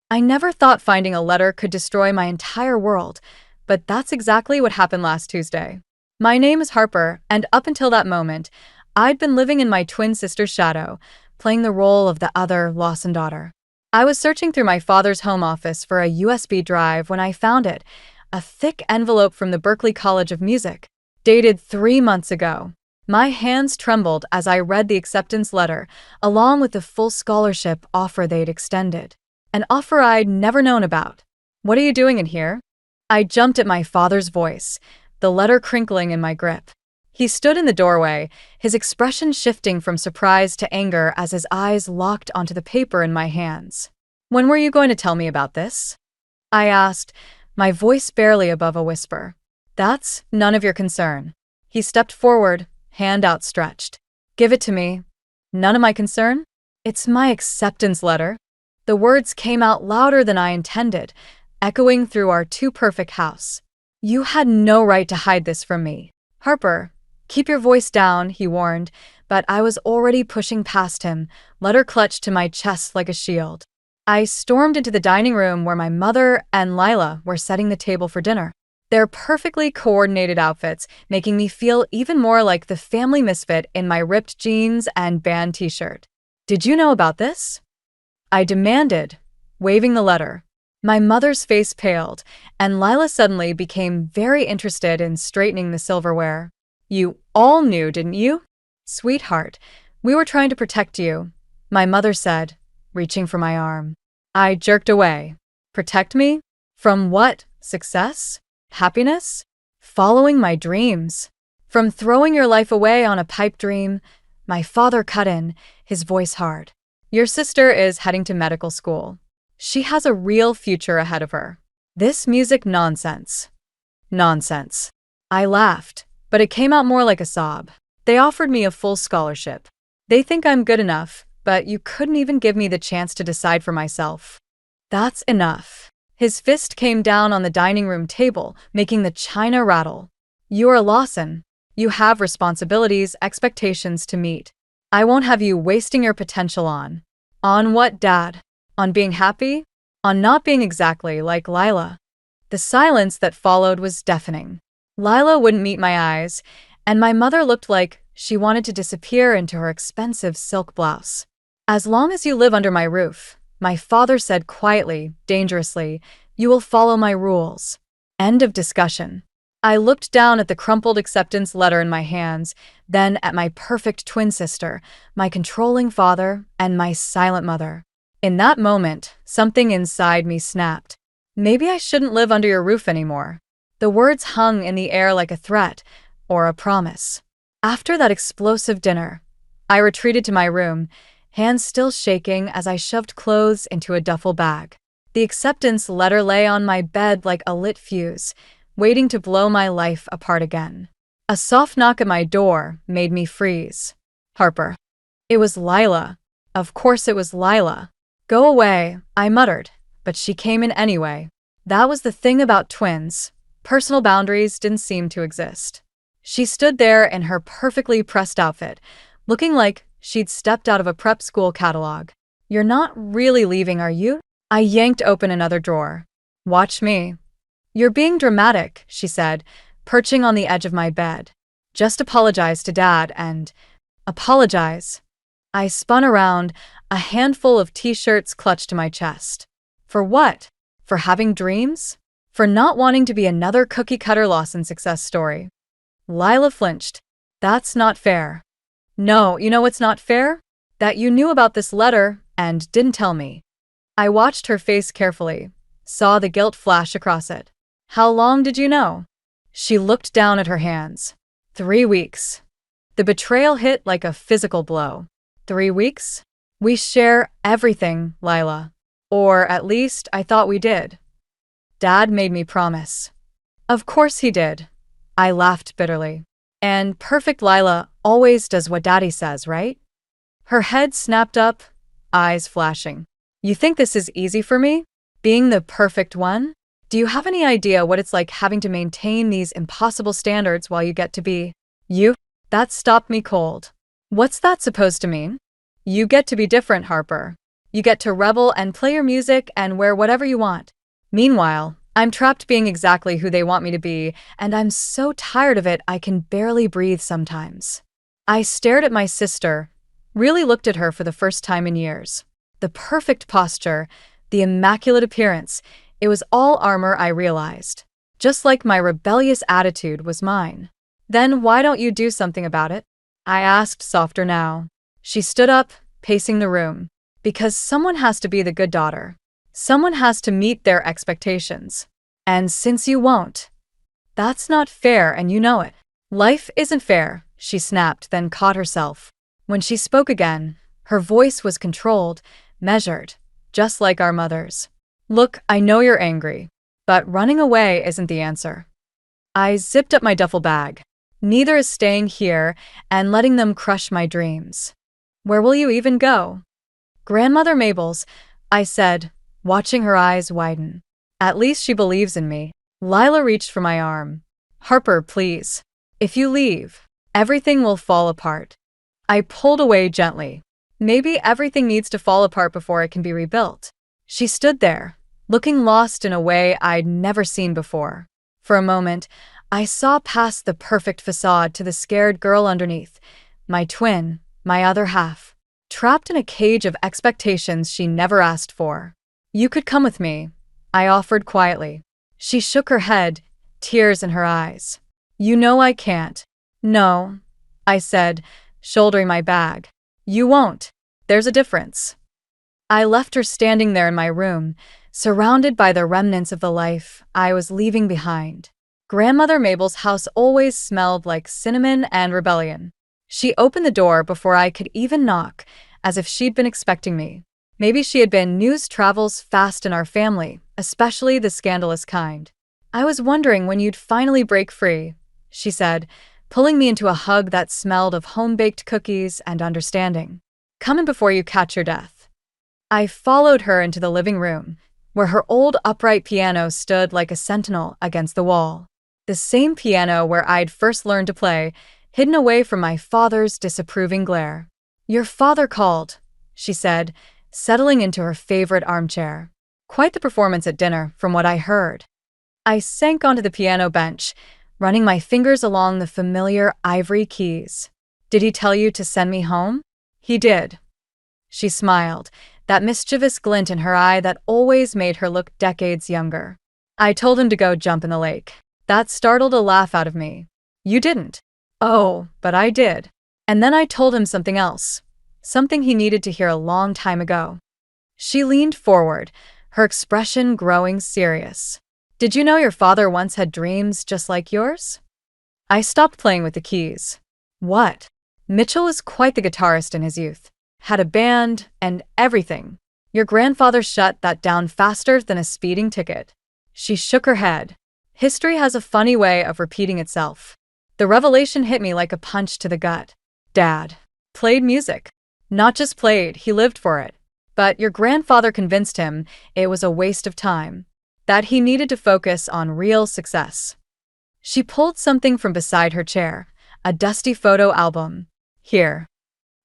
I never thought finding a letter could destroy my entire world, but that's exactly what happened last Tuesday. My name is Harper, and up until that moment, I'd been living in my twin sister's shadow, playing the role of the other Lawson daughter. I was searching through my father's home office for a USB drive when I found it, a thick envelope from the Berklee College of Music, dated 3 months ago. My hands trembled as I read the acceptance letter, along with the full scholarship offer they'd extended. An offer I'd never known about. "What are you doing in here?" I jumped at my father's voice, the letter crinkling in my grip. He stood in the doorway, his expression shifting from surprise to anger as his eyes locked onto the paper in my hands. "When were you going to tell me about this?" I asked, my voice barely above a whisper. "That's none of your concern." He stepped forward, hand outstretched. "Give it to me." "None of my concern?" "It's my acceptance letter." The words came out louder than I intended, echoing through our too-perfect house. "You had no right to hide this from me." "Harper, keep your voice down," he warned, but I was already pushing past him, letter clutched to my chest like a shield. I stormed into the dining room where my mother and Lila were setting the table for dinner, their perfectly coordinated outfits making me feel even more like the family misfit in my ripped jeans and band t-shirt. "Did you know about this?" I demanded, waving the letter. My mother's face paled, and Lila suddenly became very interested in straightening the silverware. "You all knew, didn't you?" "Sweetheart, we were trying to protect you," my mother said, reaching for my arm. I jerked away. "Protect me? From what? Success? Happiness? Following my dreams? From throwing your life away on a pipe dream?" My father cut in, his voice hard. "Your sister is heading to medical school. She has a real future ahead of her. This music nonsense." Nonsense. I laughed, but it came out more like a sob. "They offered me a full scholarship. They think I'm good enough, but you couldn't even give me the chance to decide for myself." "That's enough." His fist came down on the dining room table, making the china rattle. "You're a Lawson. You have responsibilities, expectations to meet. I won't have you wasting your potential on." "On what, Dad? On being happy? On not being exactly like Lila?" The silence that followed was deafening. Lila wouldn't meet my eyes, and my mother looked like she wanted to disappear into her expensive silk blouse. "As long as you live under my roof," my father said quietly, dangerously, "you will follow my rules." End of discussion. I looked down at the crumpled acceptance letter in my hands, then at my perfect twin sister, my controlling father, and my silent mother. In that moment, something inside me snapped. Maybe I shouldn't live under your roof anymore. The words hung in the air like a threat, or a promise. After that explosive dinner, I retreated to my room, hands still shaking as I shoved clothes into a duffel bag. The acceptance letter lay on my bed like a lit fuse, waiting to blow my life apart again. A soft knock at my door made me freeze. "Harper." It was Lila. Of course it was Lila. "Go away," I muttered, but she came in anyway. That was the thing about twins. Personal boundaries didn't seem to exist. She stood there in her perfectly pressed outfit, looking like she'd stepped out of a prep school catalog. "You're not really leaving, are you?" I yanked open another drawer. "Watch me." "You're being dramatic," she said, perching on the edge of my bed. "Just apologize to Dad and—" "Apologize." I spun around, a handful of t-shirts clutched to my chest. "For what? For having dreams? For not wanting to be another cookie-cutter Lawson success story?" Lila flinched. "That's not fair." "No, you know what's not fair? That you knew about this letter and didn't tell me." I watched her face carefully, saw the guilt flash across it. "How long did you know?" She looked down at her hands. 3 weeks. The betrayal hit like a physical blow. 3 weeks? We share everything, Lila. Or at least I thought we did. Dad made me promise. Of course he did. I laughed bitterly. And perfect Lila always does what Daddy says, right? Her head snapped up, eyes flashing. You think this is easy for me? Being the perfect one? Do you have any idea what it's like having to maintain these impossible standards while you get to be you? That stopped me cold. What's that supposed to mean? You get to be different, Harper. You get to revel and play your music and wear whatever you want. Meanwhile, I'm trapped being exactly who they want me to be, and I'm so tired of it I can barely breathe sometimes. I stared at my sister, really looked at her for the first time in years. The perfect posture, the immaculate appearance, it was all armor, I realized. Just like my rebellious attitude was mine. Then why don't you do something about it? I asked, softer now. She stood up, pacing the room. Because someone has to be the good daughter. Someone has to meet their expectations. And since you won't, that's not fair and you know it. Life isn't fair, she snapped, then caught herself. When she spoke again, her voice was controlled, measured, just like our mother's. Look, I know you're angry, but running away isn't the answer. I zipped up my duffel bag. Neither is staying here and letting them crush my dreams. Where will you even go? Grandmother Mabel's, I said, watching her eyes widen. At least she believes in me. Lila reached for my arm. Harper, please. If you leave, everything will fall apart. I pulled away gently. Maybe everything needs to fall apart before it can be rebuilt. She stood there, looking lost in a way I'd never seen before. For a moment, I saw past the perfect facade to the scared girl underneath, my twin, my other half, trapped in a cage of expectations she never asked for. You could come with me, I offered quietly. She shook her head, tears in her eyes. You know I can't. No, I said, shouldering my bag. You won't. There's a difference. I left her standing there in my room, surrounded by the remnants of the life I was leaving behind. Grandmother Mabel's house always smelled like cinnamon and rebellion. She opened the door before I could even knock, as if she'd been expecting me. Maybe she had been news travels fast in our family, especially the scandalous kind. I was wondering when you'd finally break free, she said, pulling me into a hug that smelled of home-baked cookies and understanding. Come in before you catch your death. I followed her into the living room, where her old upright piano stood like a sentinel against the wall. The same piano where I'd first learned to play, hidden away from my father's disapproving glare. Your father called, she said, settling into her favorite armchair. Quite the performance at dinner, from what I heard. I sank onto the piano bench, running my fingers along the familiar ivory keys. Did he tell you to send me home? He did. She smiled, that mischievous glint in her eye that always made her look decades younger. I told him to go jump in the lake. That startled a laugh out of me. You didn't. Oh, but I did. And then I told him something else. Something he needed to hear a long time ago. She leaned forward, her expression growing serious. Did you know your father once had dreams just like yours? I stopped playing with the keys. What? Mitchell was quite the guitarist in his youth. Had a band and everything. Your grandfather shut that down faster than a speeding ticket. She shook her head. History has a funny way of repeating itself. The revelation hit me like a punch to the gut. Dad played music. Not just played, he lived for it. But your grandfather convinced him it was a waste of time, that he needed to focus on real success. She pulled something from beside her chair, a dusty photo album. Here.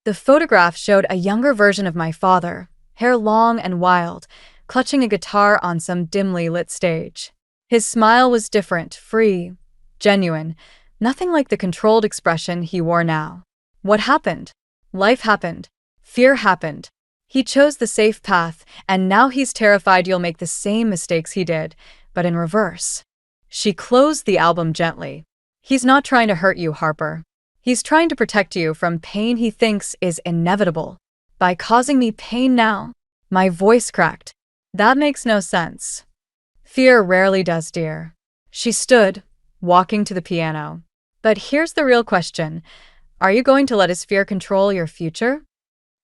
The photograph showed a younger version of my father, hair long and wild, clutching a guitar on some dimly lit stage. His smile was different, free, genuine, nothing like the controlled expression he wore now. What happened? Life happened. Fear happened. He chose the safe path, and now he's terrified you'll make the same mistakes he did, but in reverse. She closed the album gently. He's not trying to hurt you, Harper. He's trying to protect you from pain he thinks is inevitable. By causing me pain now, my voice cracked. That makes no sense. Fear rarely does, dear. She stood, walking to the piano. But here's the real question. Are you going to let his fear control your future?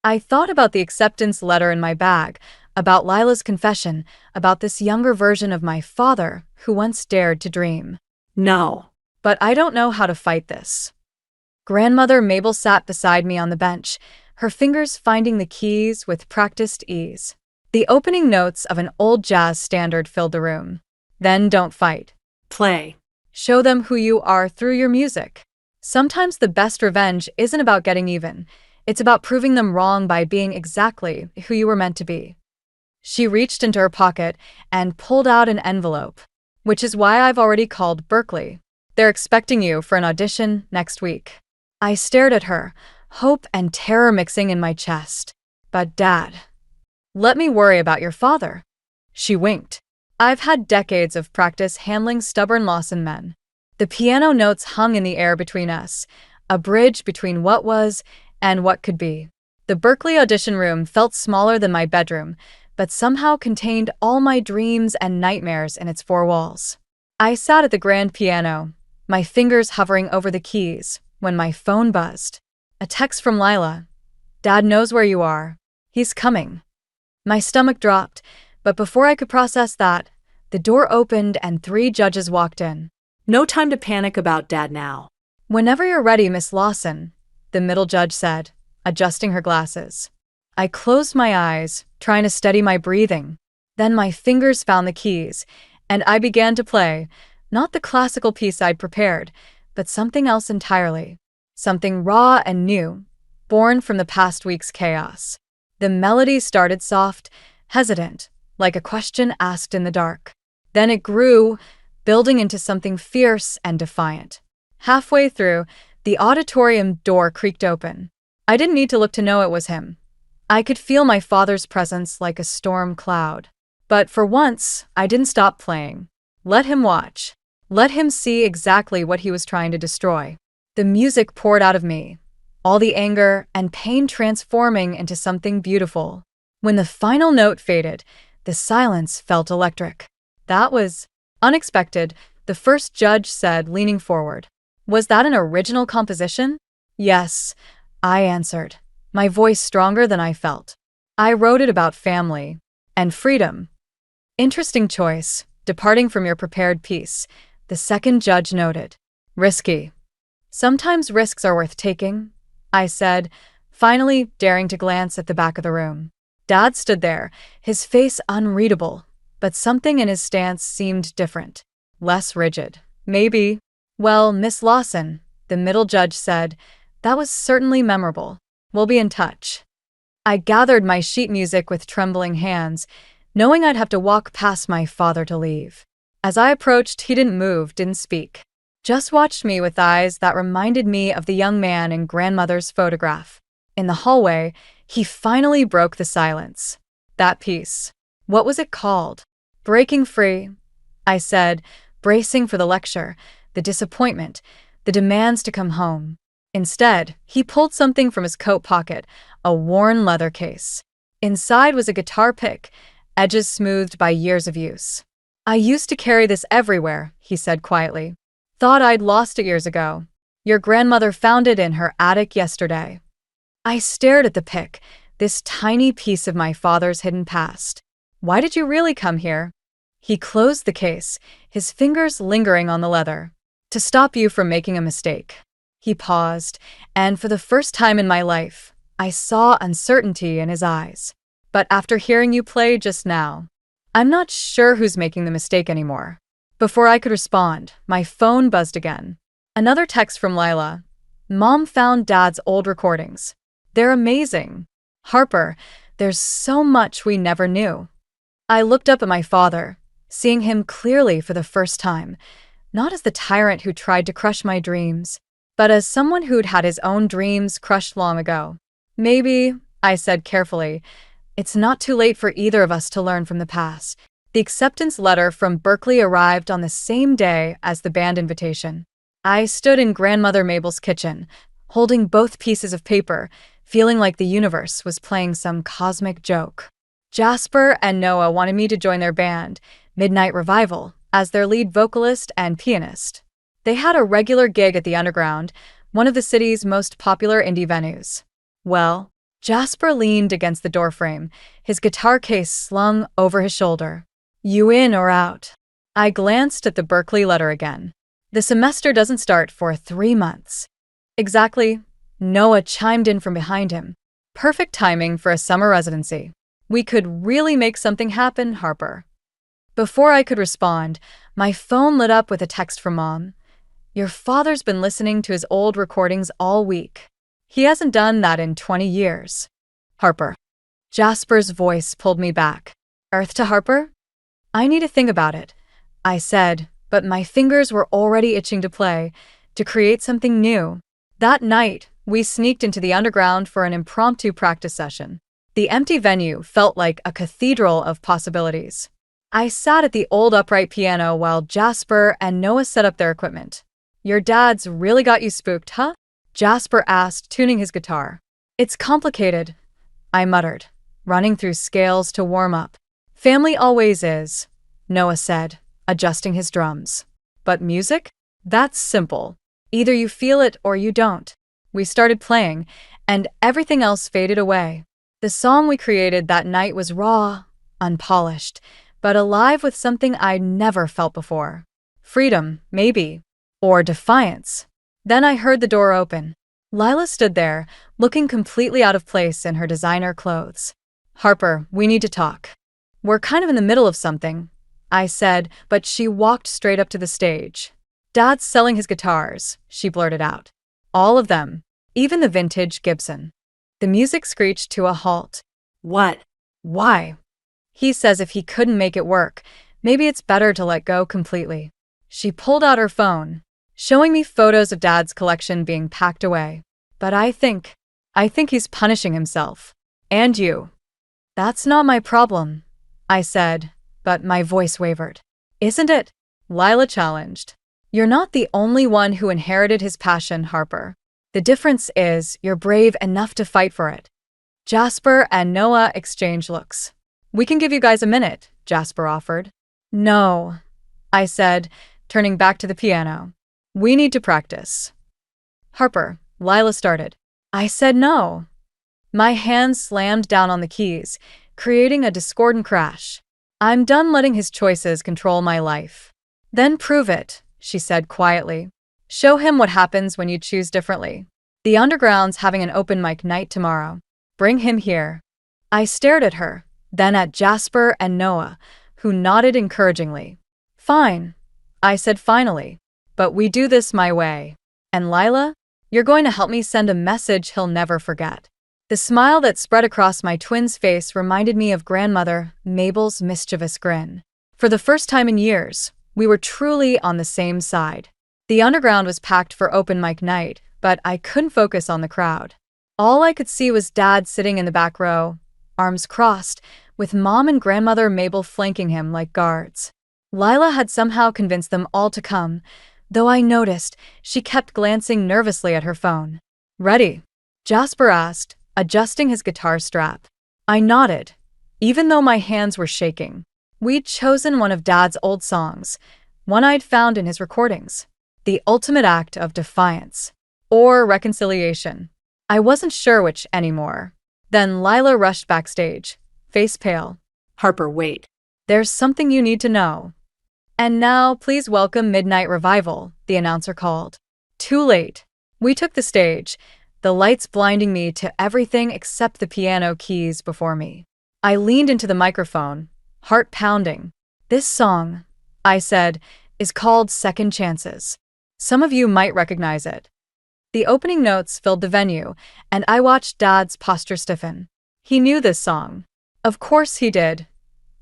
I thought about the acceptance letter in my bag, about Lila's confession, about this younger version of my father who once dared to dream. No. But I don't know how to fight this. Grandmother Mabel sat beside me on the bench, her fingers finding the keys with practiced ease. The opening notes of an old jazz standard filled the room. Then don't fight. Play. Show them who you are through your music. Sometimes the best revenge isn't about getting even. It's about proving them wrong by being exactly who you were meant to be. She reached into her pocket and pulled out an envelope, which is why I've already called Berkeley. They're expecting you for an audition next week. I stared at her, hope and terror mixing in my chest. But Dad, let me worry about your father. She winked. I've had decades of practice handling stubborn Lawson men. The piano notes hung in the air between us, a bridge between what was and what could be. The Berkeley audition room felt smaller than my bedroom, but somehow contained all my dreams and nightmares in its four walls. I sat at the grand piano, my fingers hovering over the keys, when my phone buzzed. A text from Lila. Dad knows where you are. He's coming. My stomach dropped, but before I could process that, the door opened and 3 judges walked in. No time to panic about Dad now. Whenever you're ready, Miss Lawson, the middle judge said, adjusting her glasses. I closed my eyes, trying to steady my breathing. Then my fingers found the keys, and I began to play, not the classical piece I'd prepared, but something else entirely. Something raw and new, born from the past week's chaos. The melody started soft, hesitant, like a question asked in the dark. Then it grew, building into something fierce and defiant. Halfway through, the auditorium door creaked open. I didn't need to look to know it was him. I could feel my father's presence like a storm cloud. But for once, I didn't stop playing. Let him watch. Let him see exactly what he was trying to destroy. The music poured out of me, all the anger and pain transforming into something beautiful. When the final note faded, the silence felt electric. That was unexpected, the first judge said, leaning forward. Was that an original composition? Yes, I answered, my voice stronger than I felt. I wrote it about family and freedom. Interesting choice, departing from your prepared piece, the second judge noted. Risky. Sometimes risks are worth taking, I said, finally daring to glance at the back of the room. Dad stood there, his face unreadable, but something in his stance seemed different, less rigid. Maybe. Well, Miss Lawson, the middle judge said, that was certainly memorable. We'll be in touch. I gathered my sheet music with trembling hands, knowing I'd have to walk past my father to leave. As I approached, he didn't move, didn't speak. Just watched me with eyes that reminded me of the young man in grandmother's photograph. In the hallway, he finally broke the silence. That piece. What was it called? Breaking Free, I said, bracing for the lecture, the disappointment, the demands to come home. Instead, he pulled something from his coat pocket, a worn leather case. Inside was a guitar pick, edges smoothed by years of use. I used to carry this everywhere, he said quietly. Thought I'd lost it years ago. Your grandmother found it in her attic yesterday. I stared at the pick, this tiny piece of my father's hidden past. Why did you really come here? He closed the case, his fingers lingering on the leather. To stop you from making a mistake. He paused, and for the first time in my life, I saw uncertainty in his eyes. But after hearing you play just now, I'm not sure who's making the mistake anymore. Before I could respond, my phone buzzed again. Another text from Lila. Mom found Dad's old recordings. They're amazing. Harper, there's so much we never knew. I looked up at my father, seeing him clearly for the first time, not as the tyrant who tried to crush my dreams, but as someone who'd had his own dreams crushed long ago. Maybe, I said carefully, it's not too late for either of us to learn from the past. The acceptance letter from Berkeley arrived on the same day as the band invitation. I stood in Grandmother Mabel's kitchen, holding both pieces of paper, feeling like the universe was playing some cosmic joke. Jasper and Noah wanted me to join their band, Midnight Revival, as their lead vocalist and pianist. They had a regular gig at the Underground, one of the city's most popular indie venues. Well, Jasper leaned against the doorframe, his guitar case slung over his shoulder. You in or out? I glanced at the Berkeley letter again. The semester doesn't start for 3 months. Exactly, Noah chimed in from behind him. Perfect timing for a summer residency. We could really make something happen, Harper. Before I could respond, my phone lit up with a text from Mom. Your father's been listening to his old recordings all week. He hasn't done that in 20 years. Harper. Jasper's voice pulled me back. Earth to Harper? I need to think about it, I said, but my fingers were already itching to play, to create something new. That night, we sneaked into the underground for an impromptu practice session. The empty venue felt like a cathedral of possibilities. I sat at the old upright piano while Jasper and Noah set up their equipment. Your dad's really got you spooked, huh? Jasper asked, tuning his guitar. It's complicated, I muttered, running through scales to warm up. Family always is, Noah said, adjusting his drums. But music? That's simple. Either you feel it or you don't. We started playing, and everything else faded away. The song we created that night was raw, unpolished, but alive with something I'd never felt before. Freedom, maybe. Or defiance. Then I heard the door open. Lila stood there, looking completely out of place in her designer clothes. Harper, we need to talk. We're kind of in the middle of something, I said, but she walked straight up to the stage. Dad's selling his guitars, she blurted out. All of them. Even the vintage Gibson. The music screeched to a halt. What? Why? He says if he couldn't make it work, maybe it's better to let go completely. She pulled out her phone, showing me photos of Dad's collection being packed away. But I think he's punishing himself. And you. That's not my problem, I said, but my voice wavered. Isn't it? Lila challenged. You're not the only one who inherited his passion, Harper. The difference is you're brave enough to fight for it. Jasper and Noah exchanged looks. We can give you guys a minute, Jasper offered. No, I said, turning back to the piano. We need to practice. Harper, Lila started. I said no. My hands slammed down on the keys, creating a discordant crash. I'm done letting his choices control my life. Then prove it, she said quietly. Show him what happens when you choose differently. The Underground's having an open mic night tomorrow. Bring him here. I stared at her, then at Jasper and Noah, who nodded encouragingly. Fine, I said finally, but we do this my way. And Lila, you're going to help me send a message he'll never forget. The smile that spread across my twin's face reminded me of grandmother Mabel's mischievous grin. For the first time in years, we were truly on the same side. The Underground was packed for open mic night, but I couldn't focus on the crowd. All I could see was Dad sitting in the back row, arms crossed, with Mom and Grandmother Mabel flanking him like guards. Lila had somehow convinced them all to come, though I noticed she kept glancing nervously at her phone. Ready? Jasper asked, adjusting his guitar strap. I nodded, even though my hands were shaking. We'd chosen one of Dad's old songs, one I'd found in his recordings. The ultimate act of defiance. Or reconciliation. I wasn't sure which anymore. Then Lila rushed backstage, face pale. Harper, wait. There's something you need to know. And now, please welcome Midnight Revival, the announcer called. Too late. We took the stage, the lights blinding me to everything except the piano keys before me. I leaned into the microphone, heart pounding. This song, I said, is called Second Chances. Some of you might recognize it. The opening notes filled the venue, and I watched Dad's posture stiffen. He knew this song. Of course he did.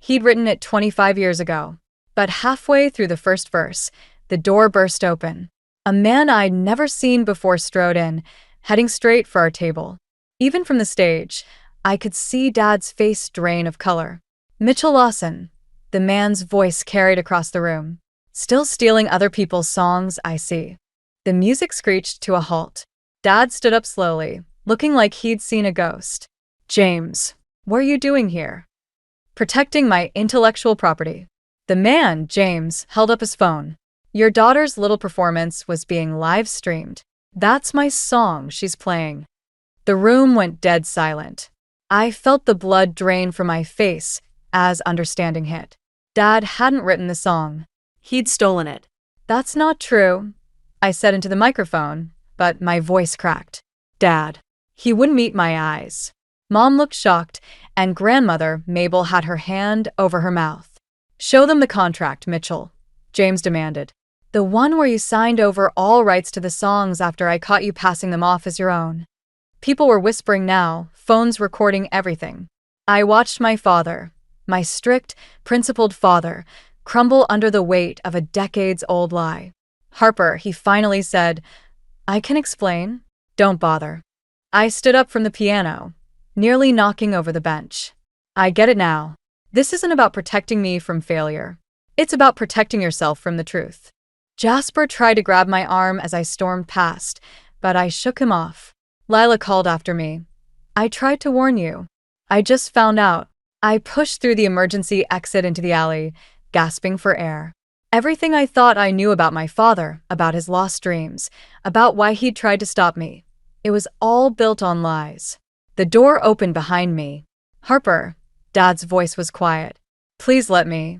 He'd written it 25 years ago. But halfway through the first verse, the door burst open. A man I'd never seen before strode in, heading straight for our table. Even from the stage, I could see Dad's face drain of color. Mitchell Lawson, the man's voice carried across the room. Still stealing other people's songs, I see. The music screeched to a halt. Dad stood up slowly, looking like he'd seen a ghost. James, what are you doing here? Protecting my intellectual property. The man, James, held up his phone. Your daughter's little performance was being live-streamed. That's my song she's playing. The room went dead silent. I felt the blood drain from my face as understanding hit. Dad hadn't written the song. He'd stolen it. That's not true, I said into the microphone, but my voice cracked. Dad. He wouldn't meet my eyes. Mom looked shocked, and Grandmother Mabel had her hand over her mouth. Show them the contract, Mitchell, James demanded. The one where you signed over all rights to the songs after I caught you passing them off as your own. People were whispering now, phones recording everything. I watched my father, my strict, principled father, crumble under the weight of a decades-old lie. Harper, he finally said, I can explain. Don't bother. I stood up from the piano, nearly knocking over the bench. I get it now. This isn't about protecting me from failure. It's about protecting yourself from the truth. Jasper tried to grab my arm as I stormed past, but I shook him off. Lila called after me. I tried to warn you. I just found out. I pushed through the emergency exit into the alley, gasping for air. Everything I thought I knew about my father, about his lost dreams, about why he'd tried to stop me, it was all built on lies. The door opened behind me. Harper, Dad's voice was quiet. Please let me.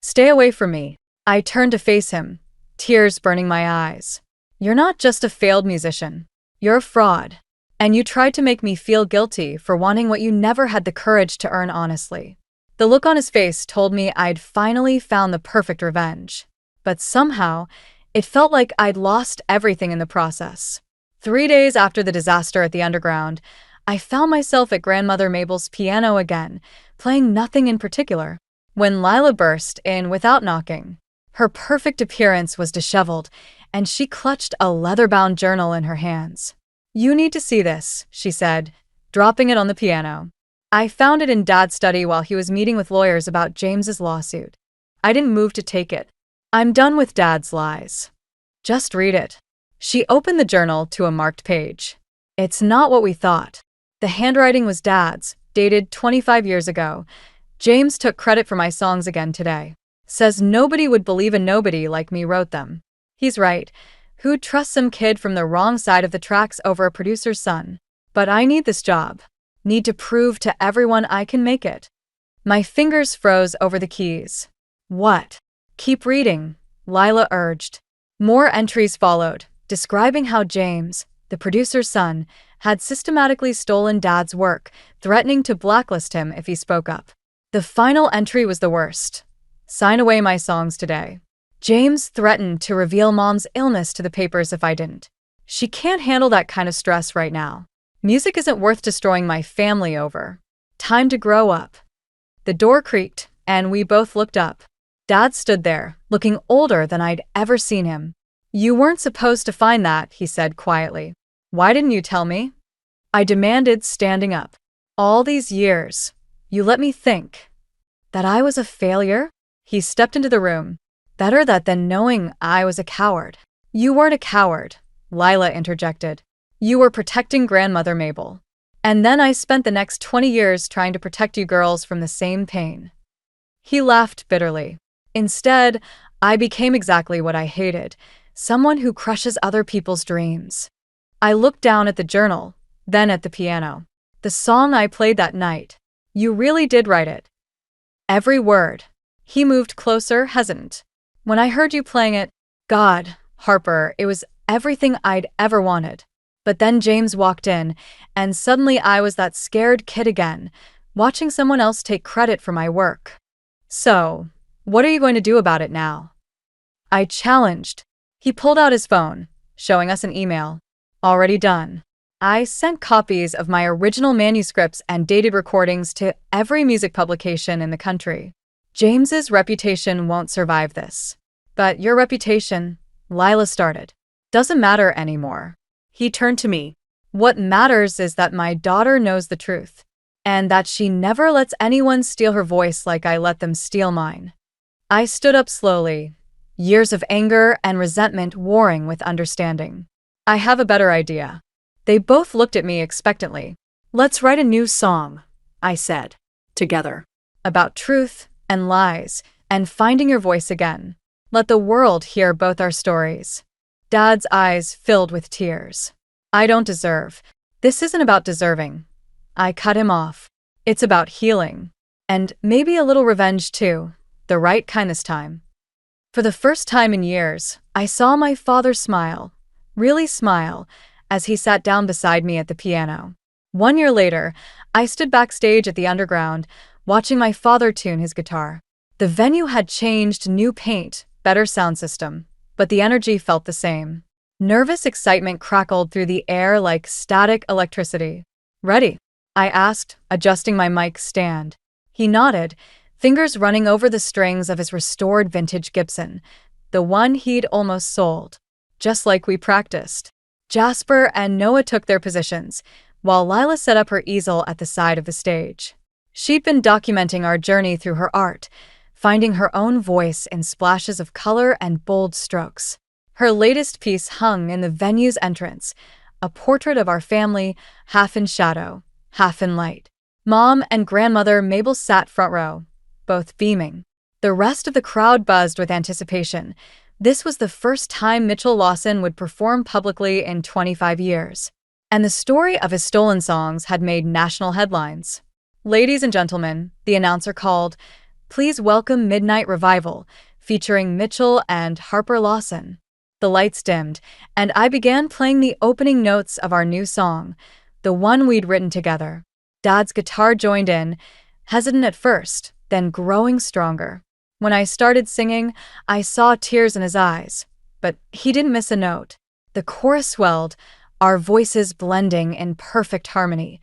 Stay away from me. I turned to face him, tears burning my eyes. You're not just a failed musician. You're a fraud. And you tried to make me feel guilty for wanting what you never had the courage to earn honestly. The look on his face told me I'd finally found the perfect revenge. But somehow, it felt like I'd lost everything in the process. 3 days after the disaster at the underground, I found myself at Grandmother Mabel's piano again, playing nothing in particular, when Lila burst in without knocking. Her perfect appearance was disheveled, and she clutched a leather-bound journal in her hands. You need to see this, she said, dropping it on the piano. I found it in Dad's study while he was meeting with lawyers about James's lawsuit. I didn't move to take it. I'm done with Dad's lies. Just read it. She opened the journal to a marked page. It's not what we thought. The handwriting was Dad's, dated 25 years ago. James took credit for my songs again today. Says nobody would believe a nobody like me wrote them. He's right. Who'd trust some kid from the wrong side of the tracks over a producer's son? But I need this job. Need to prove to everyone I can make it. My fingers froze over the keys. What? Keep reading, Lila urged. More entries followed, describing how James, the producer's son, had systematically stolen Dad's work, threatening to blacklist him if he spoke up. The final entry was the worst. Sign away my songs today. James threatened to reveal Mom's illness to the papers if I didn't. She can't handle that kind of stress right now. Music isn't worth destroying my family over. Time to grow up. The door creaked, and we both looked up. Dad stood there, looking older than I'd ever seen him. You weren't supposed to find that, he said quietly. Why didn't you tell me? I demanded, standing up. All these years, you let me think that I was a failure? He stepped into the room. Better that than knowing I was a coward. You weren't a coward, Lila interjected. You were protecting Grandmother Mabel. And then I spent the next 20 years trying to protect you girls from the same pain. He laughed bitterly. Instead, I became exactly what I hated, someone who crushes other people's dreams. I looked down at the journal, then at the piano. The song I played that night. You really did write it. Every word. He moved closer, hesitant. When I heard you playing it, God, Harper, it was everything I'd ever wanted. But then James walked in, and suddenly I was that scared kid again, watching someone else take credit for my work. So, what are you going to do about it now? I challenged. He pulled out his phone, showing us an email. Already done. I sent copies of my original manuscripts and dated recordings to every music publication in the country. James's reputation won't survive this. But your reputation, Lila started, doesn't matter anymore. He turned to me. What matters is that my daughter knows the truth, and that she never lets anyone steal her voice like I let them steal mine. I stood up slowly, years of anger and resentment warring with understanding. I have a better idea. They both looked at me expectantly. Let's write a new song, I said. Together. About truth and lies and finding your voice again. Let the world hear both our stories. Dad's eyes filled with tears. I don't deserve. This isn't about deserving. I cut him off. It's about healing. And maybe a little revenge too. The right kind this time. For the first time in years, I saw my father smile. Really smile, as he sat down beside me at the piano. 1 year later, I stood backstage at the Underground, watching my father tune his guitar. The venue had changed, new paint, better sound system, but the energy felt the same. Nervous excitement crackled through the air like static electricity. Ready? I asked, adjusting my mic stand. He nodded, fingers running over the strings of his restored vintage Gibson, the one he'd almost sold. Just like we practiced. Jasper and Noah took their positions, while Lila set up her easel at the side of the stage. She'd been documenting our journey through her art, finding her own voice in splashes of color and bold strokes. Her latest piece hung in the venue's entrance, a portrait of our family, half in shadow, half in light. Mom and grandmother Mabel sat front row, both beaming. The rest of the crowd buzzed with anticipation. This was the first time Mitchell Lawson would perform publicly in 25 years. And the story of his stolen songs had made national headlines. Ladies and gentlemen, the announcer called, please welcome Midnight Revival, featuring Mitchell and Harper Lawson. The lights dimmed, and I began playing the opening notes of our new song, the one we'd written together. Dad's guitar joined in, hesitant at first, then growing stronger. When I started singing, I saw tears in his eyes, but he didn't miss a note. The chorus swelled, our voices blending in perfect harmony.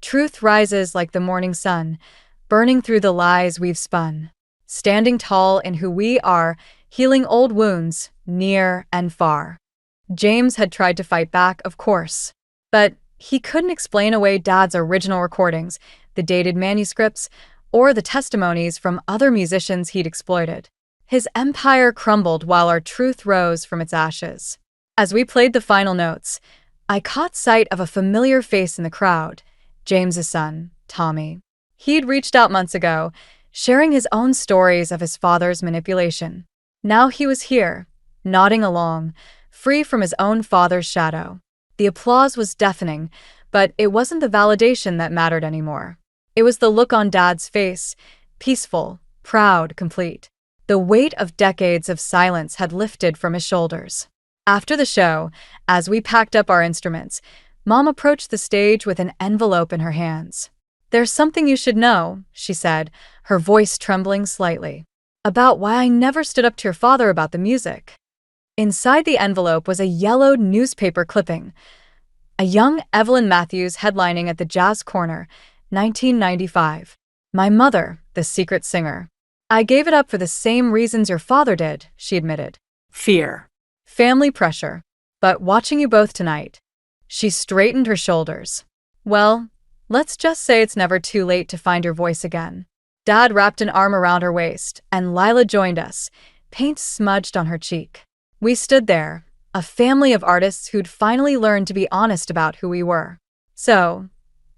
Truth rises like the morning sun, burning through the lies we've spun. Standing tall in who we are, healing old wounds, near and far. James had tried to fight back, of course. But he couldn't explain away Dad's original recordings, the dated manuscripts, or the testimonies from other musicians he'd exploited. His empire crumbled while our truth rose from its ashes. As we played the final notes, I caught sight of a familiar face in the crowd, James's son, Tommy. He'd reached out months ago, sharing his own stories of his father's manipulation. Now he was here, nodding along, free from his own father's shadow. The applause was deafening, but it wasn't the validation that mattered anymore. It was the look on Dad's face, peaceful, proud, complete. The weight of decades of silence had lifted from his shoulders. After the show, as we packed up our instruments, Mom approached the stage with an envelope in her hands. There's something you should know, she said, her voice trembling slightly, about why I never stood up to your father about the music. Inside the envelope was a yellowed newspaper clipping. A young Evelyn Matthews headlining at the Jazz Corner, 1995. My mother, the secret singer. I gave it up for the same reasons your father did, she admitted. Fear. Family pressure. But watching you both tonight. She straightened her shoulders. Well, let's just say it's never too late to find your voice again. Dad wrapped an arm around her waist, and Lila joined us, paint smudged on her cheek. We stood there, a family of artists who'd finally learned to be honest about who we were. So,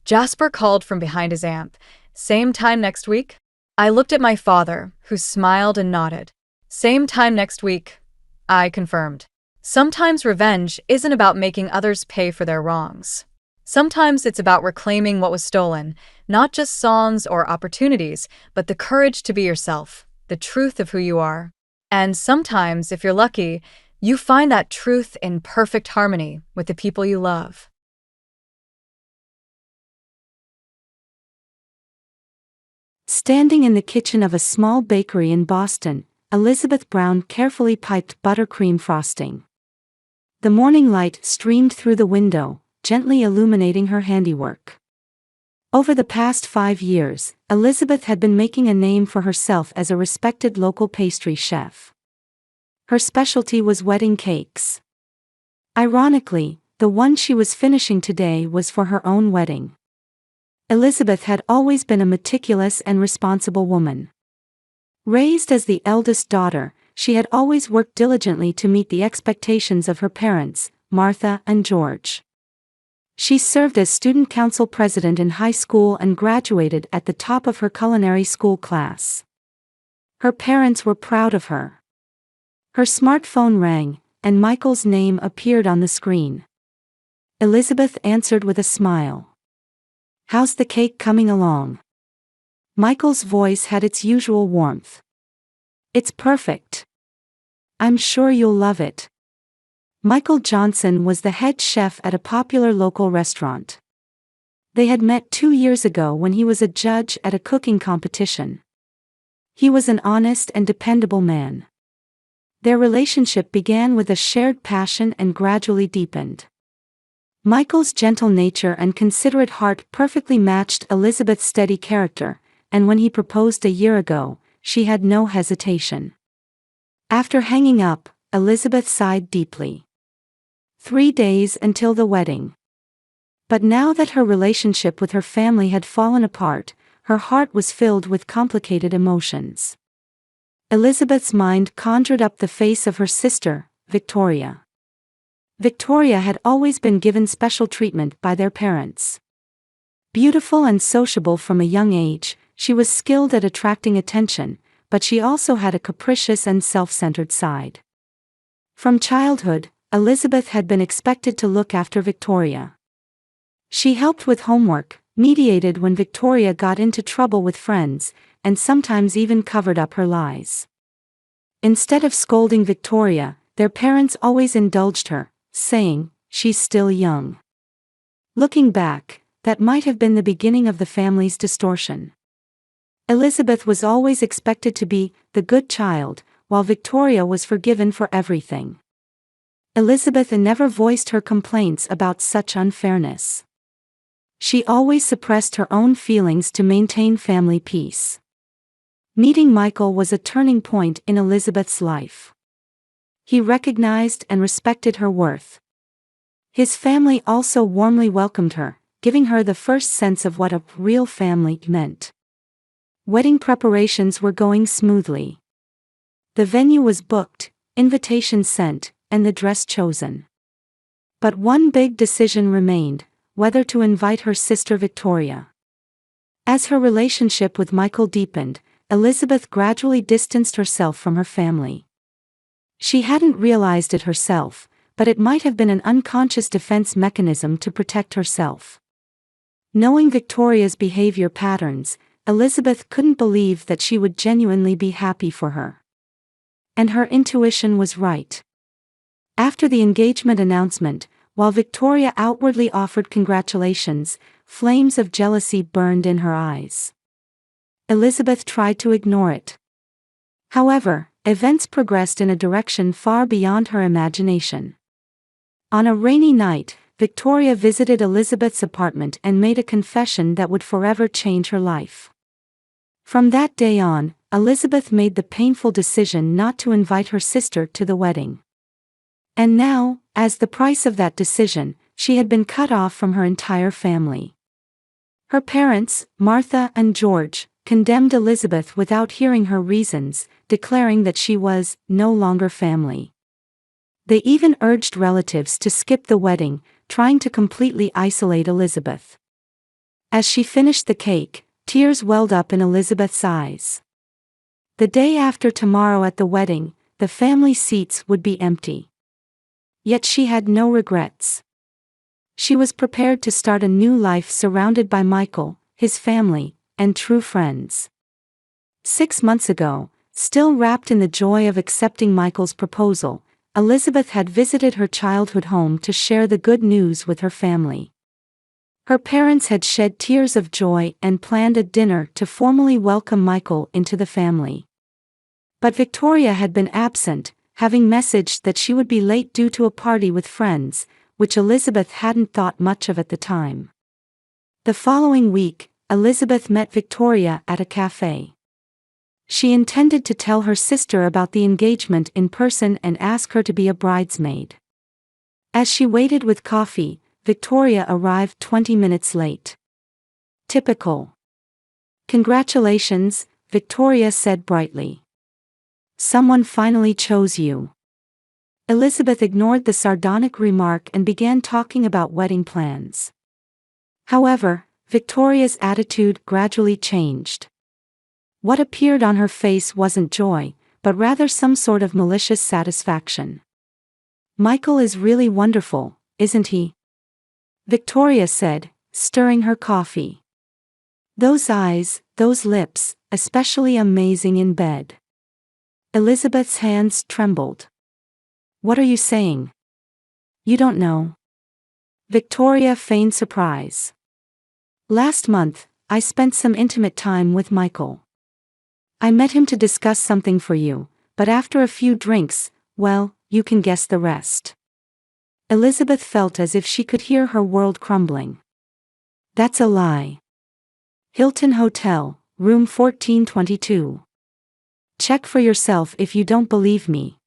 Jasper called from behind his amp, same time next week? I looked at my father, who smiled and nodded. Same time next week, I confirmed. Sometimes revenge isn't about making others pay for their wrongs. Sometimes it's about reclaiming what was stolen, not just songs or opportunities, but the courage to be yourself, the truth of who you are. And sometimes, if you're lucky, you find that truth in perfect harmony with the people you love. Standing in the kitchen of a small bakery in Boston, Elizabeth Brown carefully piped buttercream frosting. The morning light streamed through the window, gently illuminating her handiwork. Over the past 5 years, Elizabeth had been making a name for herself as a respected local pastry chef. Her specialty was wedding cakes. Ironically, the one she was finishing today was for her own wedding. Elizabeth had always been a meticulous and responsible woman. Raised as the eldest daughter, she had always worked diligently to meet the expectations of her parents, Martha and George. She served as student council president in high school and graduated at the top of her culinary school class. Her parents were proud of her. Her smartphone rang, and Michael's name appeared on the screen. Elizabeth answered with a smile. "How's the cake coming along?" Michael's voice had its usual warmth. "It's perfect. I'm sure you'll love it." Michael Johnson was the head chef at a popular local restaurant. They had met 2 years ago when he was a judge at a cooking competition. He was an honest and dependable man. Their relationship began with a shared passion and gradually deepened. Michael's gentle nature and considerate heart perfectly matched Elizabeth's steady character, and when he proposed a year ago, she had no hesitation. After hanging up, Elizabeth sighed deeply. 3 days until the wedding. But now that her relationship with her family had fallen apart, her heart was filled with complicated emotions. Elizabeth's mind conjured up the face of her sister, Victoria. Victoria had always been given special treatment by their parents. Beautiful and sociable from a young age, she was skilled at attracting attention, but she also had a capricious and self-centered side. From childhood, Elizabeth had been expected to look after Victoria. She helped with homework, mediated when Victoria got into trouble with friends, and sometimes even covered up her lies. Instead of scolding Victoria, their parents always indulged her, saying, "She's still young." Looking back, that might have been the beginning of the family's distortion. Elizabeth was always expected to be the good child, while Victoria was forgiven for everything. Elizabeth never voiced her complaints about such unfairness. She always suppressed her own feelings to maintain family peace. Meeting Michael was a turning point in Elizabeth's life. He recognized and respected her worth. His family also warmly welcomed her, giving her the first sense of what a real family meant. Wedding preparations were going smoothly. The venue was booked, invitations sent, and the dress chosen. But one big decision remained: whether to invite her sister Victoria. As her relationship with Michael deepened, Elizabeth gradually distanced herself from her family. She hadn't realized it herself, but it might have been an unconscious defense mechanism to protect herself. Knowing Victoria's behavior patterns, Elizabeth couldn't believe that she would genuinely be happy for her. And her intuition was right. After the engagement announcement, while Victoria outwardly offered congratulations, flames of jealousy burned in her eyes. Elizabeth tried to ignore it. However, events progressed in a direction far beyond her imagination. On a rainy night, Victoria visited Elizabeth's apartment and made a confession that would forever change her life. From that day on, Elizabeth made the painful decision not to invite her sister to the wedding. And now, as the price of that decision, she had been cut off from her entire family. Her parents, Martha and George, condemned Elizabeth without hearing her reasons, declaring that she was no longer family. They even urged relatives to skip the wedding, trying to completely isolate Elizabeth. As she finished the cake, tears welled up in Elizabeth's eyes. The day after tomorrow at the wedding, the family seats would be empty. Yet she had no regrets. She was prepared to start a new life surrounded by Michael, his family, and true friends. 6 months ago, still wrapped in the joy of accepting Michael's proposal, Elizabeth had visited her childhood home to share the good news with her family. Her parents had shed tears of joy and planned a dinner to formally welcome Michael into the family. But Victoria had been absent, having messaged that she would be late due to a party with friends, which Elizabeth hadn't thought much of at the time. The following week, Elizabeth met Victoria at a cafe. She intended to tell her sister about the engagement in person and ask her to be a bridesmaid. As she waited with coffee, Victoria arrived 20 minutes late. Typical. "Congratulations," Victoria said brightly. "Someone finally chose you." Elizabeth ignored the sardonic remark and began talking about wedding plans. However, Victoria's attitude gradually changed. What appeared on her face wasn't joy, but rather some sort of malicious satisfaction. "Michael is really wonderful, isn't he?" Victoria said, stirring her coffee. "Those eyes, those lips, especially amazing in bed." Elizabeth's hands trembled. "What are you saying? You don't know." Victoria feigned surprise. "Last month, I spent some intimate time with Michael. I met him to discuss something for you, but after a few drinks, well, you can guess the rest. Elizabeth felt as if she could hear her world crumbling. That's a lie. Hilton Hotel, room 1422. Check for yourself if you don't believe me.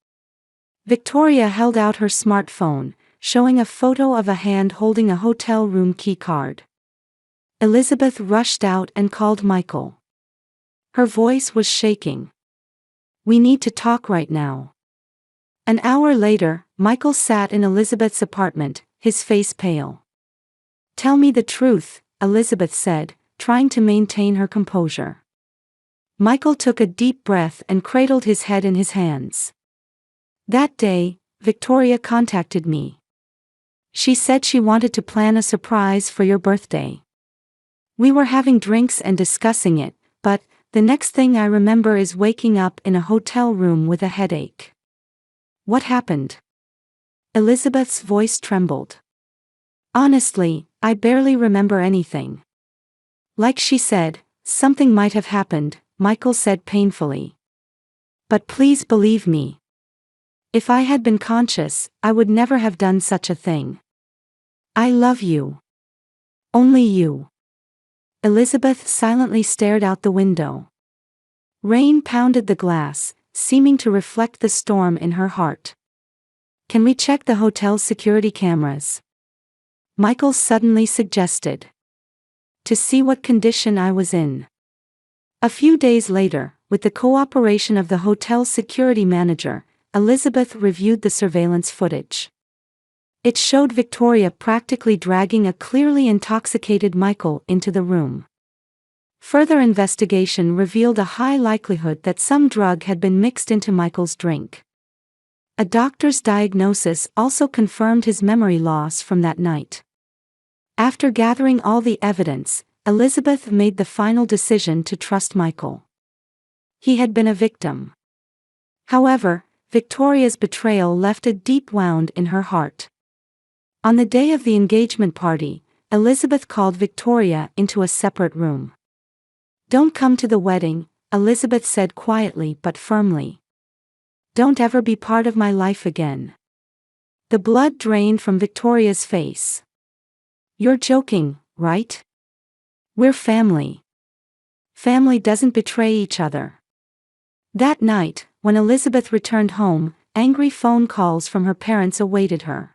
Victoria held out her smartphone, showing a photo of a hand holding a hotel room keycard. Elizabeth rushed out and called Michael. Her voice was shaking. We need to talk right now. An hour later, Michael sat in Elizabeth's apartment, his face pale. Tell me the truth, Elizabeth said, trying to maintain her composure. Michael took a deep breath and cradled his head in his hands. That day, Victoria contacted me. She said she wanted to plan a surprise for your birthday. We were having drinks and discussing it, but the next thing I remember is waking up in a hotel room with a headache. What happened? Elizabeth's voice trembled. Honestly, I barely remember anything. Like she said, something might have happened, Michael said painfully. But please believe me. If I had been conscious, I would never have done such a thing. I love you. Only you. Elizabeth silently stared out the window. Rain pounded the glass, seeming to reflect the storm in her heart. Can we check the hotel's security cameras? Michael suddenly suggested. To see what condition I was in. A few days later, with the cooperation of the hotel's security manager, Elizabeth reviewed the surveillance footage. It showed Victoria practically dragging a clearly intoxicated Michael into the room. Further investigation revealed a high likelihood that some drug had been mixed into Michael's drink. A doctor's diagnosis also confirmed his memory loss from that night. After gathering all the evidence, Elizabeth made the final decision to trust Michael. He had been a victim. However, Victoria's betrayal left a deep wound in her heart. On the day of the engagement party, Elizabeth called Victoria into a separate room. Don't come to the wedding, Elizabeth said quietly but firmly. Don't ever be part of my life again. The blood drained from Victoria's face. You're joking, right? We're family. Family doesn't betray each other. That night, when Elizabeth returned home, angry phone calls from her parents awaited her.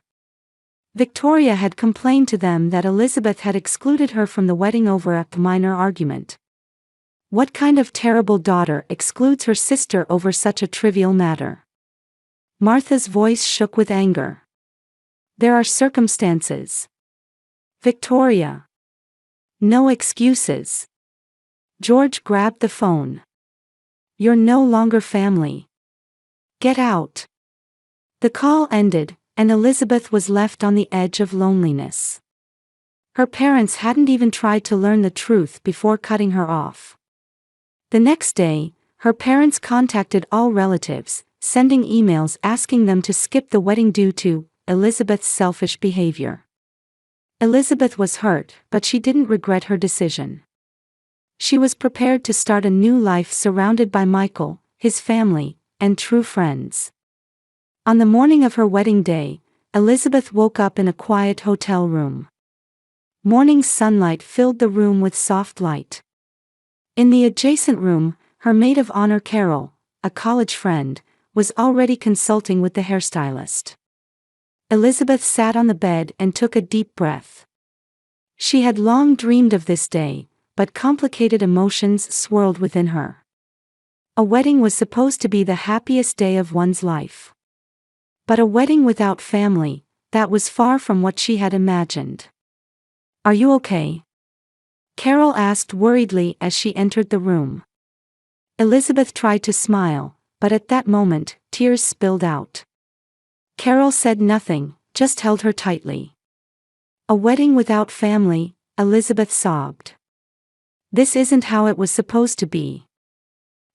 Victoria had complained to them that Elizabeth had excluded her from the wedding over a minor argument. What kind of terrible daughter excludes her sister over such a trivial matter? Martha's voice shook with anger. There are circumstances. Victoria. No excuses. George grabbed the phone. You're no longer family. Get out. The call ended, and Elizabeth was left on the edge of loneliness. Her parents hadn't even tried to learn the truth before cutting her off. The next day, her parents contacted all relatives, sending emails asking them to skip the wedding due to Elizabeth's selfish behavior. Elizabeth was hurt, but she didn't regret her decision. She was prepared to start a new life surrounded by Michael, his family, and true friends. On the morning of her wedding day, Elizabeth woke up in a quiet hotel room. Morning sunlight filled the room with soft light. In the adjacent room, her maid of honor Carol, a college friend, was already consulting with the hairstylist. Elizabeth sat on the bed and took a deep breath. She had long dreamed of this day, but complicated emotions swirled within her. A wedding was supposed to be the happiest day of one's life. But a wedding without family, that was far from what she had imagined. Are you okay? Carol asked worriedly as she entered the room. Elizabeth tried to smile, but at that moment, tears spilled out. Carol said nothing, just held her tightly. A wedding without family, Elizabeth sobbed. This isn't how it was supposed to be.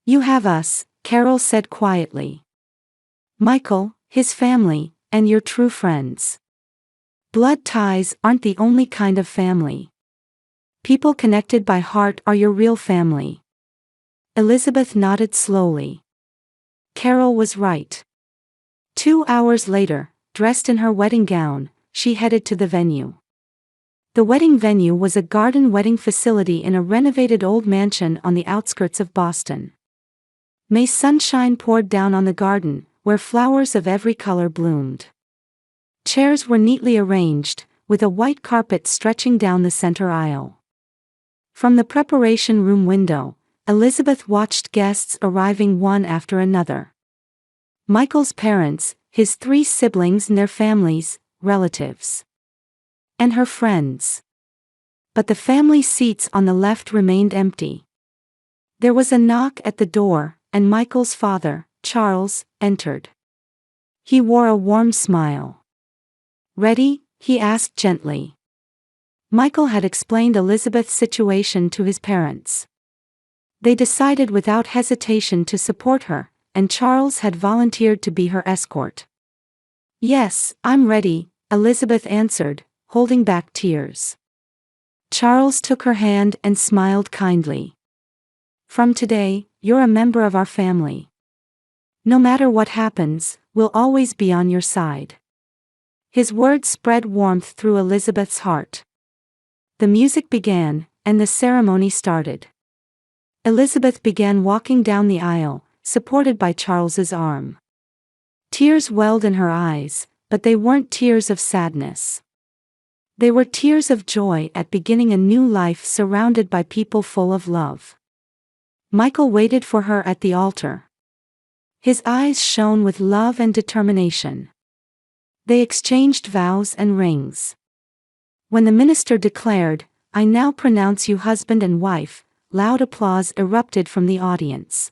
You have us, Carol said quietly. Michael, his family, and your true friends. Blood ties aren't the only kind of family. People connected by heart are your real family. Elizabeth nodded slowly. Carol was right. 2 hours later, dressed in her wedding gown, she headed to the venue. The wedding venue was a garden wedding facility in a renovated old mansion on the outskirts of Boston. May sunshine poured down on the garden, where flowers of every color bloomed. Chairs were neatly arranged, with a white carpet stretching down the center aisle. From the preparation room window, Elizabeth watched guests arriving one after another. Michael's parents, his 3 siblings and their families, relatives. And her friends. But the family seats on the left remained empty. There was a knock at the door, and Michael's father, Charles, entered. He wore a warm smile. "Ready?" he asked gently. Michael had explained Elizabeth's situation to his parents. They decided without hesitation to support her, and Charles had volunteered to be her escort. "Yes, I'm ready," Elizabeth answered, holding back tears. Charles took her hand and smiled kindly. "From today, you're a member of our family. No matter what happens, we'll always be on your side." His words spread warmth through Elizabeth's heart. The music began, and the ceremony started. Elizabeth began walking down the aisle, supported by Charles's arm. Tears welled in her eyes, but they weren't tears of sadness. They were tears of joy at beginning a new life surrounded by people full of love. Michael waited for her at the altar. His eyes shone with love and determination. They exchanged vows and rings. When the minister declared, "I now pronounce you husband and wife," loud applause erupted from the audience.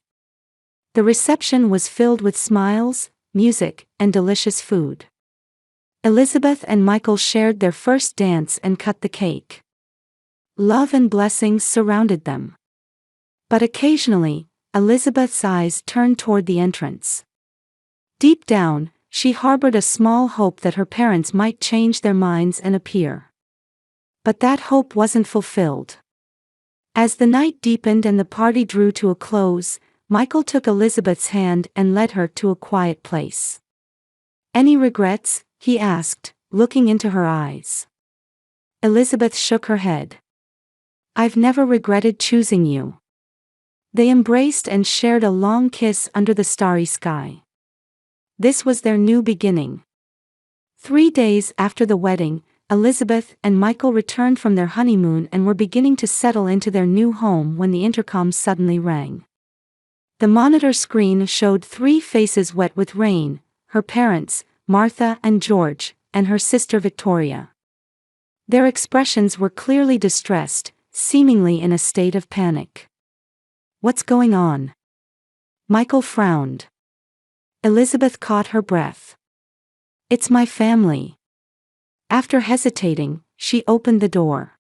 The reception was filled with smiles, music, and delicious food. Elizabeth and Michael shared their first dance and cut the cake. Love and blessings surrounded them. But occasionally, Elizabeth's eyes turned toward the entrance. Deep down, she harbored a small hope that her parents might change their minds and appear. But that hope wasn't fulfilled. As the night deepened and the party drew to a close, Michael took Elizabeth's hand and led her to a quiet place. "Any regrets?" he asked, looking into her eyes. Elizabeth shook her head. "I've never regretted choosing you." They embraced and shared a long kiss under the starry sky. This was their new beginning. 3 days after the wedding, Elizabeth and Michael returned from their honeymoon and were beginning to settle into their new home when the intercom suddenly rang. The monitor screen showed 3 faces wet with rain: her parents, Martha and George, and her sister Victoria. Their expressions were clearly distressed, seemingly in a state of panic. "What's going on?" Michael frowned. Elizabeth caught her breath. "It's my family." After hesitating, she opened the door.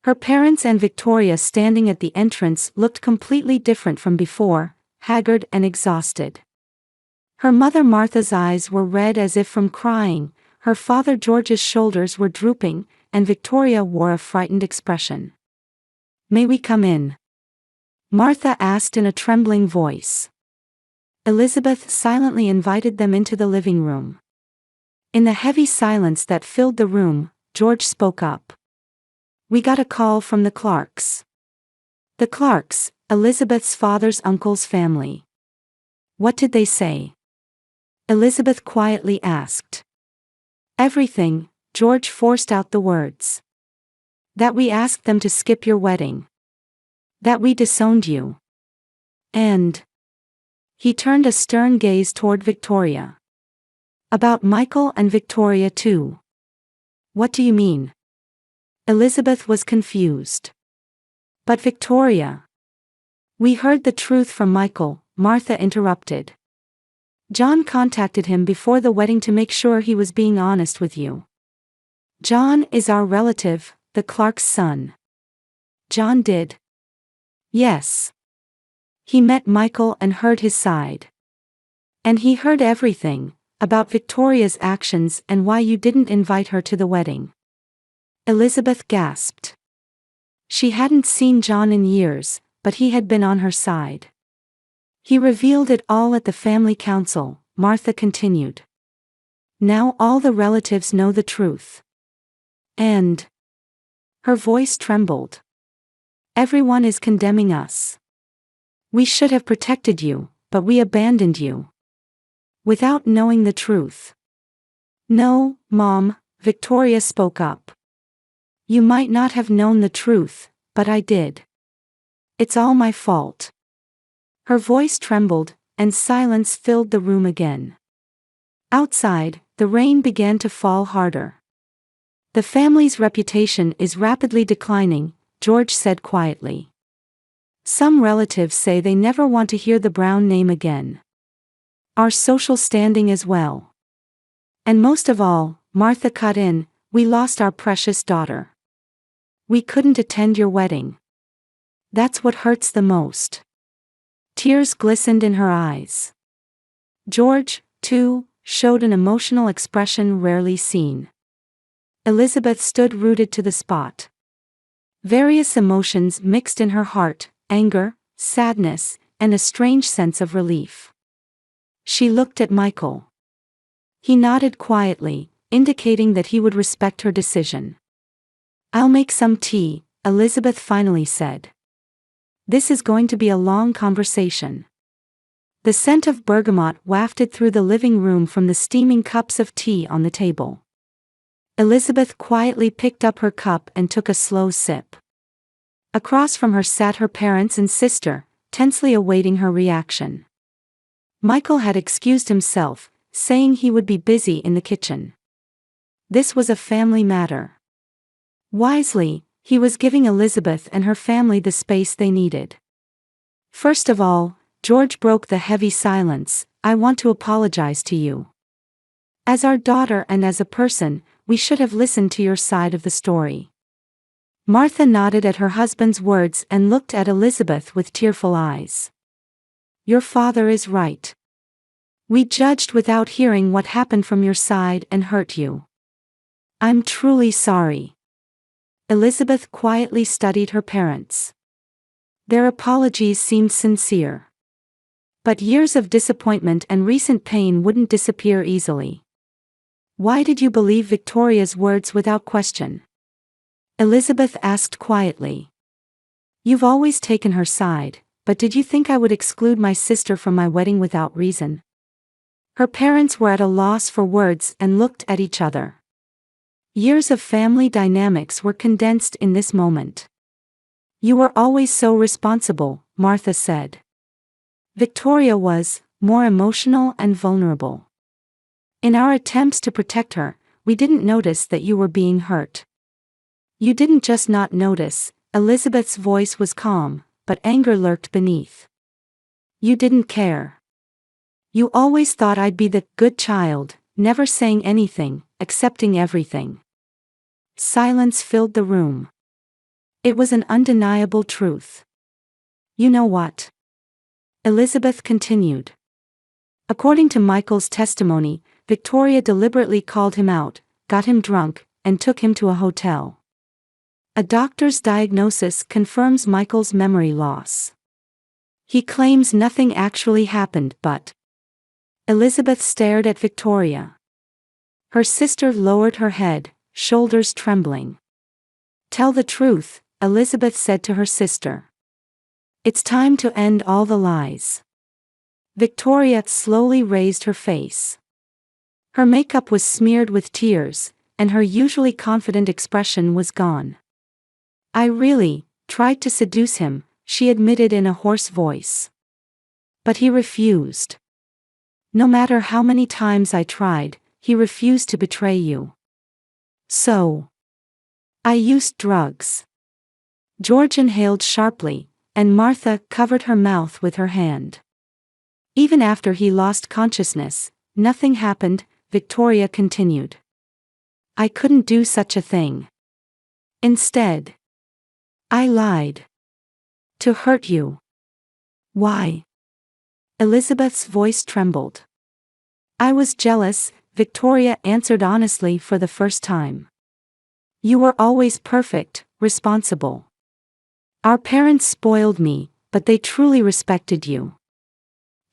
Her parents and Victoria standing at the entrance looked completely different from before, haggard and exhausted. Her mother Martha's eyes were red as if from crying, her father George's shoulders were drooping, and Victoria wore a frightened expression. "May we come in?" Martha asked in a trembling voice. Elizabeth silently invited them into the living room. In the heavy silence that filled the room, George spoke up. "We got a call from the Clarks." The Clarks, Elizabeth's father's uncle's family. "What did they say?" Elizabeth quietly asked. "Everything," George forced out the words. "That we asked them to skip your wedding. That we disowned you. And..." He turned a stern gaze toward Victoria. "About Michael and Victoria too." "What do you mean?" Elizabeth was confused. "But Victoria..." "We heard the truth from Michael," Martha interrupted. "John contacted him before the wedding to make sure he was being honest with you. John is our relative, the Clark's son." "John did?" "Yes. He met Michael and heard his side. And he heard everything, about Victoria's actions and why you didn't invite her to the wedding." Elizabeth gasped. She hadn't seen John in years, but he had been on her side. He revealed it all at the family council, Martha continued. Now all the relatives know the truth. And her voice trembled. Everyone is condemning us. We should have protected you, but we abandoned you. Without knowing the truth. No, Mom, Victoria spoke up. You might not have known the truth, but I did. It's all my fault. Her voice trembled, and silence filled the room again. Outside, the rain began to fall harder. The family's reputation is rapidly declining, George said quietly. Some relatives say they never want to hear the Brown name again. Our social standing as well. And most of all, Martha cut in, we lost our precious daughter. We couldn't attend your wedding. That's what hurts the most. Tears glistened in her eyes. George, too, showed an emotional expression rarely seen. Elizabeth stood rooted to the spot. Various emotions mixed in her heart, anger, sadness, and a strange sense of relief. She looked at Michael. He nodded quietly, indicating that he would respect her decision. I'll make some tea, Elizabeth finally said. This is going to be a long conversation. The scent of bergamot wafted through the living room from the steaming cups of tea on the table. Elizabeth quietly picked up her cup and took a slow sip. Across from her sat her parents and sister, tensely awaiting her reaction. Michael had excused himself, saying he would be busy in the kitchen. This was a family matter. Wisely, he was giving Elizabeth and her family the space they needed. First of all, George broke the heavy silence. I want to apologize to you. As our daughter and as a person, we should have listened to your side of the story. Martha nodded at her husband's words and looked at Elizabeth with tearful eyes. Your father is right. We judged without hearing what happened from your side and hurt you. I'm truly sorry. Elizabeth quietly studied her parents. Their apologies seemed sincere. But years of disappointment and recent pain wouldn't disappear easily. Why did you believe Victoria's words without question? Elizabeth asked quietly. You've always taken her side, but did you think I would exclude my sister from my wedding without reason? Her parents were at a loss for words and looked at each other. Years of family dynamics were condensed in this moment. You were always so responsible, Martha said. Victoria was more emotional and vulnerable. In our attempts to protect her, we didn't notice that you were being hurt. You didn't just not notice, Elizabeth's voice was calm, but anger lurked beneath. You didn't care. You always thought I'd be the good child, never saying anything, accepting everything. Silence filled the room. It was an undeniable truth. You know what? Elizabeth continued. According to Michael's testimony, Victoria deliberately called him out, got him drunk, and took him to a hotel. A doctor's diagnosis confirms Michael's memory loss. He claims nothing actually happened but. Elizabeth stared at Victoria. Her sister lowered her head, shoulders trembling. Tell the truth, Elizabeth said to her sister. It's time to end all the lies. Victoria slowly raised her face. Her makeup was smeared with tears, and her usually confident expression was gone. I really tried to seduce him, she admitted in a hoarse voice. But he refused. No matter how many times I tried, he refused to betray you. So. I used drugs. George inhaled sharply, and Martha covered her mouth with her hand. Even after he lost consciousness, nothing happened, Victoria continued. I couldn't do such a thing. Instead, I lied. To hurt you. Why? Elizabeth's voice trembled. I was jealous, Victoria answered honestly for the first time. You were always perfect, responsible. Our parents spoiled me, but they truly respected you.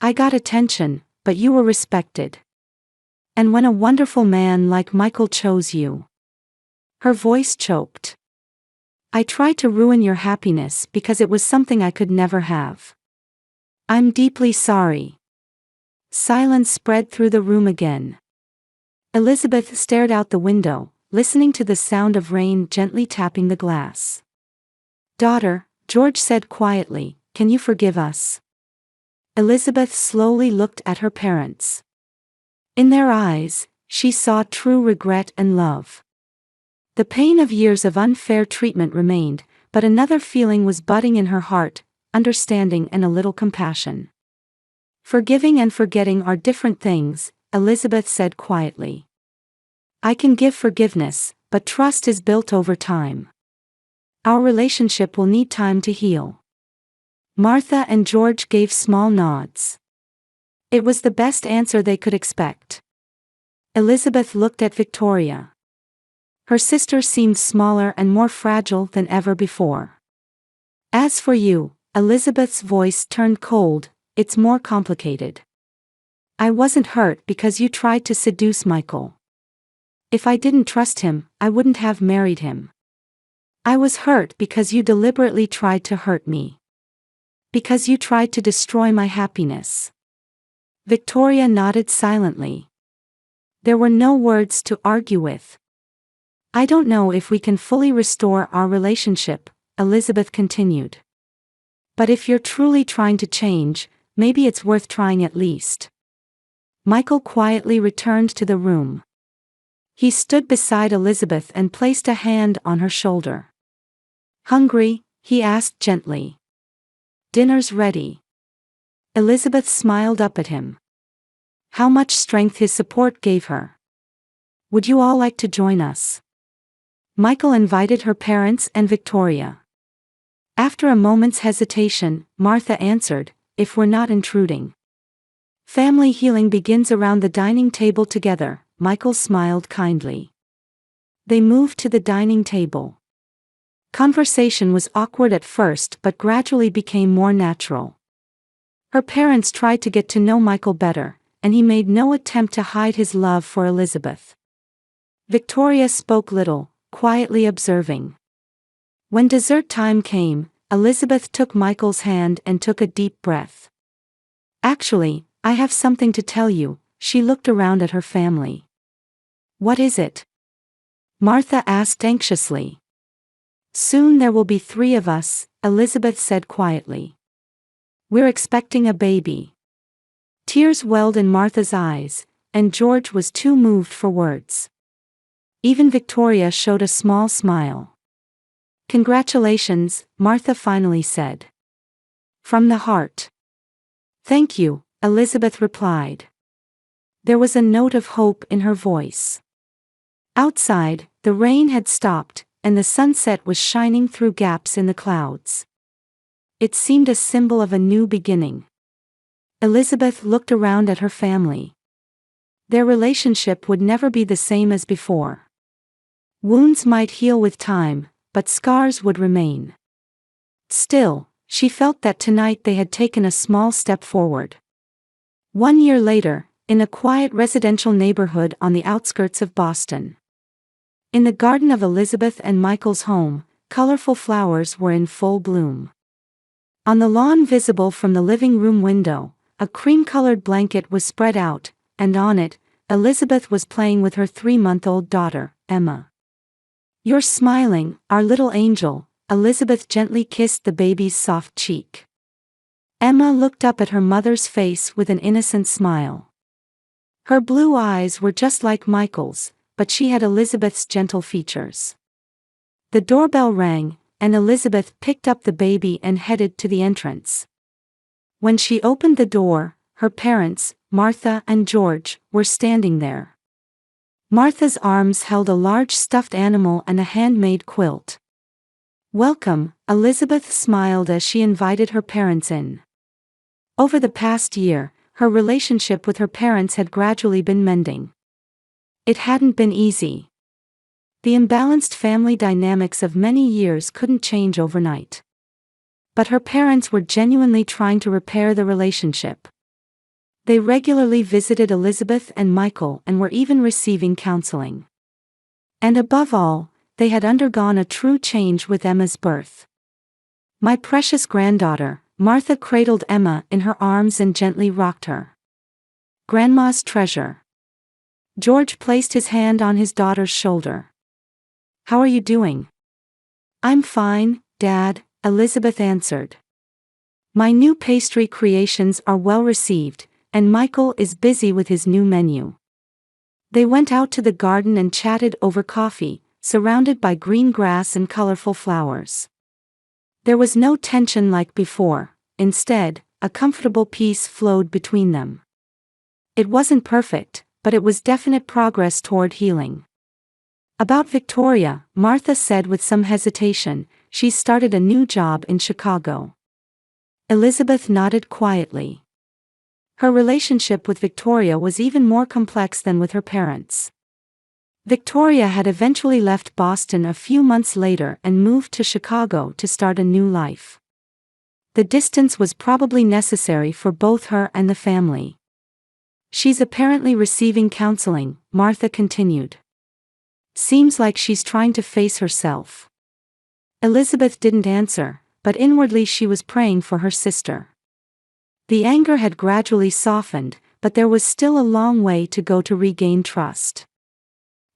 I got attention, but you were respected. And when a wonderful man like Michael chose you. Her voice choked. I tried to ruin your happiness because it was something I could never have. I'm deeply sorry. Silence spread through the room again. Elizabeth stared out the window, listening to the sound of rain gently tapping the glass. Daughter, George said quietly, can you forgive us? Elizabeth slowly looked at her parents. In their eyes, she saw true regret and love. The pain of years of unfair treatment remained, but another feeling was budding in her heart, understanding and a little compassion. Forgiving and forgetting are different things, Elizabeth said quietly. I can give forgiveness, but trust is built over time. Our relationship will need time to heal. Martha and George gave small nods. It was the best answer they could expect. Elizabeth looked at Victoria. Her sister seemed smaller and more fragile than ever before. As for you, Elizabeth's voice turned cold, it's more complicated. I wasn't hurt because you tried to seduce Michael. If I didn't trust him, I wouldn't have married him. I was hurt because you deliberately tried to hurt me. Because you tried to destroy my happiness. Victoria nodded silently. There were no words to argue with. I don't know if we can fully restore our relationship, Elizabeth continued. But if you're truly trying to change, maybe it's worth trying at least. Michael quietly returned to the room. He stood beside Elizabeth and placed a hand on her shoulder. Hungry? He asked gently. Dinner's ready. Elizabeth smiled up at him. How much strength his support gave her. Would you all like to join us? Michael invited her parents and Victoria. After a moment's hesitation, Martha answered, if we're not intruding. Family healing begins around the dining table together, Michael smiled kindly. They moved to the dining table. Conversation was awkward at first but gradually became more natural. Her parents tried to get to know Michael better, and he made no attempt to hide his love for Elizabeth. Victoria spoke little, quietly observing. When dessert time came, Elizabeth took Michael's hand and took a deep breath. Actually, I have something to tell you, she looked around at her family. What is it? Martha asked anxiously. Soon there will be 3 of us, Elizabeth said quietly. We're expecting a baby. Tears welled in Martha's eyes, and George was too moved for words. Even Victoria showed a small smile. Congratulations, Martha finally said. From the heart. Thank you, Elizabeth replied. There was a note of hope in her voice. Outside, the rain had stopped, and the sunset was shining through gaps in the clouds. It seemed a symbol of a new beginning. Elizabeth looked around at her family. Their relationship would never be the same as before. Wounds might heal with time, but scars would remain. Still, she felt that tonight they had taken a small step forward. 1 year later, in a quiet residential neighborhood on the outskirts of Boston. In the garden of Elizabeth and Michael's home, colorful flowers were in full bloom. On the lawn visible from the living room window, a cream-colored blanket was spread out, and on it, Elizabeth was playing with her 3-month-old daughter, Emma. You're smiling, our little angel, Elizabeth gently kissed the baby's soft cheek. Emma looked up at her mother's face with an innocent smile. Her blue eyes were just like Michael's, but she had Elizabeth's gentle features. The doorbell rang, and Elizabeth picked up the baby and headed to the entrance. When she opened the door, her parents, Martha and George, were standing there. Martha's arms held a large stuffed animal and a handmade quilt. Welcome, Elizabeth smiled as she invited her parents in. Over the past year, her relationship with her parents had gradually been mending. It hadn't been easy. The imbalanced family dynamics of many years couldn't change overnight. But her parents were genuinely trying to repair the relationship. They regularly visited Elizabeth and Michael and were even receiving counseling. And above all, they had undergone a true change with Emma's birth. My precious granddaughter, Martha cradled Emma in her arms and gently rocked her. Grandma's treasure. George placed his hand on his daughter's shoulder. How are you doing? I'm fine, Dad, Elizabeth answered. My new pastry creations are well received, and Michael is busy with his new menu. They went out to the garden and chatted over coffee, surrounded by green grass and colorful flowers. There was no tension like before, instead, a comfortable peace flowed between them. It wasn't perfect, but it was definite progress toward healing. About Victoria, Martha said with some hesitation, she's started a new job in Chicago. Elizabeth nodded quietly. Her relationship with Victoria was even more complex than with her parents. Victoria had eventually left Boston a few months later and moved to Chicago to start a new life. The distance was probably necessary for both her and the family. She's apparently receiving counseling, Martha continued. Seems like she's trying to face herself. Elizabeth didn't answer, but inwardly she was praying for her sister. The anger had gradually softened, but there was still a long way to go to regain trust.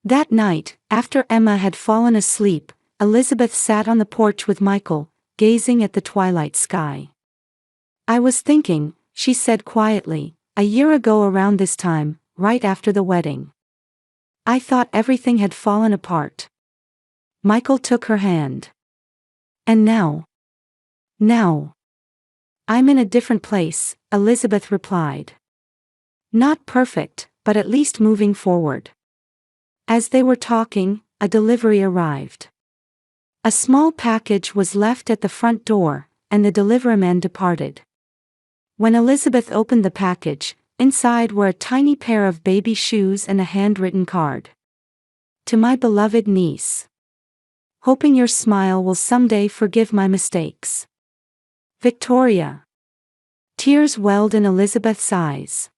That night, after Emma had fallen asleep, Elizabeth sat on the porch with Michael, gazing at the twilight sky. I was thinking, she said quietly, a year ago around this time, right after the wedding. I thought everything had fallen apart. Michael took her hand. And now? Now. I'm in a different place, Elizabeth replied. Not perfect, but at least moving forward. As they were talking, a delivery arrived. A small package was left at the front door, and the deliveryman departed. When Elizabeth opened the package, inside were a tiny pair of baby shoes and a handwritten card. To my beloved niece. Hoping your smile will someday forgive my mistakes. Victoria. Tears welled in Elizabeth's eyes.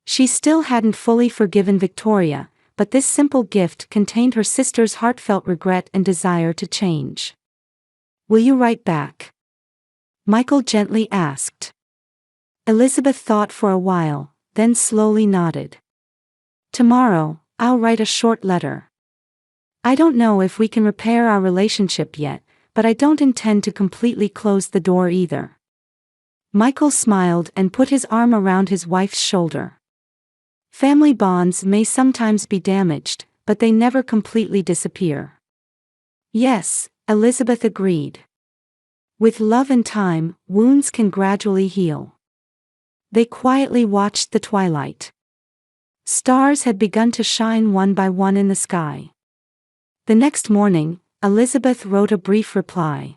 She still hadn't fully forgiven Victoria, but this simple gift contained her sister's heartfelt regret and desire to change. Will you write back? Michael gently asked. Elizabeth thought for a while, then slowly nodded. Tomorrow, I'll write a short letter. I don't know if we can repair our relationship yet, but I don't intend to completely close the door either. Michael smiled and put his arm around his wife's shoulder. Family bonds may sometimes be damaged, but they never completely disappear. Yes, Elizabeth agreed. With love and time, wounds can gradually heal. They quietly watched the twilight. Stars had begun to shine one by one in the sky. The next morning, Elizabeth wrote a brief reply.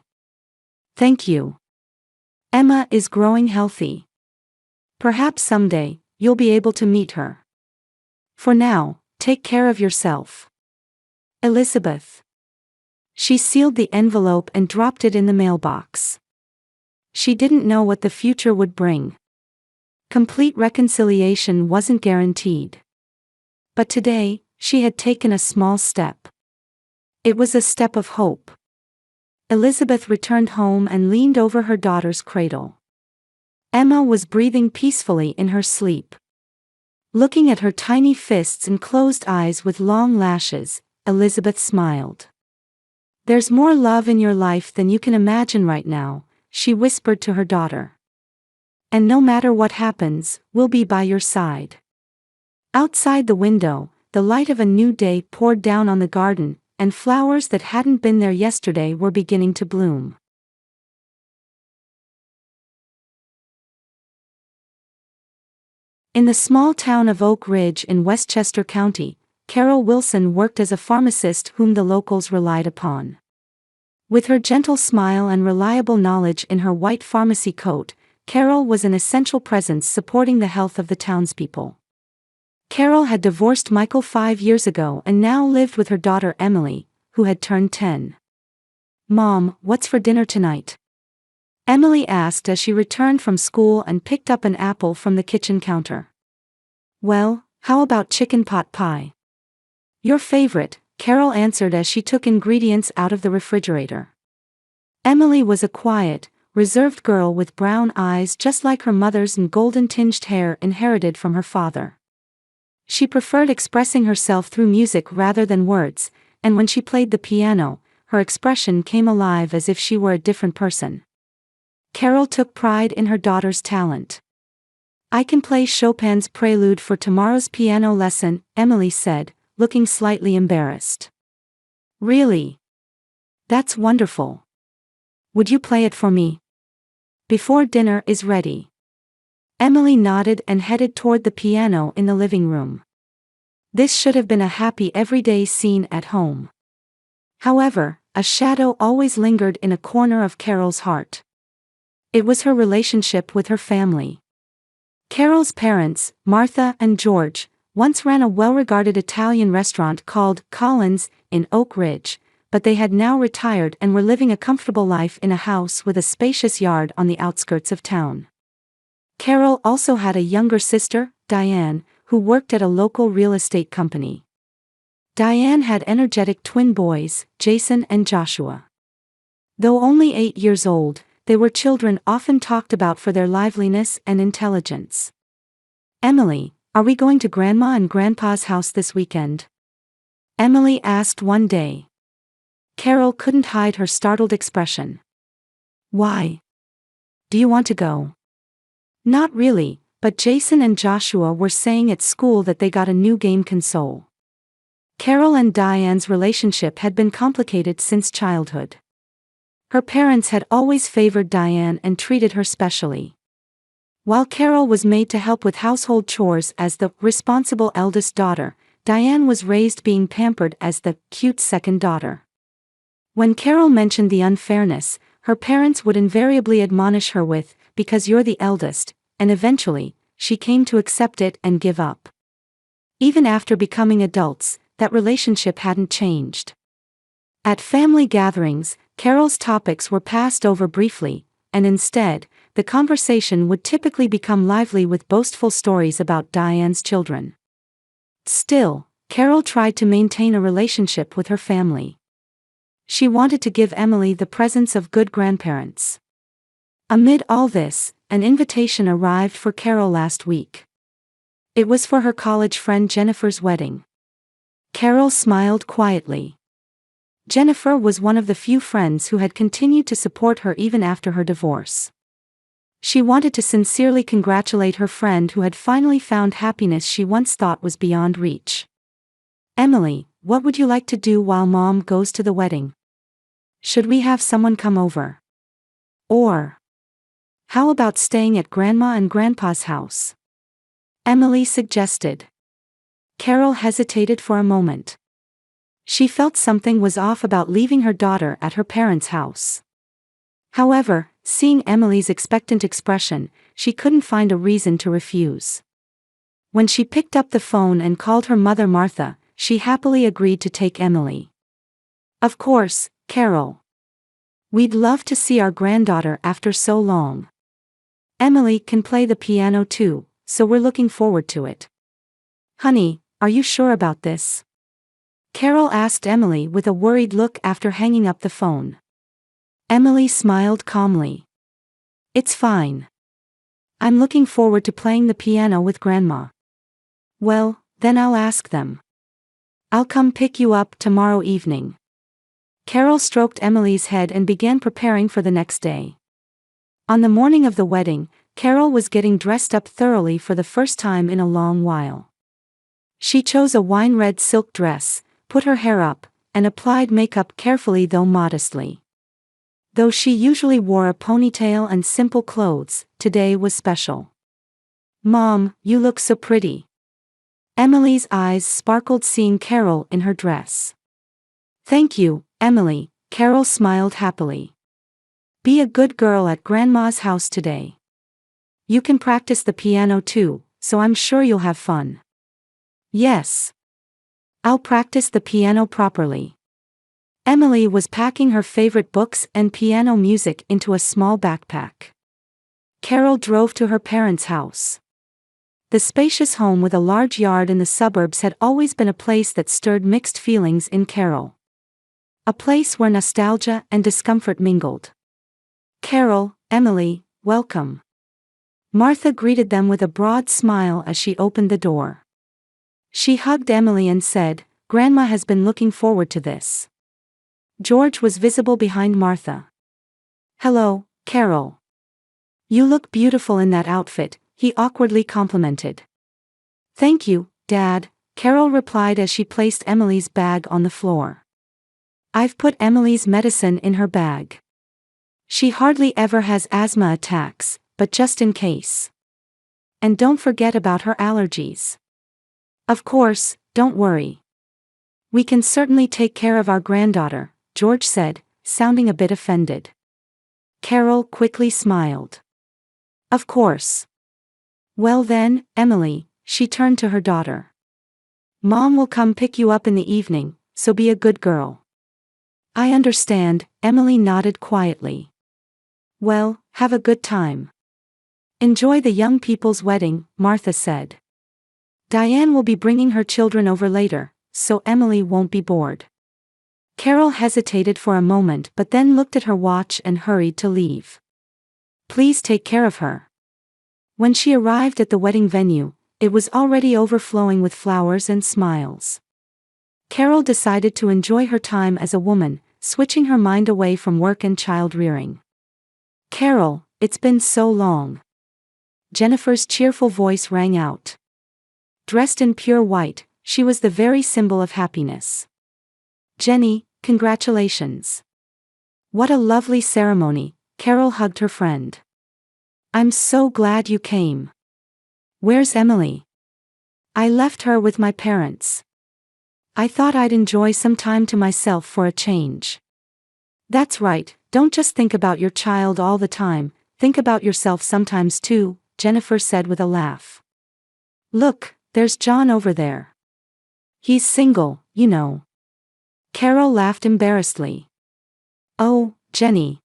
Thank you. Emma is growing healthy. Perhaps someday, you'll be able to meet her. For now, take care of yourself. Elizabeth. She sealed the envelope and dropped it in the mailbox. She didn't know what the future would bring. Complete reconciliation wasn't guaranteed. But today, she had taken a small step. It was a step of hope. Elizabeth returned home and leaned over her daughter's cradle. Emma was breathing peacefully in her sleep. Looking at her tiny fists and closed eyes with long lashes, Elizabeth smiled. There's more love in your life than you can imagine right now, she whispered to her daughter. And no matter what happens, we'll be by your side. Outside the window, the light of a new day poured down on the garden, and flowers that hadn't been there yesterday were beginning to bloom. In the small town of Oak Ridge in Westchester County, Carol Wilson worked as a pharmacist whom the locals relied upon. With her gentle smile and reliable knowledge in her white pharmacy coat, Carol was an essential presence supporting the health of the townspeople. Carol had divorced Michael 5 years ago and now lived with her daughter Emily, who had turned 10. Mom, what's for dinner tonight? Emily asked as she returned from school and picked up an apple from the kitchen counter. Well, how about chicken pot pie? Your favorite, Carol answered as she took ingredients out of the refrigerator. Emily was a quiet, reserved girl with brown eyes just like her mother's and golden-tinged hair inherited from her father. She preferred expressing herself through music rather than words, and when she played the piano, her expression came alive as if she were a different person. Carol took pride in her daughter's talent. I can play Chopin's Prelude for tomorrow's piano lesson, Emily said, looking slightly embarrassed. Really? That's wonderful. Would you play it for me? Before dinner is ready. Emily nodded and headed toward the piano in the living room. This should have been a happy everyday scene at home. However, a shadow always lingered in a corner of Carol's heart. It was her relationship with her family. Carol's parents, Martha and George, once ran a well-regarded Italian restaurant called Collins in Oak Ridge, but they had now retired and were living a comfortable life in a house with a spacious yard on the outskirts of town. Carol also had a younger sister, Diane, who worked at a local real estate company. Diane had energetic twin boys, Jason and Joshua. Though only 8 years old, they were children often talked about for their liveliness and intelligence. Emily, are we going to Grandma and Grandpa's house this weekend? Emily asked one day. Carol couldn't hide her startled expression. Why? Do you want to go? Not really, but Jason and Joshua were saying at school that they got a new game console. Carol and Diane's relationship had been complicated since childhood. Her parents had always favored Diane and treated her specially. While Carol was made to help with household chores as the responsible eldest daughter, Diane was raised being pampered as the cute second daughter. When Carol mentioned the unfairness, her parents would invariably admonish her with, "Because you're the eldest," and eventually, she came to accept it and give up. Even after becoming adults, that relationship hadn't changed. At family gatherings, Carol's topics were passed over briefly, and instead, the conversation would typically become lively with boastful stories about Diane's children. Still, Carol tried to maintain a relationship with her family. She wanted to give Emily the presence of good grandparents. Amid all this, an invitation arrived for Carol last week. It was for her college friend Jennifer's wedding. Carol smiled quietly. Jennifer was one of the few friends who had continued to support her even after her divorce. She wanted to sincerely congratulate her friend who had finally found happiness she once thought was beyond reach. Emily, what would you like to do while Mom goes to the wedding? Should we have someone come over? Or, how about staying at Grandma and Grandpa's house? Emily suggested. Carol hesitated for a moment. She felt something was off about leaving her daughter at her parents' house. However, seeing Emily's expectant expression, she couldn't find a reason to refuse. When she picked up the phone and called her mother Martha, she happily agreed to take Emily. Of course, Carol. We'd love to see our granddaughter after so long. Emily can play the piano too, so we're looking forward to it. Honey, are you sure about this? Carol asked Emily with a worried look after hanging up the phone. Emily smiled calmly. It's fine. I'm looking forward to playing the piano with Grandma. Well, then I'll ask them. I'll come pick you up tomorrow evening. Carol stroked Emily's head and began preparing for the next day. On the morning of the wedding, Carol was getting dressed up thoroughly for the first time in a long while. She chose a wine-red silk dress, put her hair up, and applied makeup carefully though modestly. Though she usually wore a ponytail and simple clothes, today was special. Mom, you look so pretty. Emily's eyes sparkled seeing Carol in her dress. Thank you, Emily, Carol smiled happily. Be a good girl at Grandma's house today. You can practice the piano too, so I'm sure you'll have fun. Yes. I'll practice the piano properly. Emily was packing her favorite books and piano music into a small backpack. Carol drove to her parents' house. The spacious home with a large yard in the suburbs had always been a place that stirred mixed feelings in Carol. A place where nostalgia and discomfort mingled. "Carol, Emily, welcome." Martha greeted them with a broad smile as she opened the door. She hugged Emily and said, "Grandma has been looking forward to this." George was visible behind Martha. "Hello, Carol. You look beautiful in that outfit," he awkwardly complimented. "Thank you, Dad," Carol replied as she placed Emily's bag on the floor. "I've put Emily's medicine in her bag. She hardly ever has asthma attacks, but just in case. And don't forget about her allergies." "Of course, don't worry. We can certainly take care of our granddaughter," George said, sounding a bit offended. Carol quickly smiled. "Of course. Well then, Emily," she turned to her daughter. "Mom will come pick you up in the evening, so be a good girl." "I understand," Emily nodded quietly. "Well, have a good time. Enjoy the young people's wedding," Martha said. "Diane will be bringing her children over later, so Emily won't be bored." Carol hesitated for a moment but then looked at her watch and hurried to leave. "Please take care of her." When she arrived at the wedding venue, it was already overflowing with flowers and smiles. Carol decided to enjoy her time as a woman, switching her mind away from work and child-rearing. "Carol, it's been so long." Jennifer's cheerful voice rang out. Dressed in pure white, she was the very symbol of happiness. "Jenny, congratulations. What a lovely ceremony," Carol hugged her friend. "I'm so glad you came. Where's Emily?" "I left her with my parents. I thought I'd enjoy some time to myself for a change." "That's right, don't just think about your child all the time, think about yourself sometimes too," Jennifer said with a laugh. "Look, there's John over there. He's single, you know." Carol laughed embarrassedly. "Oh, Jenny."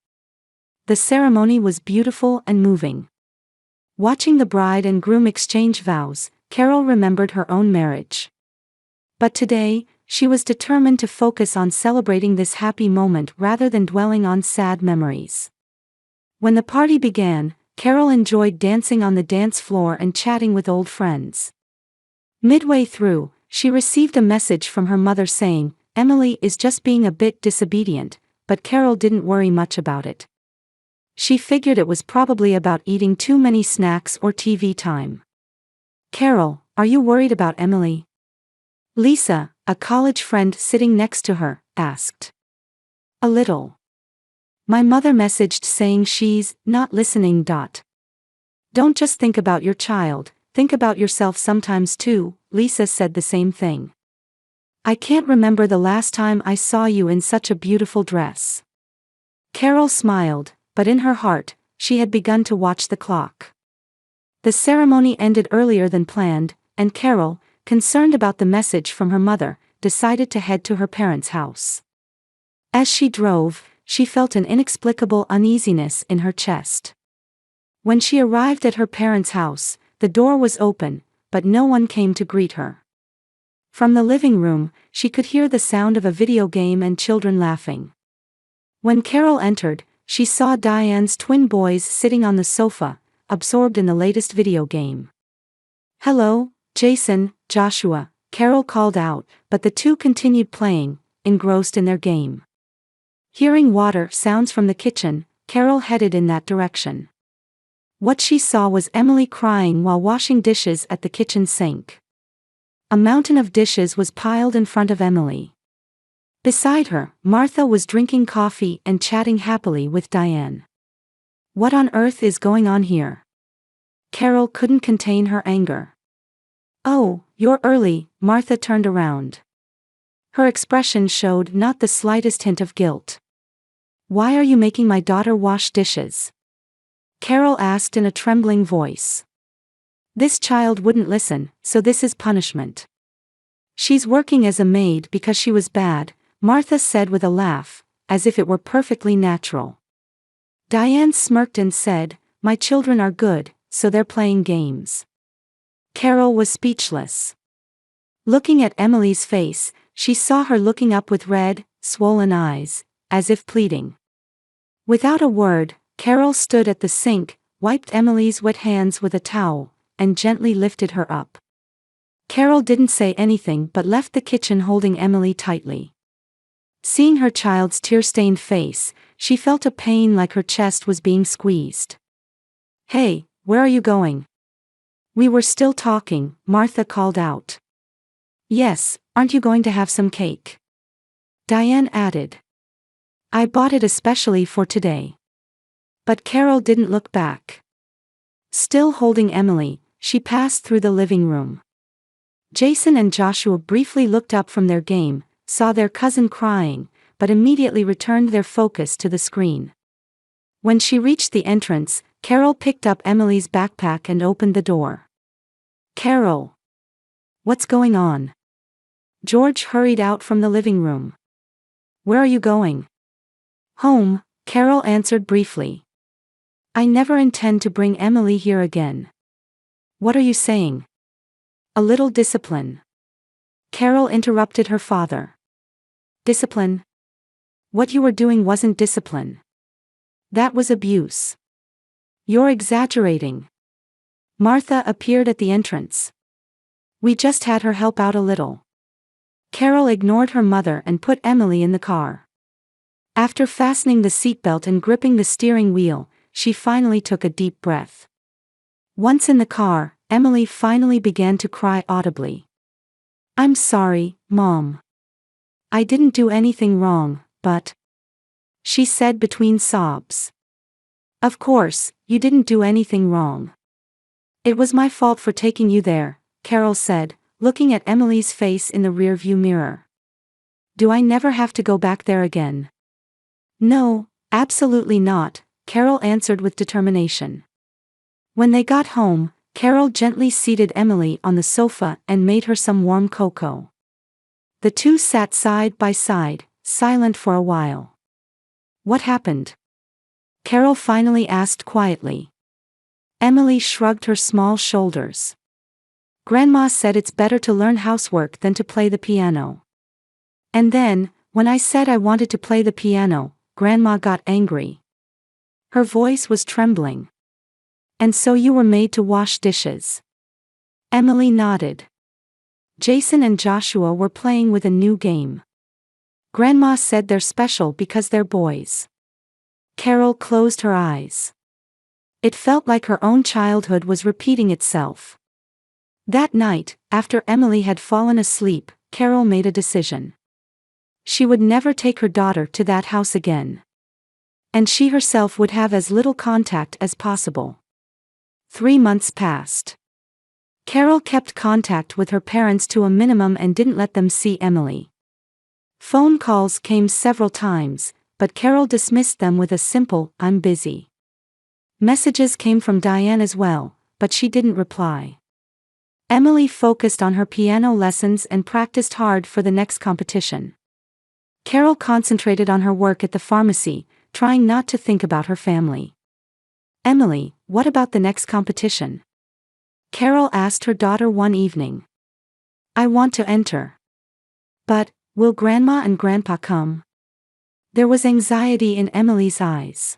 The ceremony was beautiful and moving. Watching the bride and groom exchange vows, Carol remembered her own marriage. But today, she was determined to focus on celebrating this happy moment rather than dwelling on sad memories. When the party began, Carol enjoyed dancing on the dance floor and chatting with old friends. Midway through, she received a message from her mother saying, "Emily is just being a bit disobedient," but Carol didn't worry much about it. She figured it was probably about eating too many snacks or TV time. "Carol, are you worried about Emily?" Lisa, a college friend sitting next to her, asked. "A little. My mother messaged saying she's not listening. Don't just think about your child, think about yourself sometimes too," Lisa said the same thing. "I can't remember the last time I saw you in such a beautiful dress." Carol smiled, but in her heart, she had begun to watch the clock. The ceremony ended earlier than planned, and Carol, concerned about the message from her mother, decided to head to her parents' house. As she drove, she felt an inexplicable uneasiness in her chest. When she arrived at her parents' house, the door was open, but no one came to greet her. From the living room, she could hear the sound of a video game and children laughing. When Carol entered, she saw Diane's twin boys sitting on the sofa, absorbed in the latest video game. "Hello, Jason, Joshua," Carol called out, but the two continued playing, engrossed in their game. Hearing water sounds from the kitchen, Carol headed in that direction. What she saw was Emily crying while washing dishes at the kitchen sink. A mountain of dishes was piled in front of Emily. Beside her, Martha was drinking coffee and chatting happily with Diane. What on earth is going on here? Carol couldn't contain her anger. "Oh, you're early," Martha turned around. Her expression showed not the slightest hint of guilt. "Why are you making my daughter wash dishes?" Carol asked in a trembling voice. "This child wouldn't listen, so this is punishment. She's working as a maid because she was bad," Martha said with a laugh, as if it were perfectly natural. Diane smirked and said, "My children are good, so they're playing games." Carol was speechless. Looking at Emily's face, she saw her looking up with red, swollen eyes, as if pleading. Without a word, Carol stood at the sink, wiped Emily's wet hands with a towel, and gently lifted her up. Carol didn't say anything but left the kitchen holding Emily tightly. Seeing her child's tear-stained face, she felt a pain like her chest was being squeezed. "Hey, where are you going?" "We were still talking," Martha called out. "Yes, aren't you going to have some cake?" Diane added. "I bought it especially for today." But Carol didn't look back. Still holding Emily, she passed through the living room. Jason and Joshua briefly looked up from their game, saw their cousin crying, but immediately returned their focus to the screen. When she reached the entrance, Carol picked up Emily's backpack and opened the door. "Carol! What's going on?" George hurried out from the living room. "Where are you going?" "Home," Carol answered briefly. "I never intend to bring Emily here again." "What are you saying?" "A little discipline." Carol interrupted her father. "Discipline? What you were doing wasn't discipline. That was abuse." "You're exaggerating." Martha appeared at the entrance. "We just had her help out a little." Carol ignored her mother and put Emily in the car. After fastening the seatbelt and gripping the steering wheel, she finally took a deep breath. Once in the car, Emily finally began to cry audibly. "I'm sorry, Mom. I didn't do anything wrong, but..." she said between sobs. "Of course, you didn't do anything wrong. It was my fault for taking you there," Carol said, looking at Emily's face in the rearview mirror. "Do I never have to go back there again?" "No, absolutely not," Carol answered with determination. When they got home, Carol gently seated Emily on the sofa and made her some warm cocoa. The two sat side by side, silent for a while. "What happened?" Carol finally asked quietly. Emily shrugged her small shoulders. "Grandma said it's better to learn housework than to play the piano. And then, when I said I wanted to play the piano, Grandma got angry." Her voice was trembling. "And so you were made to wash dishes." Emily nodded. Jason and Joshua were playing with a new game. "Grandma said they're special because they're boys." Carol closed her eyes. It felt like her own childhood was repeating itself. That night, after Emily had fallen asleep, Carol made a decision. She would never take her daughter to that house again. And she herself would have as little contact as possible. 3 months passed. Carol kept contact with her parents to a minimum and didn't let them see Emily. Phone calls came several times, but Carol dismissed them with a simple, "I'm busy." Messages came from Diane as well, but she didn't reply. Emily focused on her piano lessons and practiced hard for the next competition. Carol concentrated on her work at the pharmacy, trying not to think about her family. "Emily, what about the next competition?" Carol asked her daughter one evening. "I want to enter." "But, will Grandma and Grandpa come?" There was anxiety in Emily's eyes.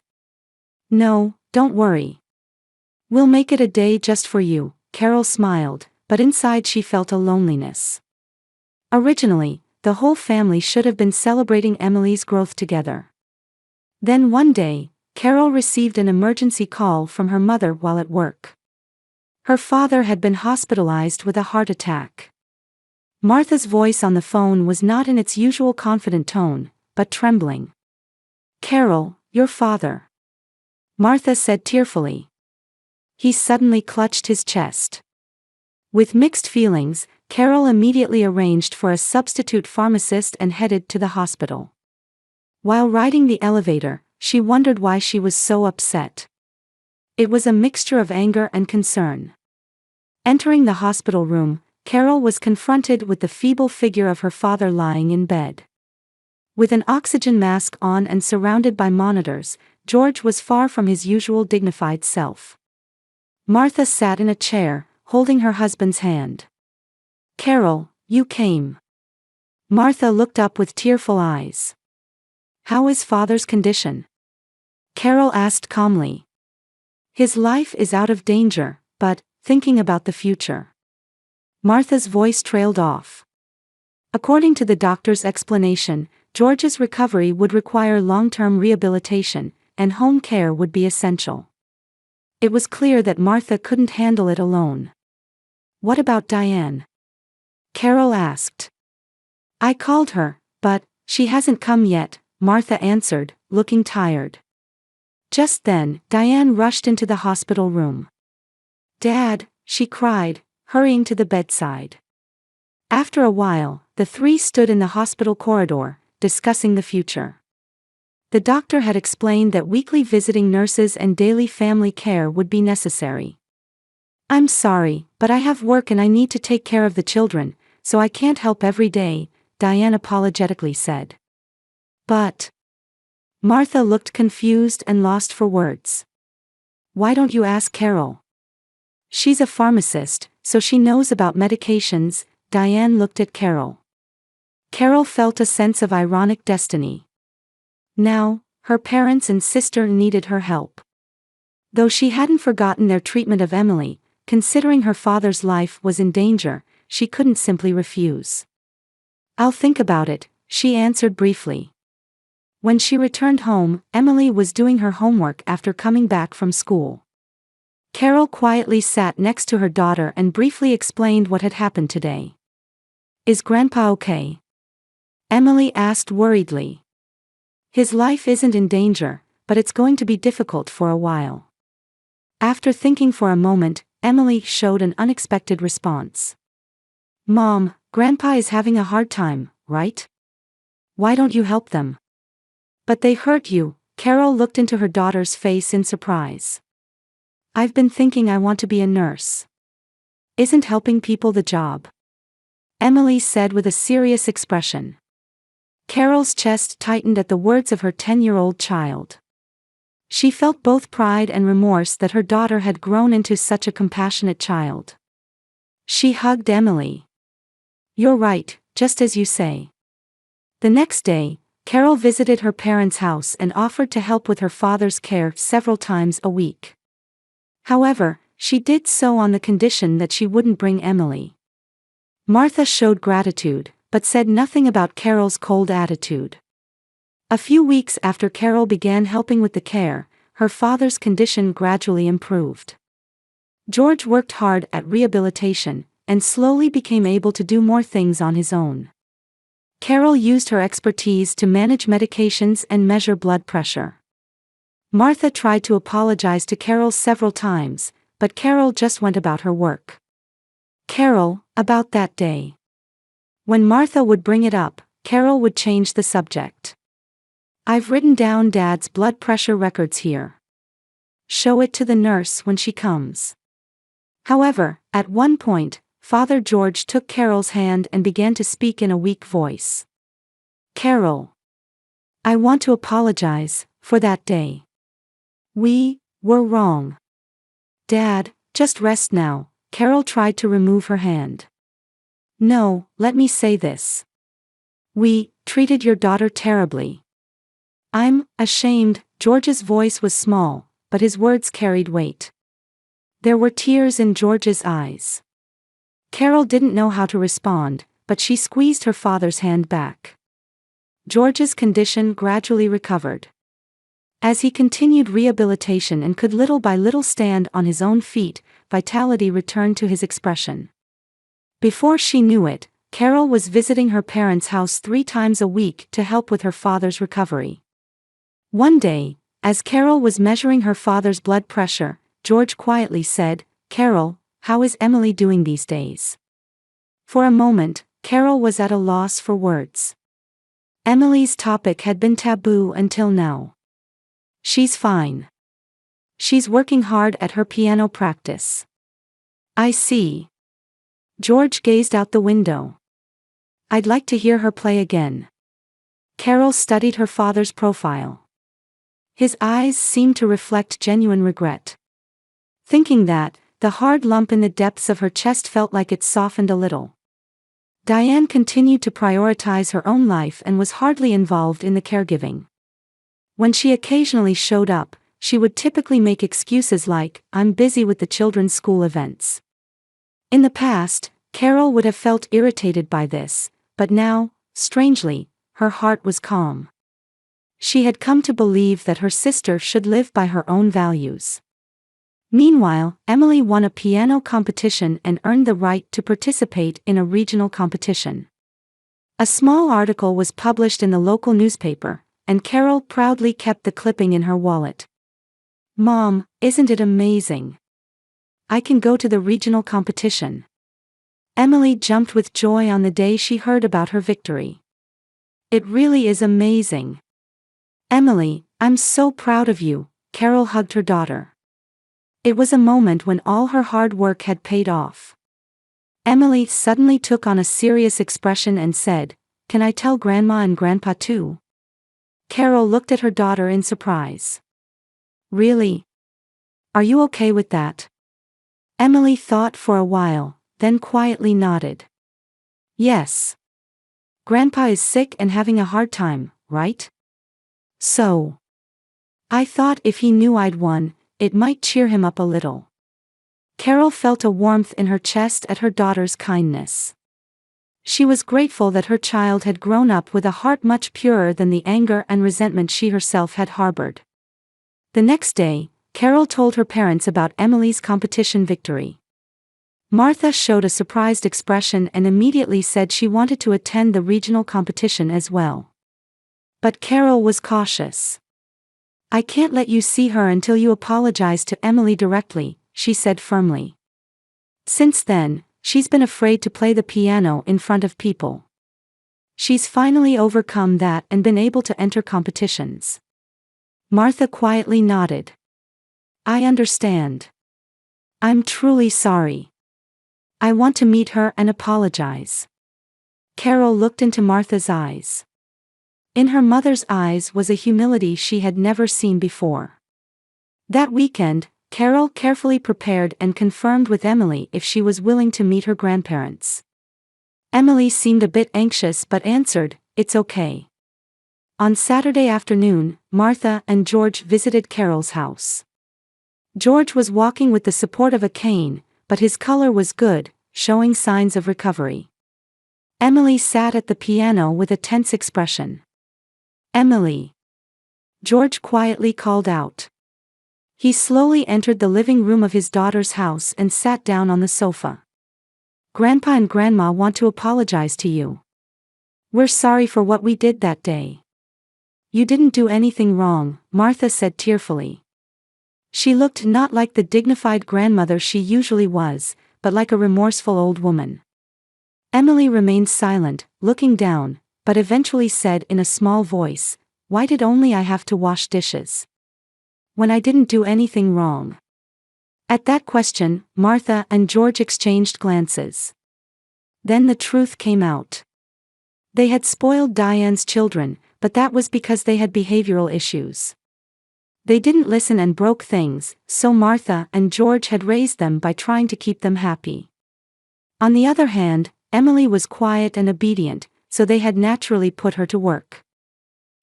"No, don't worry. We'll make it a day just for you," Carol smiled, but inside she felt a loneliness. Originally, the whole family should have been celebrating Emily's growth together. Then one day, Carol received an emergency call from her mother while at work. Her father had been hospitalized with a heart attack. Martha's voice on the phone was not in its usual confident tone, but trembling. "Carol, your father," Martha said tearfully. He suddenly clutched his chest. With mixed feelings, Carol immediately arranged for a substitute pharmacist and headed to the hospital. While riding the elevator, she wondered why she was so upset. It was a mixture of anger and concern. Entering the hospital room, Carol was confronted with the feeble figure of her father lying in bed. With an oxygen mask on and surrounded by monitors, George was far from his usual dignified self. Martha sat in a chair, holding her husband's hand. "Carol, you came." Martha looked up with tearful eyes. "How is father's condition?" Carol asked calmly. "His life is out of danger, but thinking about the future." Martha's voice trailed off. According to the doctor's explanation, George's recovery would require long-term rehabilitation, and home care would be essential. It was clear that Martha couldn't handle it alone. "What about Diane?" Carol asked. "I called her, but she hasn't come yet," Martha answered, looking tired. Just then, Diane rushed into the hospital room. "Dad," she cried, hurrying to the bedside. After a while, the three stood in the hospital corridor, discussing the future. The doctor had explained that weekly visiting nurses and daily family care would be necessary. "I'm sorry, but I have work and I need to take care of the children, so I can't help every day," Diane apologetically said. "But..." Martha looked confused and lost for words. "Why don't you ask Carol? She's a pharmacist, so she knows about medications." Diane looked at Carol. Carol felt a sense of ironic destiny. Now, her parents and sister needed her help. Though she hadn't forgotten their treatment of Emily, considering her father's life was in danger, she couldn't simply refuse. "I'll think about it," she answered briefly. When she returned home, Emily was doing her homework after coming back from school. Carol quietly sat next to her daughter and briefly explained what had happened today. "Is Grandpa okay?" Emily asked worriedly. "His life isn't in danger, but it's going to be difficult for a while." After thinking for a moment, Emily showed an unexpected response. "Mom, Grandpa is having a hard time, right? Why don't you help them?" "But they hurt you." Carol looked into her daughter's face in surprise. "I've been thinking I want to be a nurse." "Isn't helping people the job?" Emily said with a serious expression. Carol's chest tightened at the words of her 10-year-old child. She felt both pride and remorse that her daughter had grown into such a compassionate child. She hugged Emily. "You're right, just as you say." The next day, Carol visited her parents' house and offered to help with her father's care several times a week. However, she did so on the condition that she wouldn't bring Emily. Martha showed gratitude, but said nothing about Carol's cold attitude. A few weeks after Carol began helping with the care, her father's condition gradually improved. George worked hard at rehabilitation, and slowly became able to do more things on his own. Carol used her expertise to manage medications and measure blood pressure. Martha tried to apologize to Carol several times, but Carol just went about her work. Carol, about that day. When Martha would bring it up, Carol would change the subject. "I've written down Dad's blood pressure records here. Show it to the nurse when she comes." However, at one point, Father George took Carol's hand and began to speak in a weak voice. "Carol, I want to apologize for that day. We were wrong. Dad, just rest now." Carol tried to remove her hand. "No, let me say this. We treated your daughter terribly. I'm ashamed." George's voice was small, but his words carried weight. There were tears in George's eyes. Carol didn't know how to respond, but she squeezed her father's hand back. George's condition gradually recovered. As he continued rehabilitation and could little by little stand on his own feet, vitality returned to his expression. Before she knew it, Carol was visiting her parents' house 3 times a week to help with her father's recovery. One day, as Carol was measuring her father's blood pressure, George quietly said, "Carol, how is Emily doing these days?" For a moment, Carol was at a loss for words. Emily's topic had been taboo until now. "She's fine. She's working hard at her piano practice." "I see." George gazed out the window. "I'd like to hear her play again." Carol studied her father's profile. His eyes seemed to reflect genuine regret. Thinking that, the hard lump in the depths of her chest felt like it softened a little. Diane continued to prioritize her own life and was hardly involved in the caregiving. When she occasionally showed up, she would typically make excuses like, "I'm busy with the children's school events." In the past, Carol would have felt irritated by this, but now, strangely, her heart was calm. She had come to believe that her sister should live by her own values. Meanwhile, Emily won a piano competition and earned the right to participate in a regional competition. A small article was published in the local newspaper, and Carol proudly kept the clipping in her wallet. "Mom, isn't it amazing? I can go to the regional competition." Emily jumped with joy on the day she heard about her victory. "It really is amazing. Emily, I'm so proud of you," Carol hugged her daughter. It was a moment when all her hard work had paid off. Emily suddenly took on a serious expression and said, "Can I tell Grandma and Grandpa too?" Carol looked at her daughter in surprise. "Really? Are you okay with that?" Emily thought for a while, then quietly nodded. "Yes. Grandpa is sick and having a hard time, right? So I thought if he knew I'd won, it might cheer him up a little." Carol felt a warmth in her chest at her daughter's kindness. She was grateful that her child had grown up with a heart much purer than the anger and resentment she herself had harbored. The next day, Carol told her parents about Emily's competition victory. Martha showed a surprised expression and immediately said she wanted to attend the regional competition as well. But Carol was cautious. "I can't let you see her until you apologize to Emily directly," she said firmly. Since then, she's been afraid to play the piano in front of people. She's finally overcome that and been able to enter competitions. Martha quietly nodded. "I understand. I'm truly sorry. I want to meet her and apologize." Carol looked into Martha's eyes. In her mother's eyes was a humility she had never seen before. That weekend, Carol carefully prepared and confirmed with Emily if she was willing to meet her grandparents. Emily seemed a bit anxious but answered, "It's okay." On Saturday afternoon, Martha and George visited Carol's house. George was walking with the support of a cane, but his color was good, showing signs of recovery. Emily sat at the piano with a tense expression. "Emily." George quietly called out. He slowly entered the living room of his daughter's house and sat down on the sofa. "Grandpa and Grandma want to apologize to you. We're sorry for what we did that day." "You didn't do anything wrong," Martha said tearfully. She looked not like the dignified grandmother she usually was, but like a remorseful old woman. Emily remained silent, looking down, but eventually said in a small voice, "Why did only I have to wash dishes? When I didn't do anything wrong?" At that question, Martha and George exchanged glances. Then the truth came out. They had spoiled Diane's children, but that was because they had behavioral issues. They didn't listen and broke things, so Martha and George had raised them by trying to keep them happy. On the other hand, Emily was quiet and obedient, so they had naturally put her to work.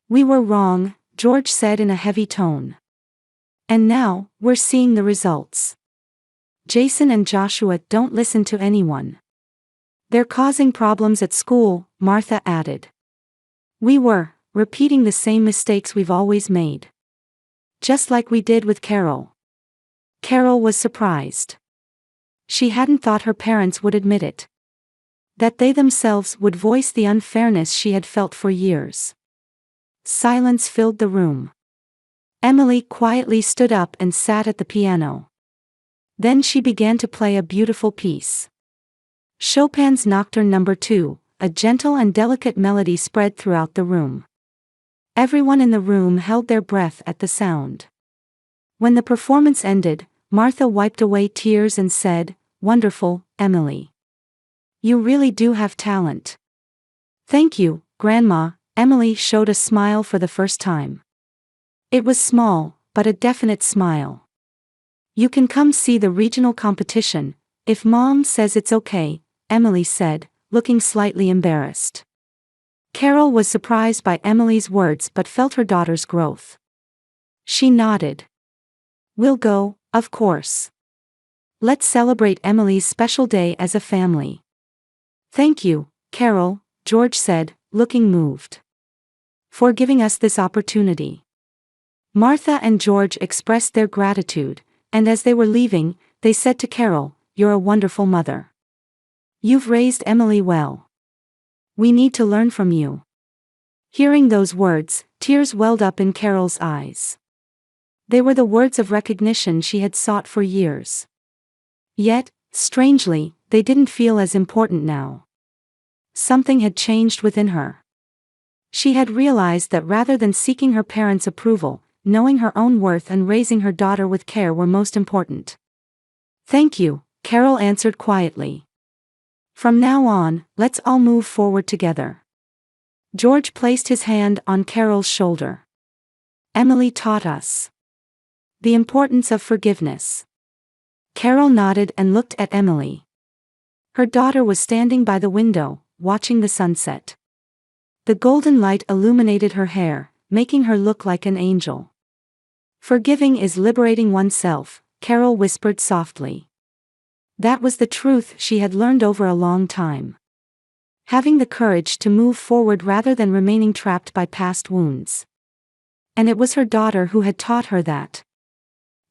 "We were wrong," George said in a heavy tone. "And now, we're seeing the results. Jason and Joshua don't listen to anyone. They're causing problems at school," Martha added. "We were repeating the same mistakes we've always made. Just like we did with Carol." Carol was surprised. She hadn't thought her parents would admit it. That they themselves would voice the unfairness she had felt for years. Silence filled the room. Emily quietly stood up and sat at the piano. Then she began to play a beautiful piece. Chopin's Nocturne No. 2, a gentle and delicate melody spread throughout the room. Everyone in the room held their breath at the sound. When the performance ended, Martha wiped away tears and said, "Wonderful, Emily. You really do have talent." "Thank you, Grandma," Emily showed a smile for the first time. It was small, but a definite smile. You can come see the regional competition, if Mom says it's okay, Emily said, looking slightly embarrassed. Carol was surprised by Emily's words but felt her daughter's growth. She nodded. We'll go, of course. Let's celebrate Emily's special day as a family. Thank you, Carol, George said, looking moved. For giving us this opportunity. Martha and George expressed their gratitude, and as they were leaving, they said to Carol, "You're a wonderful mother. You've raised Emily well. We need to learn from you." Hearing those words, tears welled up in Carol's eyes. They were the words of recognition she had sought for years. Yet, strangely, they didn't feel as important now. Something had changed within her. She had realized that rather than seeking her parents' approval, knowing her own worth and raising her daughter with care were most important. "Thank you," Carol answered quietly. "From now on, let's all move forward together." George placed his hand on Carol's shoulder. "Emily taught us the importance of forgiveness." Carol nodded and looked at Emily. Her daughter was standing by the window, watching the sunset. The golden light illuminated her hair, making her look like an angel. "Forgiving is liberating oneself," Carol whispered softly. That was the truth she had learned over a long time. Having the courage to move forward rather than remaining trapped by past wounds. And it was her daughter who had taught her that.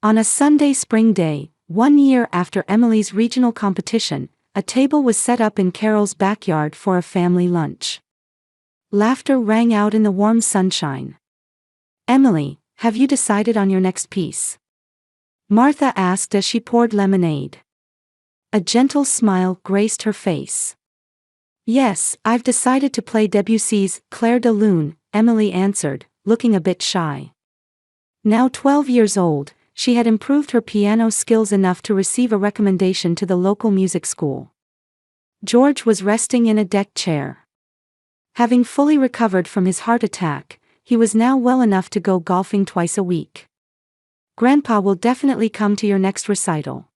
On a Sunday spring day, 1 year after Emily's regional competition, a table was set up in Carol's backyard for a family lunch. Laughter rang out in the warm sunshine. "Emily, have you decided on your next piece?" Martha asked as she poured lemonade. A gentle smile graced her face. "Yes, I've decided to play Debussy's Clair de Lune," Emily answered, looking a bit shy. Now 12 years old, she had improved her piano skills enough to receive a recommendation to the local music school. George was resting in a deck chair. Having fully recovered from his heart attack, he was now well enough to go golfing twice a week. "Grandpa will definitely come to your next recital."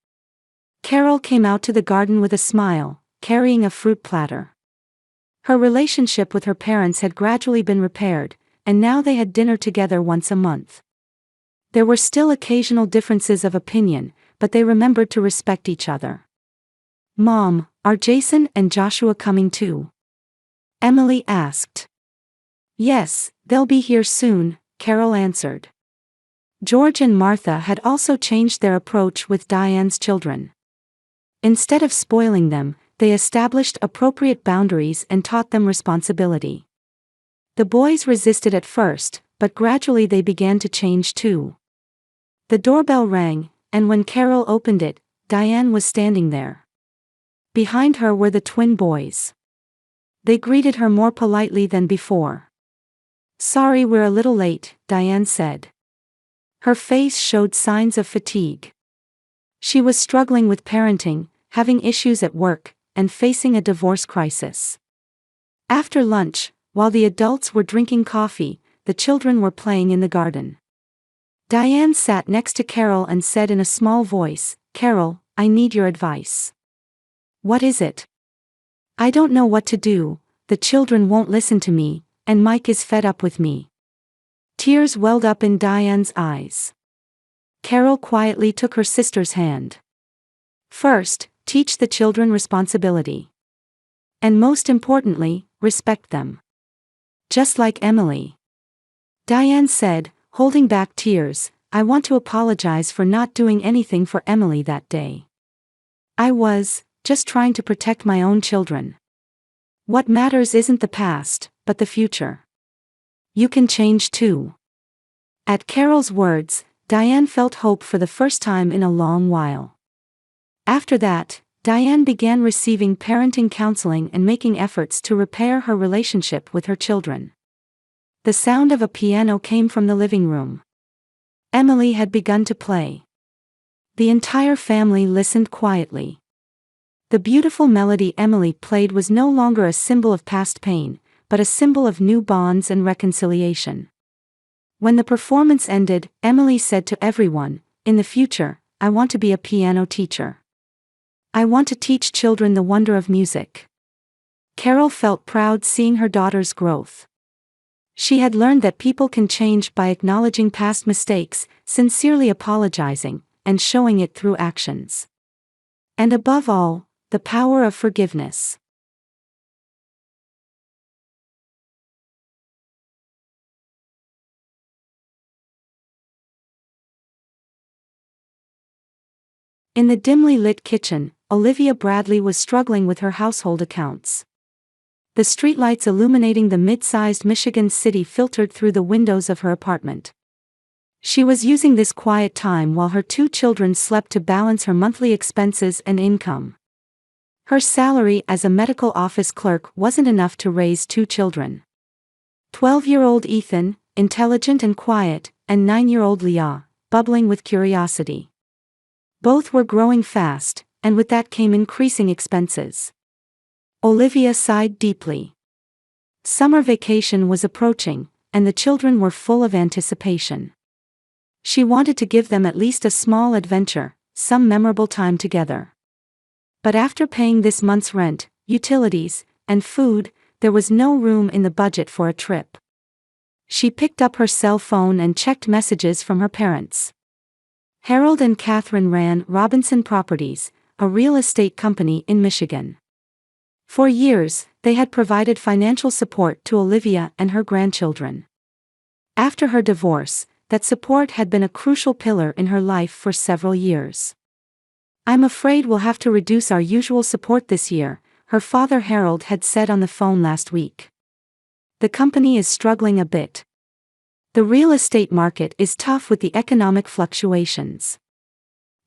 Carol came out to the garden with a smile, carrying a fruit platter. Her relationship with her parents had gradually been repaired, and now they had dinner together once a month. There were still occasional differences of opinion, but they remembered to respect each other. "Mom, are Jason and Joshua coming too?" Emily asked. "Yes, they'll be here soon," Carol answered. George and Martha had also changed their approach with Diane's children. Instead of spoiling them, they established appropriate boundaries and taught them responsibility. The boys resisted at first, but gradually they began to change too. The doorbell rang, and when Carol opened it, Diane was standing there. Behind her were the twin boys. They greeted her more politely than before. "Sorry we're a little late," Diane said. Her face showed signs of fatigue. She was struggling with parenting, having issues at work, and facing a divorce crisis. After lunch, while the adults were drinking coffee, the children were playing in the garden. Diane sat next to Carol and said in a small voice, "Carol, I need your advice." "What is it?" "I don't know what to do, the children won't listen to me, and Mike is fed up with me." Tears welled up in Diane's eyes. Carol quietly took her sister's hand. "First, teach the children responsibility. And most importantly, respect them. Just like Emily." Diane said, holding back tears, "I want to apologize for not doing anything for Emily that day. I was just trying to protect my own children. What matters isn't the past, but the future. You can change too." At Carol's words, Diane felt hope for the first time in a long while. After that, Diane began receiving parenting counseling and making efforts to repair her relationship with her children. The sound of a piano came from the living room. Emily had begun to play. The entire family listened quietly. The beautiful melody Emily played was no longer a symbol of past pain, but a symbol of new bonds and reconciliation. When the performance ended, Emily said to everyone, "In the future, I want to be a piano teacher. I want to teach children the wonder of music." Carol felt proud seeing her daughter's growth. She had learned that people can change by acknowledging past mistakes, sincerely apologizing, and showing it through actions. And above all, the power of forgiveness. In the dimly lit kitchen, Olivia Bradley was struggling with her household accounts. The streetlights illuminating the mid-sized Michigan city filtered through the windows of her apartment. She was using this quiet time while her 2 children slept to balance her monthly expenses and income. Her salary as a medical office clerk wasn't enough to raise 2 children. 12-year-old Ethan, intelligent and quiet, and 9-year-old Leah, bubbling with curiosity. Both were growing fast, and with that came increasing expenses. Olivia sighed deeply. Summer vacation was approaching, and the children were full of anticipation. She wanted to give them at least a small adventure, some memorable time together. But after paying this month's rent, utilities, and food, there was no room in the budget for a trip. She picked up her cell phone and checked messages from her parents. Harold and Catherine ran Robinson Properties, a real estate company in Michigan. For years, they had provided financial support to Olivia and her grandchildren. After her divorce, that support had been a crucial pillar in her life for several years. "I'm afraid we'll have to reduce our usual support this year," her father Harold had said on the phone last week. "The company is struggling a bit. The real estate market is tough with the economic fluctuations."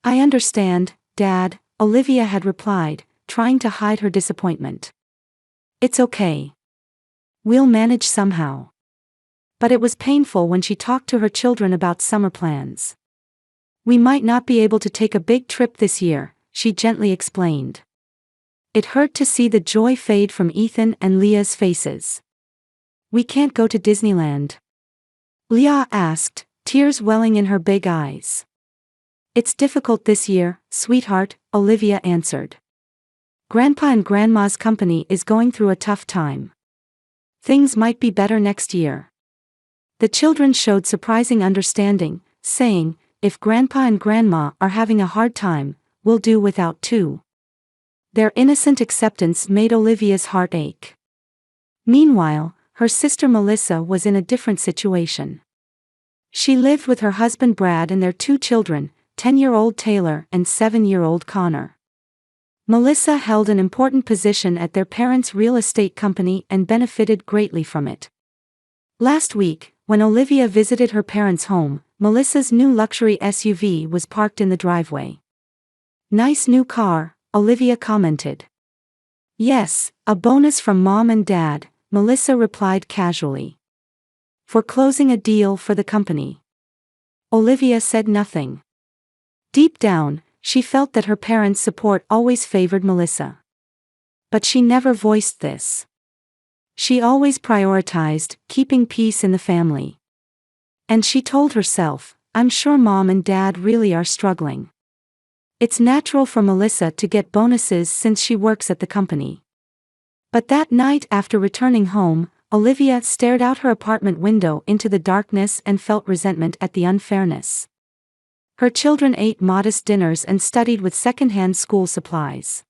"I understand, Dad," Olivia had replied, trying to hide her disappointment. "It's okay. We'll manage somehow." But it was painful when she talked to her children about summer plans. "We might not be able to take a big trip this year," she gently explained. It hurt to see the joy fade from Ethan and Leah's faces. "We can't go to Disneyland?" Leah asked, tears welling in her big eyes. "It's difficult this year, sweetheart," Olivia answered. "Grandpa and Grandma's company is going through a tough time. Things might be better next year." The children showed surprising understanding, saying, "If Grandpa and Grandma are having a hard time, we'll do without too." Their innocent acceptance made Olivia's heart ache. Meanwhile, her sister Melissa was in a different situation. She lived with her husband Brad and their 2 children, 10-year-old Taylor and 7-year-old Connor. Melissa held an important position at their parents' real estate company and benefited greatly from it. Last week, when Olivia visited her parents' home, Melissa's new luxury SUV was parked in the driveway. "Nice new car," Olivia commented. "Yes, a bonus from Mom and Dad," Melissa replied casually. "For closing a deal for the company." Olivia said nothing. Deep down, she felt that her parents' support always favored Melissa. But she never voiced this. She always prioritized keeping peace in the family. And she told herself, "I'm sure Mom and Dad really are struggling. It's natural for Melissa to get bonuses since she works at the company." But that night after returning home, Olivia stared out her apartment window into the darkness and felt resentment at the unfairness. Her children ate modest dinners and studied with second-hand school supplies.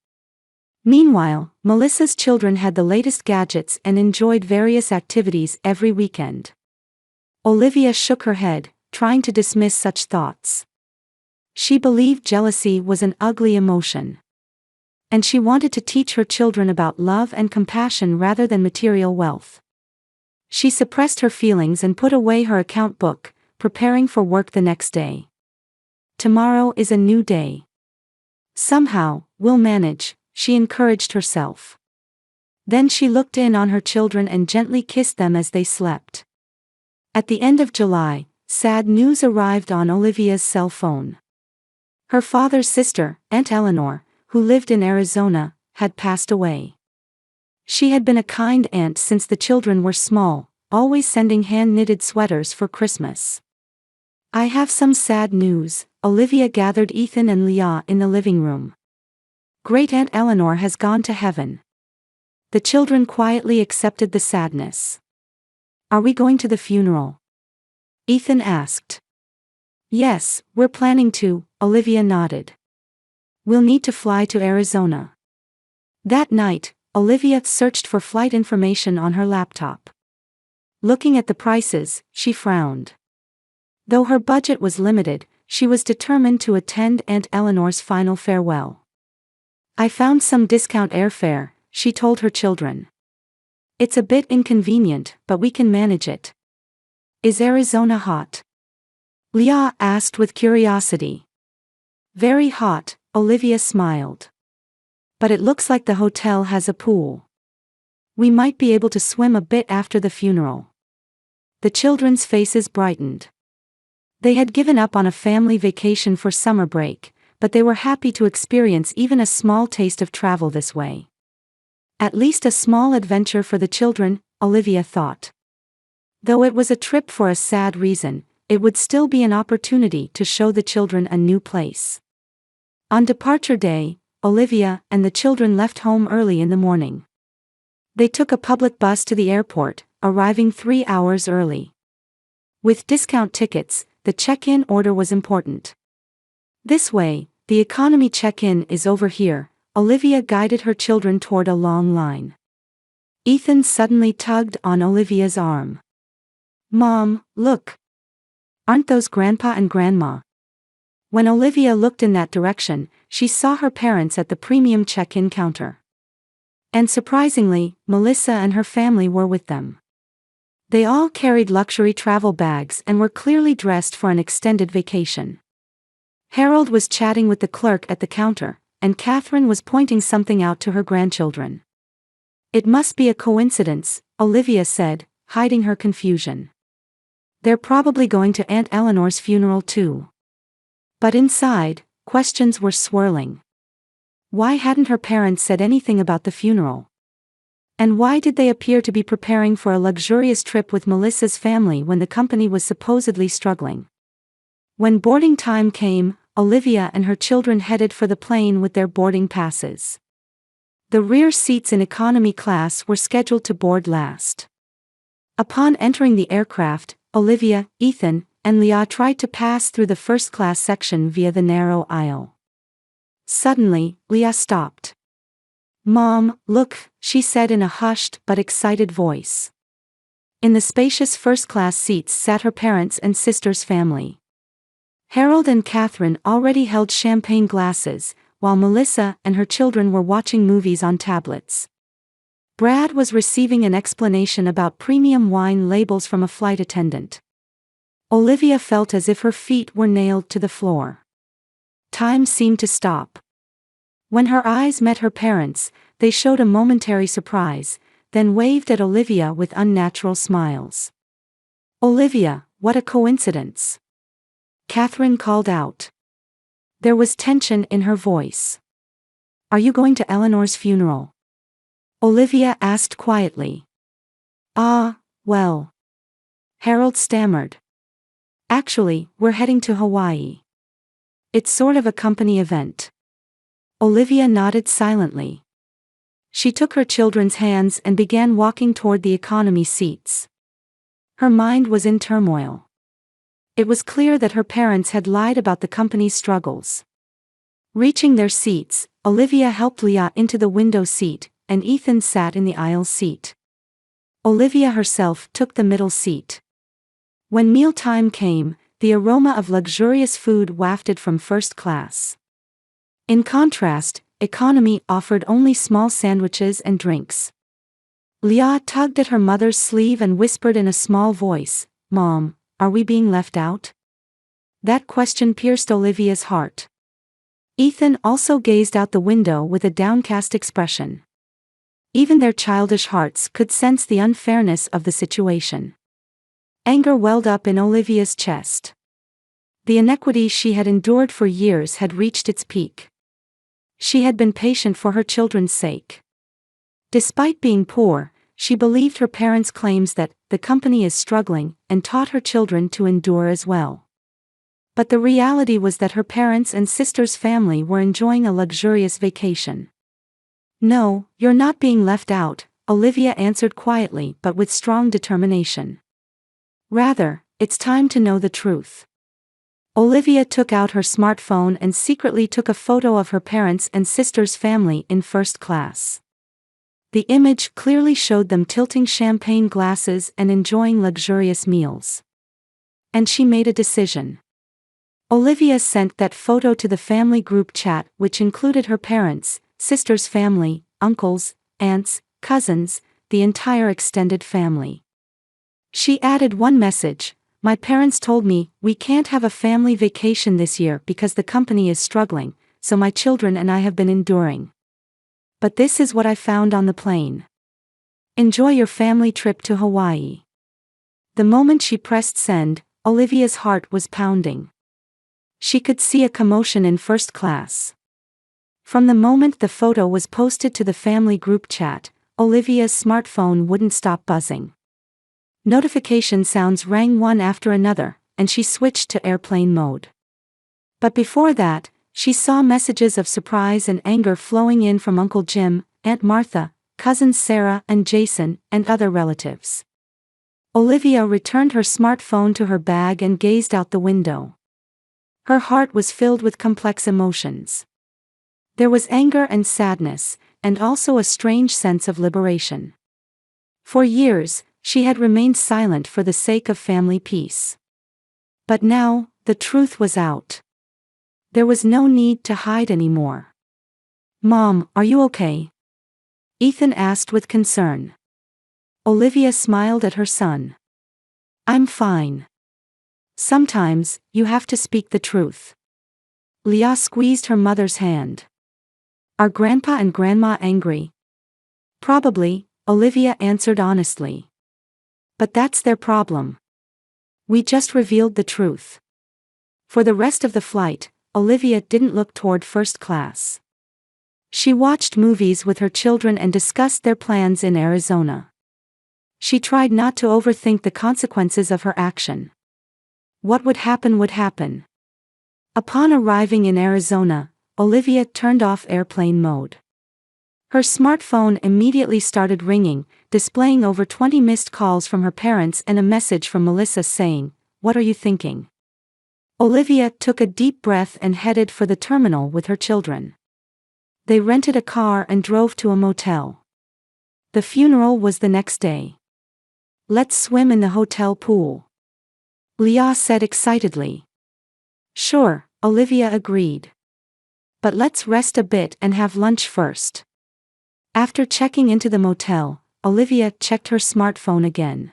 Meanwhile, Melissa's children had the latest gadgets and enjoyed various activities every weekend. Olivia shook her head, trying to dismiss such thoughts. She believed jealousy was an ugly emotion. And she wanted to teach her children about love and compassion rather than material wealth. She suppressed her feelings and put away her account book, preparing for work the next day. Tomorrow is a new day. Somehow, we'll manage, she encouraged herself. Then she looked in on her children and gently kissed them as they slept. At the end of July, sad news arrived on Olivia's cell phone. Her father's sister, Aunt Eleanor, who lived in Arizona, had passed away. She had been a kind aunt since the children were small, always sending hand-knitted sweaters for Christmas. I have some sad news, Olivia gathered Ethan and Leah in the living room. Great Aunt Eleanor has gone to heaven. The children quietly accepted the sadness. Are we going to the funeral? Ethan asked. Yes, we're planning to, Olivia nodded. We'll need to fly to Arizona. That night, Olivia searched for flight information on her laptop. Looking at the prices, she frowned. Though her budget was limited, she was determined to attend Aunt Eleanor's final farewell. I found some discount airfare, she told her children. It's a bit inconvenient, but we can manage it. Is Arizona hot? Leah asked with curiosity. Very hot, Olivia smiled. But it looks like the hotel has a pool. We might be able to swim a bit after the funeral. The children's faces brightened. They had given up on a family vacation for summer break, but they were happy to experience even a small taste of travel this way. At least a small adventure for the children, Olivia thought. Though it was a trip for a sad reason, it would still be an opportunity to show the children a new place. On departure day, Olivia and the children left home early in the morning. They took a public bus to the airport, arriving 3 hours early. With discount tickets, the check-in order was important. This way, the economy check-in is over here, Olivia guided her children toward a long line. Ethan suddenly tugged on Olivia's arm. Mom, look. Aren't those Grandpa and Grandma? When Olivia looked in that direction, she saw her parents at the premium check-in counter. And surprisingly, Melissa and her family were with them. They all carried luxury travel bags and were clearly dressed for an extended vacation. Harold was chatting with the clerk at the counter, and Catherine was pointing something out to her grandchildren. It must be a coincidence, Olivia said, hiding her confusion. They're probably going to Aunt Eleanor's funeral too. But inside, questions were swirling. Why hadn't her parents said anything about the funeral? And why did they appear to be preparing for a luxurious trip with Melissa's family when the company was supposedly struggling? When boarding time came, Olivia and her children headed for the plane with their boarding passes. The rear seats in economy class were scheduled to board last. Upon entering the aircraft, Olivia, Ethan, and Leah tried to pass through the first-class section via the narrow aisle. Suddenly, Leah stopped. Mom, look, she said in a hushed but excited voice. In the spacious first-class seats sat her parents and sister's family. Harold and Catherine already held champagne glasses, while Melissa and her children were watching movies on tablets. Brad was receiving an explanation about premium wine labels from a flight attendant. Olivia felt as if her feet were nailed to the floor. Time seemed to stop. When her eyes met her parents, they showed a momentary surprise, then waved at Olivia with unnatural smiles. Olivia, what a coincidence! Catherine called out. There was tension in her voice. Are you going to Eleanor's funeral? Olivia asked quietly. Well. Harold stammered. Actually, we're heading to Hawaii. It's sort of a company event. Olivia nodded silently. She took her children's hands and began walking toward the economy seats. Her mind was in turmoil. It was clear that her parents had lied about the company's struggles. Reaching their seats, Olivia helped Leah into the window seat, and Ethan sat in the aisle seat. Olivia herself took the middle seat. When mealtime came, the aroma of luxurious food wafted from first class. In contrast, economy offered only small sandwiches and drinks. Leah tugged at her mother's sleeve and whispered in a small voice, Mom, are we being left out? That question pierced Olivia's heart. Ethan also gazed out the window with a downcast expression. Even their childish hearts could sense the unfairness of the situation. Anger welled up in Olivia's chest. The inequity she had endured for years had reached its peak. She had been patient for her children's sake. Despite being poor, she believed her parents' claims that the company is struggling and taught her children to endure as well. But the reality was that her parents and sister's family were enjoying a luxurious vacation. "No, you're not being left out," Olivia answered quietly but with strong determination. "Rather, it's time to know the truth." Olivia took out her smartphone and secretly took a photo of her parents and sister's family in first class. The image clearly showed them tilting champagne glasses and enjoying luxurious meals. And she made a decision. Olivia sent that photo to the family group chat, which included her parents, sister's family, uncles, aunts, cousins, the entire extended family. She added one message: "My parents told me we can't have a family vacation this year because the company is struggling, so my children and I have been enduring. But this is what I found on the plane. Enjoy your family trip to Hawaii." The moment she pressed send, Olivia's heart was pounding. She could see a commotion in first class. From the moment the photo was posted to the family group chat, Olivia's smartphone wouldn't stop buzzing. Notification sounds rang one after another, and she switched to airplane mode. But before that, she saw messages of surprise and anger flowing in from Uncle Jim, Aunt Martha, cousins Sarah and Jason, and other relatives. Olivia returned her smartphone to her bag and gazed out the window. Her heart was filled with complex emotions. There was anger and sadness, and also a strange sense of liberation. For years, she had remained silent for the sake of family peace. But now, the truth was out. There was no need to hide anymore. "Mom, are you okay?" Ethan asked with concern. Olivia smiled at her son. "I'm fine. Sometimes, you have to speak the truth." Leah squeezed her mother's hand. "Are Grandpa and Grandma angry?" "Probably," Olivia answered honestly. "But that's their problem. We just revealed the truth." For the rest of the flight, Olivia didn't look toward first class. She watched movies with her children and discussed their plans in Arizona. She tried not to overthink the consequences of her action. What would happen would happen. Upon arriving in Arizona, Olivia turned off airplane mode. Her smartphone immediately started ringing, displaying over 20 missed calls from her parents and a message from Melissa saying, "What are you thinking?" Olivia took a deep breath and headed for the terminal with her children. They rented a car and drove to a motel. The funeral was the next day. "Let's swim in the hotel pool," Leah said excitedly. "Sure," Olivia agreed. "But let's rest a bit and have lunch first." After checking into the motel, Olivia checked her smartphone again.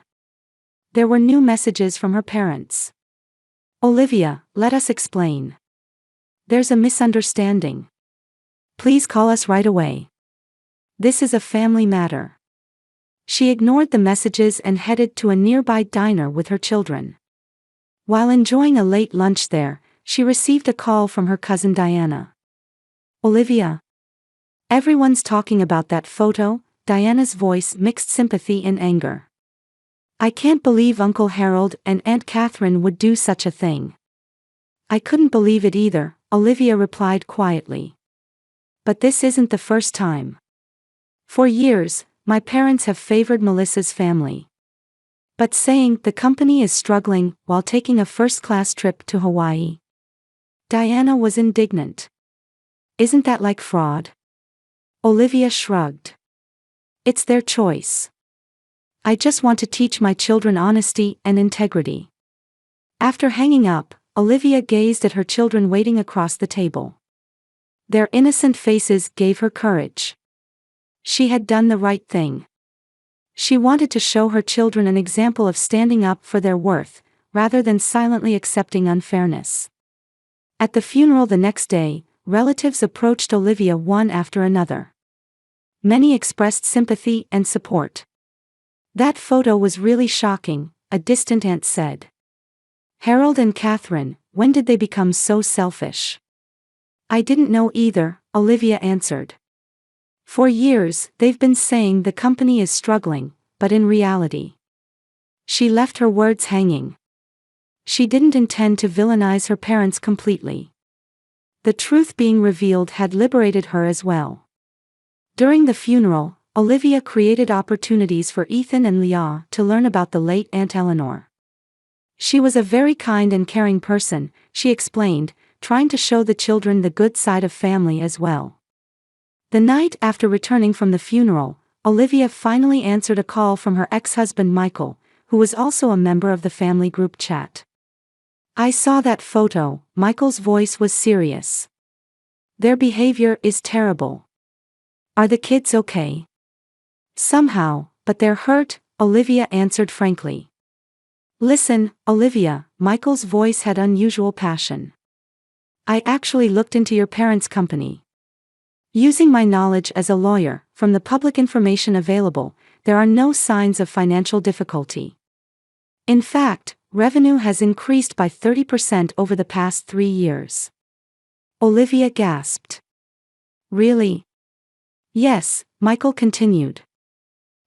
There were new messages from her parents. "Olivia, let us explain. There's a misunderstanding. Please call us right away. This is a family matter." She ignored the messages and headed to a nearby diner with her children. While enjoying a late lunch there, she received a call from her cousin Diana. "Olivia? Everyone's talking about that photo," Diana's voice mixed sympathy and anger. "I can't believe Uncle Harold and Aunt Catherine would do such a thing." "I couldn't believe it either," Olivia replied quietly. "But this isn't the first time. For years, my parents have favored Melissa's family. But saying the company is struggling while taking a first-class trip to Hawaii." Diana was indignant. "Isn't that like fraud?" Olivia shrugged. "It's their choice. I just want to teach my children honesty and integrity." After hanging up, Olivia gazed at her children waiting across the table. Their innocent faces gave her courage. She had done the right thing. She wanted to show her children an example of standing up for their worth, rather than silently accepting unfairness. At the funeral the next day, relatives approached Olivia one after another. Many expressed sympathy and support. "That photo was really shocking," a distant aunt said. "Harold and Catherine, when did they become so selfish?" "I didn't know either," Olivia answered. For years, they've been saying the company is struggling, but in reality. She left her words hanging. She didn't intend to villainize her parents completely. The truth being revealed had liberated her as well. During the funeral, Olivia created opportunities for Ethan and Leah to learn about the late Aunt Eleanor. She was a very kind and caring person, she explained, trying to show the children the good side of family as well. The night after returning from the funeral, Olivia finally answered a call from her ex-husband Michael, who was also a member of the family group chat. "I saw that photo," Michael's voice was serious. "Their behavior is terrible. Are the kids okay?" "Somehow, but they're hurt," Olivia answered frankly. "Listen, Olivia," Michael's voice had unusual passion. "I actually looked into your parents' company. Using my knowledge as a lawyer, from the public information available, there are no signs of financial difficulty. In fact, revenue has increased by 30% over the past 3 years." Olivia gasped. "Really?" "Yes," Michael continued.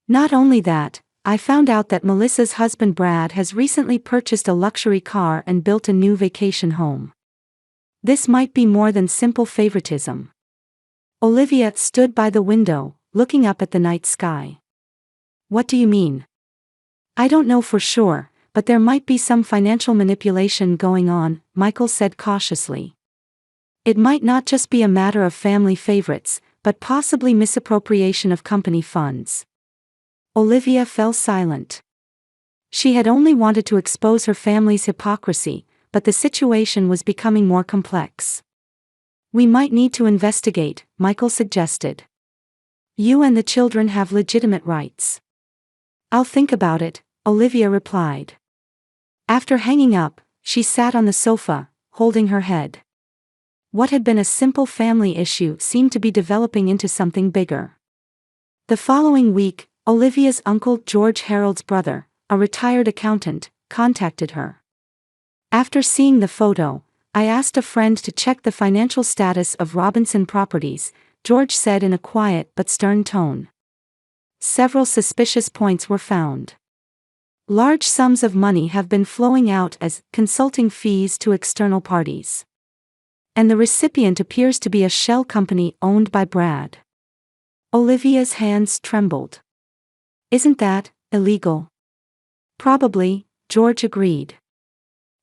"Not only that, I found out that Melissa's husband Brad has recently purchased a luxury car and built a new vacation home. This might be more than simple favoritism." Olivia stood by the window, looking up at the night sky. "What do you mean?" "I don't know for sure, but there might be some financial manipulation going on," Michael said cautiously. "It might not just be a matter of family favorites, but possibly misappropriation of company funds." Olivia fell silent. She had only wanted to expose her family's hypocrisy, but the situation was becoming more complex. "We might need to investigate," Michael suggested. "You and the children have legitimate rights." "I'll think about it," Olivia replied. After hanging up, she sat on the sofa, holding her head. What had been a simple family issue seemed to be developing into something bigger. The following week, Olivia's uncle George Harold's brother, a retired accountant, contacted her. "After seeing the photo, I asked a friend to check the financial status of Robinson Properties," George said in a quiet but stern tone. "Several suspicious points were found. Large sums of money have been flowing out as consulting fees to external parties. And the recipient appears to be a shell company owned by Brad." Olivia's hands trembled. "Isn't that illegal?" "Probably," George agreed.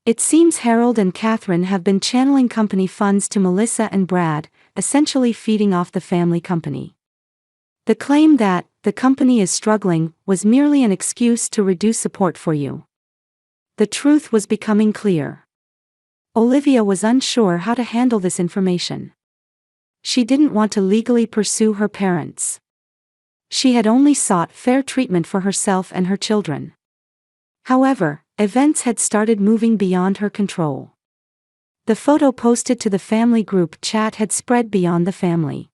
"It seems Harold and Catherine have been channeling company funds to Melissa and Brad, essentially feeding off the family company. The claim that the company is struggling was merely an excuse to reduce support for you." The truth was becoming clear. Olivia was unsure how to handle this information. She didn't want to legally pursue her parents. She had only sought fair treatment for herself and her children. However, events had started moving beyond her control. The photo posted to the family group chat had spread beyond the family.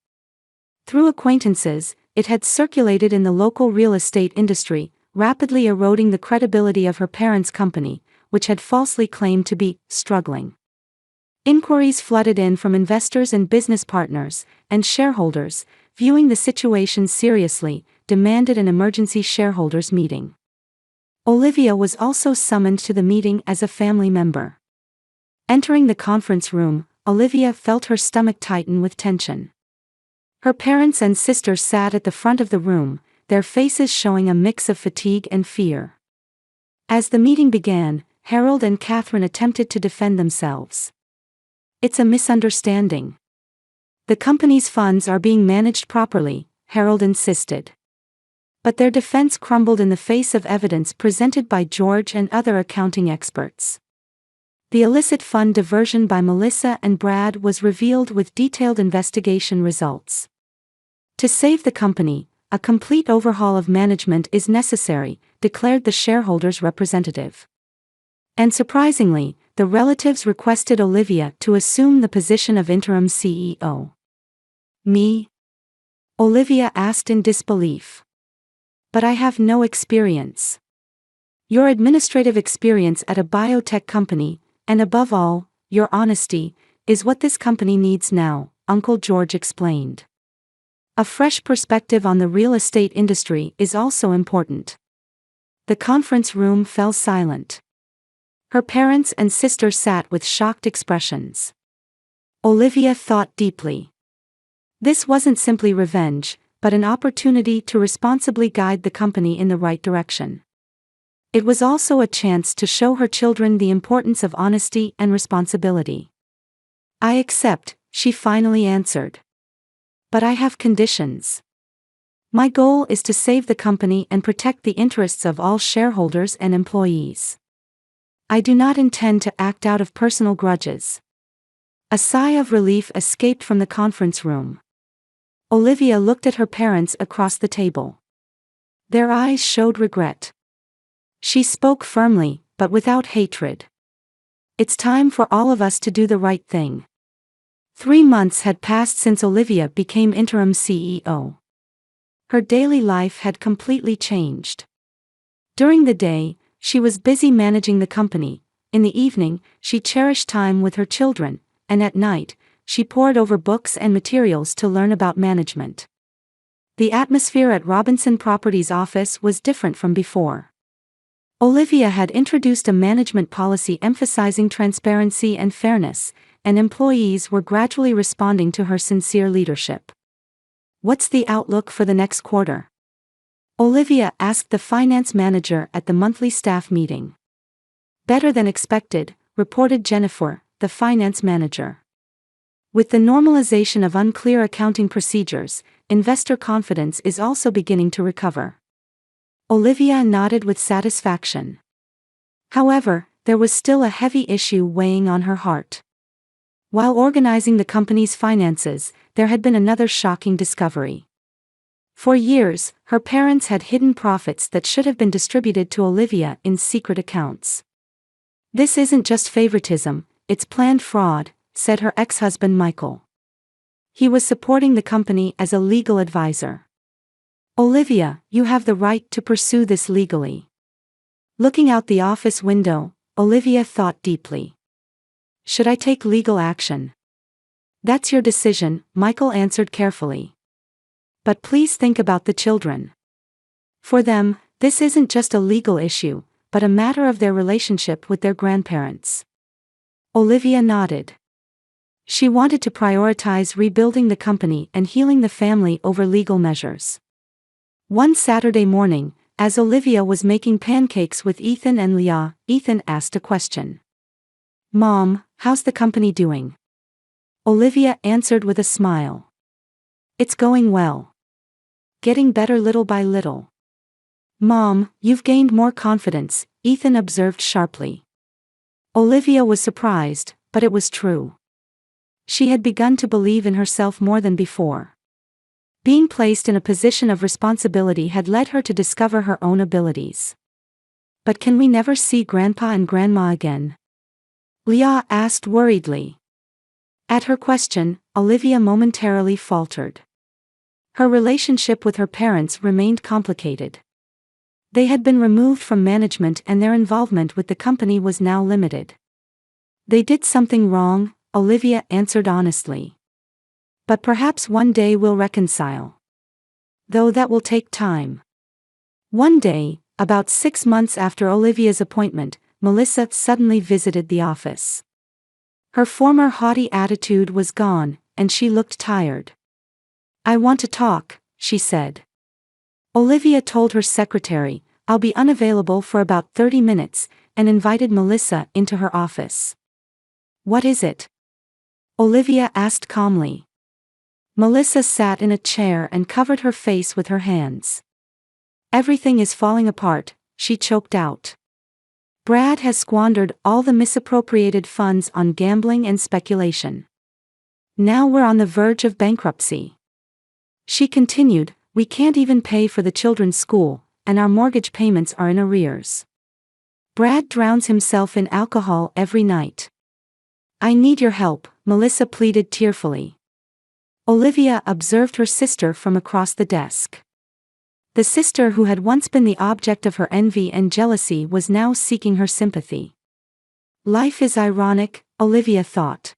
Through acquaintances, it had circulated in the local real estate industry, rapidly eroding the credibility of her parents' company, which had falsely claimed to be struggling. Inquiries flooded in from investors and business partners, and shareholders, viewing the situation seriously, demanded an emergency shareholders meeting. Olivia was also summoned to the meeting as a family member. Entering the conference room, Olivia felt her stomach tighten with tension. Her parents and sister sat at the front of the room, their faces showing a mix of fatigue and fear. As the meeting began, Harold and Catherine attempted to defend themselves. "It's a misunderstanding. The company's funds are being managed properly," Harold insisted. But their defense crumbled in the face of evidence presented by George and other accounting experts. The illicit fund diversion by Melissa and Brad was revealed with detailed investigation results. "To save the company, a complete overhaul of management is necessary," declared the shareholders' representative. And surprisingly, the relatives requested Olivia to assume the position of interim CEO. "Me?" Olivia asked in disbelief. "But I have no experience." "Your administrative experience at a biotech company, and above all, your honesty, is what this company needs now," Uncle George explained. A fresh perspective on the real estate industry is also important. The conference room fell silent. Her parents and sister sat with shocked expressions. Olivia thought deeply. This wasn't simply revenge, but an opportunity to responsibly guide the company in the right direction. It was also a chance to show her children the importance of honesty and responsibility. I accept, she finally answered. But I have conditions. My goal is to save the company and protect the interests of all shareholders and employees. I do not intend to act out of personal grudges. A sigh of relief escaped from the conference room. Olivia looked at her parents across the table. Their eyes showed regret. She spoke firmly, but without hatred. It's time for all of us to do the right thing. 3 months had passed since Olivia became interim CEO. Her daily life had completely changed. During the day, she was busy managing the company. In the evening, she cherished time with her children, and at night, she pored over books and materials to learn about management. The atmosphere at Robinson Properties' office was different from before. Olivia had introduced a management policy emphasizing transparency and fairness, and employees were gradually responding to her sincere leadership. What's the outlook for the next quarter? Olivia asked the finance manager at the monthly staff meeting. Better than expected, reported Jennifer, the finance manager. With the normalization of unclear accounting procedures, investor confidence is also beginning to recover. Olivia nodded with satisfaction. However, there was still a heavy issue weighing on her heart. While organizing the company's finances, there had been another shocking discovery. For years, her parents had hidden profits that should have been distributed to Olivia in secret accounts. This isn't just favoritism, it's planned fraud, said her ex-husband Michael. He was supporting the company as a legal advisor. Olivia, you have the right to pursue this legally. Looking out the office window, Olivia thought deeply. Should I take legal action? That's your decision, Michael answered carefully. But please think about the children. For them, this isn't just a legal issue, but a matter of their relationship with their grandparents. Olivia nodded. She wanted to prioritize rebuilding the company and healing the family over legal measures. One Saturday morning, as Olivia was making pancakes with Ethan and Leah, Ethan asked a question. Mom, how's the company doing? Olivia answered with a smile. It's going well. Getting better little by little. Mom, you've gained more confidence, Ethan observed sharply. Olivia was surprised, but it was true. She had begun to believe in herself more than before. Being placed in a position of responsibility had led her to discover her own abilities. But can we never see Grandpa and Grandma again? Leah asked worriedly. At her question, Olivia momentarily faltered. Her relationship with her parents remained complicated. They had been removed from management and their involvement with the company was now limited. They did something wrong, Olivia answered honestly. But perhaps one day we'll reconcile. Though that will take time. One day, about 6 months after Olivia's appointment, Melissa suddenly visited the office. Her former haughty attitude was gone, and she looked tired. I want to talk, she said. Olivia told her secretary, I'll be unavailable for about 30 minutes, and invited Melissa into her office. What is it? Olivia asked calmly. Melissa sat in a chair and covered her face with her hands. Everything is falling apart, she choked out. Brad has squandered all the misappropriated funds on gambling and speculation. Now we're on the verge of bankruptcy. She continued, we can't even pay for the children's school, and our mortgage payments are in arrears. Brad drowns himself in alcohol every night. I need your help, Melissa pleaded tearfully. Olivia observed her sister from across the desk. The sister who had once been the object of her envy and jealousy was now seeking her sympathy. Life is ironic, Olivia thought.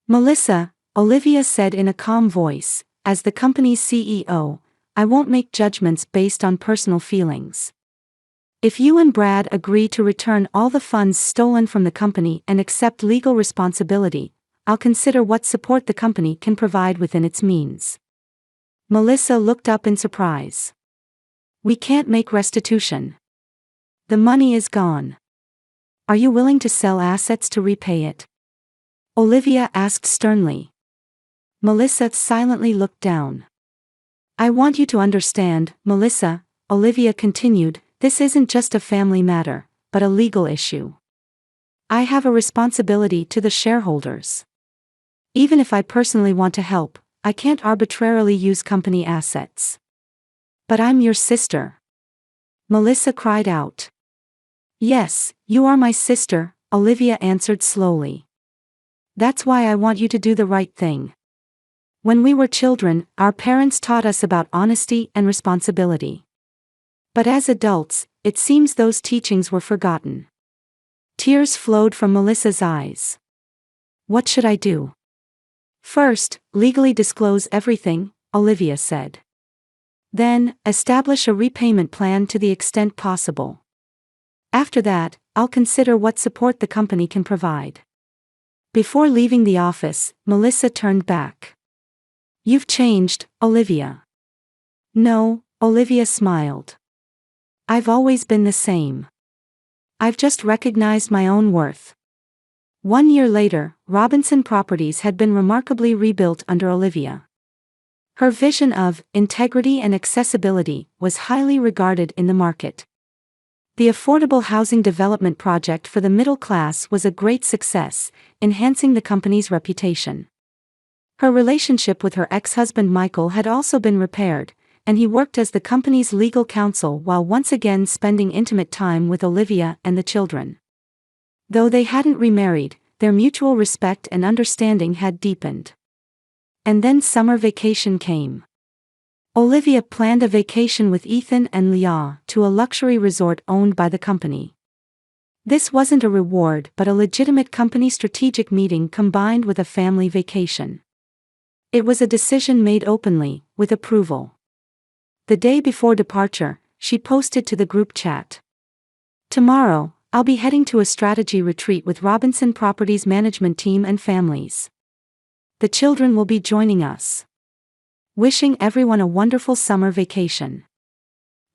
Melissa, Olivia said in a calm voice, as the company's CEO, I won't make judgments based on personal feelings. If you and Brad agree to return all the funds stolen from the company and accept legal responsibility, I'll consider what support the company can provide within its means. Melissa looked up in surprise. We can't make restitution. The money is gone. Are you willing to sell assets to repay it? Olivia asked sternly. Melissa silently looked down. I want you to understand, Melissa, Olivia continued, this isn't just a family matter, but a legal issue. I have a responsibility to the shareholders. Even if I personally want to help, I can't arbitrarily use company assets. But I'm your sister. Melissa cried out. Yes, you are my sister, Olivia answered slowly. That's why I want you to do the right thing. When we were children, our parents taught us about honesty and responsibility. But as adults, it seems those teachings were forgotten. Tears flowed from Melissa's eyes. What should I do? First, legally disclose everything, Olivia said. Then, establish a repayment plan to the extent possible. After that, I'll consider what support the company can provide. Before leaving the office, Melissa turned back. You've changed, Olivia. No, Olivia smiled. I've always been the same. I've just recognized my own worth. 1 year later, Robinson Properties had been remarkably rebuilt under Olivia. Her vision of integrity and accessibility was highly regarded in the market. The affordable housing development project for the middle class was a great success, enhancing the company's reputation. Her relationship with her ex-husband Michael had also been repaired, and he worked as the company's legal counsel while once again spending intimate time with Olivia and the children. Though they hadn't remarried, their mutual respect and understanding had deepened. And then summer vacation came. Olivia planned a vacation with Ethan and Leah to a luxury resort owned by the company. This wasn't a reward but a legitimate company strategic meeting combined with a family vacation. It was a decision made openly, with approval. The day before departure, she posted to the group chat. Tomorrow, I'll be heading to a strategy retreat with Robinson Properties management team and families. The children will be joining us. Wishing everyone a wonderful summer vacation.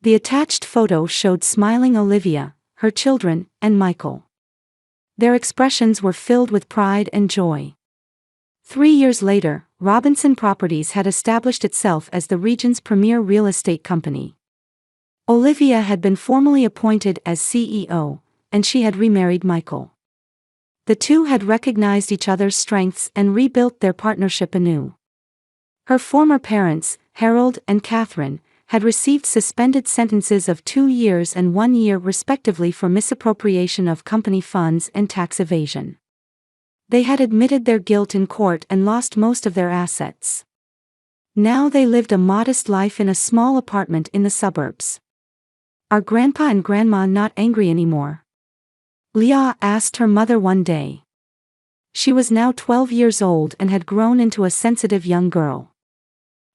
The attached photo showed smiling Olivia, her children, and Michael. Their expressions were filled with pride and joy. 3 years later, Robinson Properties had established itself as the region's premier real estate company. Olivia had been formally appointed as CEO, and she had remarried Michael. The two had recognized each other's strengths and rebuilt their partnership anew. Her former parents, Harold and Catherine, had received suspended sentences of 2 years and 1 year respectively for misappropriation of company funds and tax evasion. They had admitted their guilt in court and lost most of their assets. Now they lived a modest life in a small apartment in the suburbs. Are Grandpa and Grandma not angry anymore? Leah asked her mother one day. She was now 12 years old and had grown into a sensitive young girl.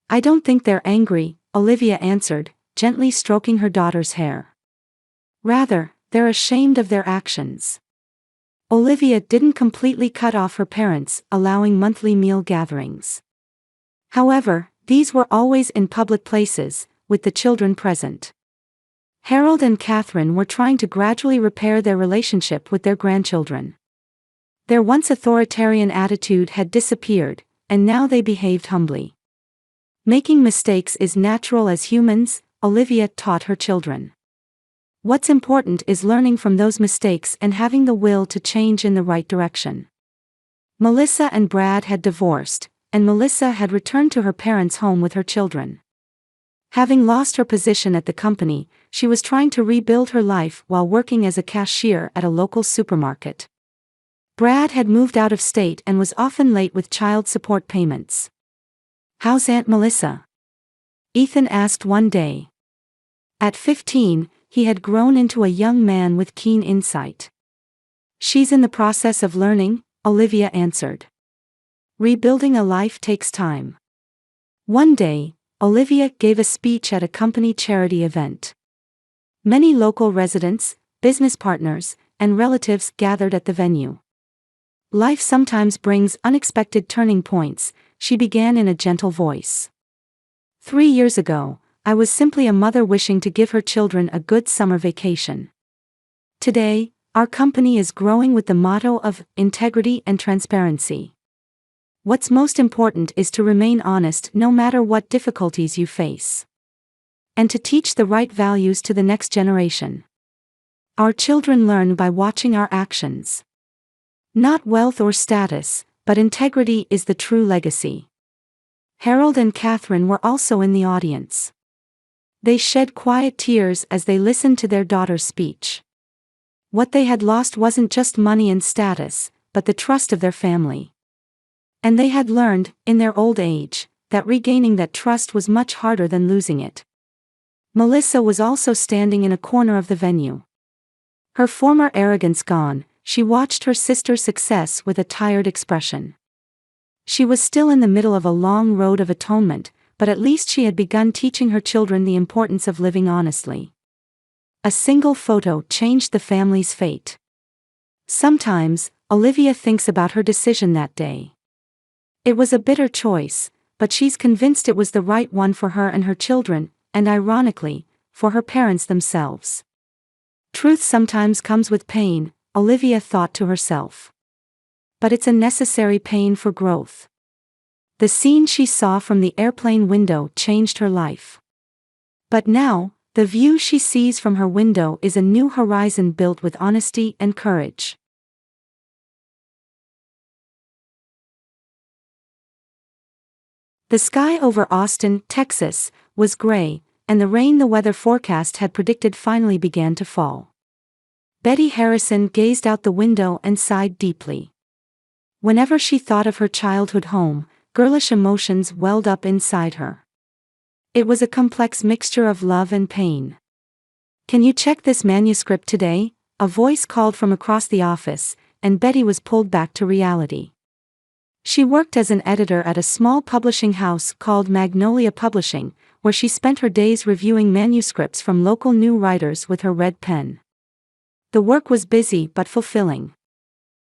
I don't think they're angry, Olivia answered, gently stroking her daughter's hair. Rather, they're ashamed of their actions. Olivia didn't completely cut off her parents, allowing monthly meal gatherings. However, these were always in public places, with the children present. Harold and Catherine were trying to gradually repair their relationship with their grandchildren. Their once authoritarian attitude had disappeared, and now they behaved humbly. Making mistakes is natural as humans, Olivia taught her children. What's important is learning from those mistakes and having the will to change in the right direction. Melissa and Brad had divorced, and Melissa had returned to her parents' home with her children. Having lost her position at the company, she was trying to rebuild her life while working as a cashier at a local supermarket. Brad had moved out of state and was often late with child support payments. How's Aunt Melissa? Ethan asked one day. At 15, he had grown into a young man with keen insight. She's in the process of learning, Olivia answered. Rebuilding a life takes time. One day, Olivia gave a speech at a company charity event. Many local residents, business partners, and relatives gathered at the venue. Life sometimes brings unexpected turning points, she began in a gentle voice. 3 years ago, I was simply a mother wishing to give her children a good summer vacation. Today, our company is growing with the motto of integrity and transparency. What's most important is to remain honest no matter what difficulties you face. And to teach the right values to the next generation. Our children learn by watching our actions. Not wealth or status, but integrity is the true legacy. Harold and Catherine were also in the audience. They shed quiet tears as they listened to their daughter's speech. What they had lost wasn't just money and status, but the trust of their family. And they had learned, in their old age, that regaining that trust was much harder than losing it. Melissa was also standing in a corner of the venue. Her former arrogance gone, she watched her sister's success with a tired expression. She was still in the middle of a long road of atonement, but at least she had begun teaching her children the importance of living honestly. A single photo changed the family's fate. Sometimes, Olivia thinks about her decision that day. It was a bitter choice, but she's convinced it was the right one for her and her children, and ironically, for her parents themselves. Truth sometimes comes with pain, Olivia thought to herself. But it's a necessary pain for growth. The scene she saw from the airplane window changed her life. But now, the view she sees from her window is a new horizon built with honesty and courage. The sky over Austin, Texas, was gray, and the rain the weather forecast had predicted finally began to fall. Betty Harrison gazed out the window and sighed deeply. Whenever she thought of her childhood home, girlish emotions welled up inside her. It was a complex mixture of love and pain. "Can you check this manuscript today?" A voice called from across the office, and Betty was pulled back to reality. She worked as an editor at a small publishing house called Magnolia Publishing, where she spent her days reviewing manuscripts from local new writers with her red pen. The work was busy but fulfilling.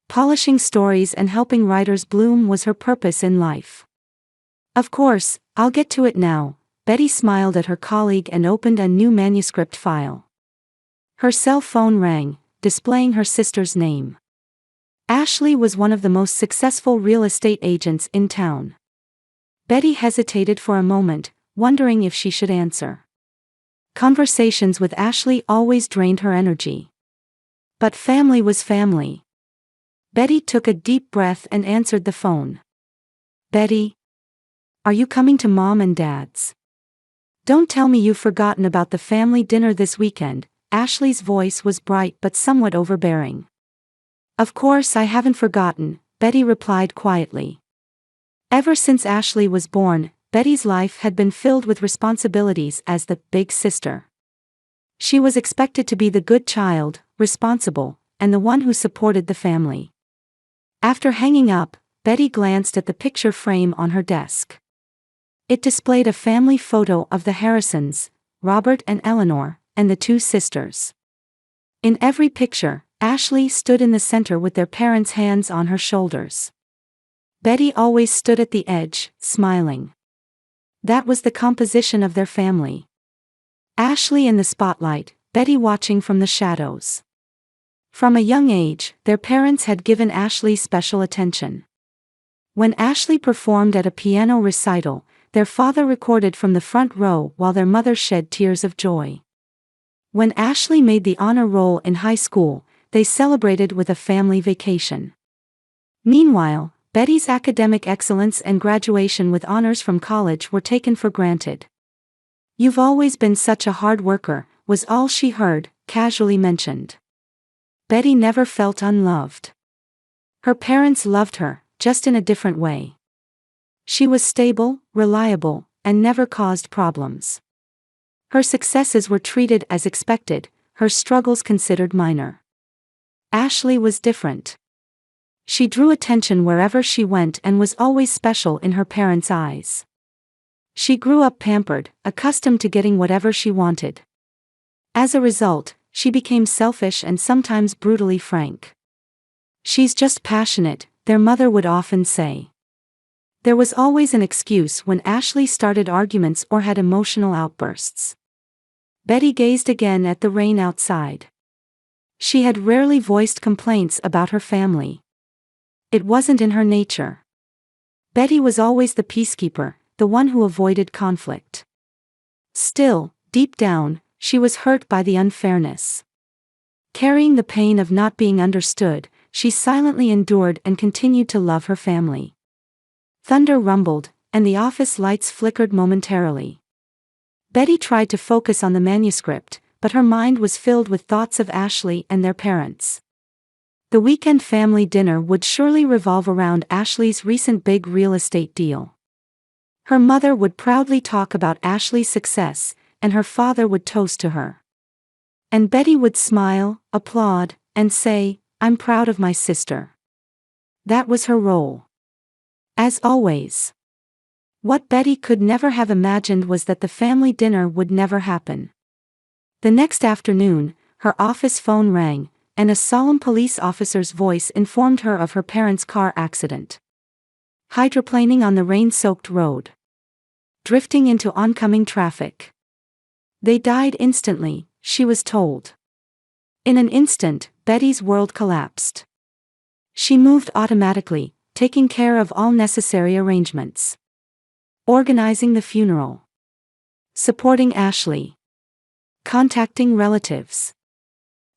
Polishing stories and helping writers bloom was her purpose in life. "Of course, I'll get to it now," Betty smiled at her colleague and opened a new manuscript file. Her cell phone rang, displaying her sister's name. Ashley was one of the most successful real estate agents in town. Betty hesitated for a moment, wondering if she should answer. Conversations with Ashley always drained her energy. But family was family. Betty took a deep breath and answered the phone. "Betty? Are you coming to Mom and Dad's? Don't tell me you've forgotten about the family dinner this weekend." Ashley's voice was bright but somewhat overbearing. "Of course I haven't forgotten," Betty replied quietly. Ever since Ashley was born, Betty's life had been filled with responsibilities as the big sister. She was expected to be the good child, responsible, and the one who supported the family. After hanging up, Betty glanced at the picture frame on her desk. It displayed a family photo of the Harrisons, Robert and Eleanor, and the two sisters. In every picture, Ashley stood in the center with their parents' hands on her shoulders. Betty always stood at the edge, smiling. That was the composition of their family. Ashley in the spotlight, Betty watching from the shadows. From a young age, their parents had given Ashley special attention. When Ashley performed at a piano recital, their father recorded from the front row while their mother shed tears of joy. When Ashley made the honor roll in high school, they celebrated with a family vacation. Meanwhile, Betty's academic excellence and graduation with honors from college were taken for granted. "You've always been such a hard worker," was all she heard, casually mentioned. Betty never felt unloved. Her parents loved her, just in a different way. She was stable, reliable, and never caused problems. Her successes were treated as expected, her struggles considered minor. Ashley was different. She drew attention wherever she went and was always special in her parents' eyes. She grew up pampered, accustomed to getting whatever she wanted. As a result, she became selfish and sometimes brutally frank. "She's just passionate," their mother would often say. There was always an excuse when Ashley started arguments or had emotional outbursts. Betty gazed again at the rain outside. She had rarely voiced complaints about her family. It wasn't in her nature. Betty was always the peacekeeper, the one who avoided conflict. Still, deep down, she was hurt by the unfairness. Carrying the pain of not being understood, she silently endured and continued to love her family. Thunder rumbled, and the office lights flickered momentarily. Betty tried to focus on the manuscript, but her mind was filled with thoughts of Ashley and their parents. The weekend family dinner would surely revolve around Ashley's recent big real estate deal. Her mother would proudly talk about Ashley's success, and her father would toast to her. And Betty would smile, applaud, and say, "I'm proud of my sister." That was her role. As always. What Betty could never have imagined was that the family dinner would never happen. The next afternoon, her office phone rang, and a solemn police officer's voice informed her of her parents' car accident. Hydroplaning on the rain-soaked road. Drifting into oncoming traffic. They died instantly, she was told. In an instant, Betty's world collapsed. She moved automatically, taking care of all necessary arrangements. Organizing the funeral. Supporting Ashley. Contacting relatives.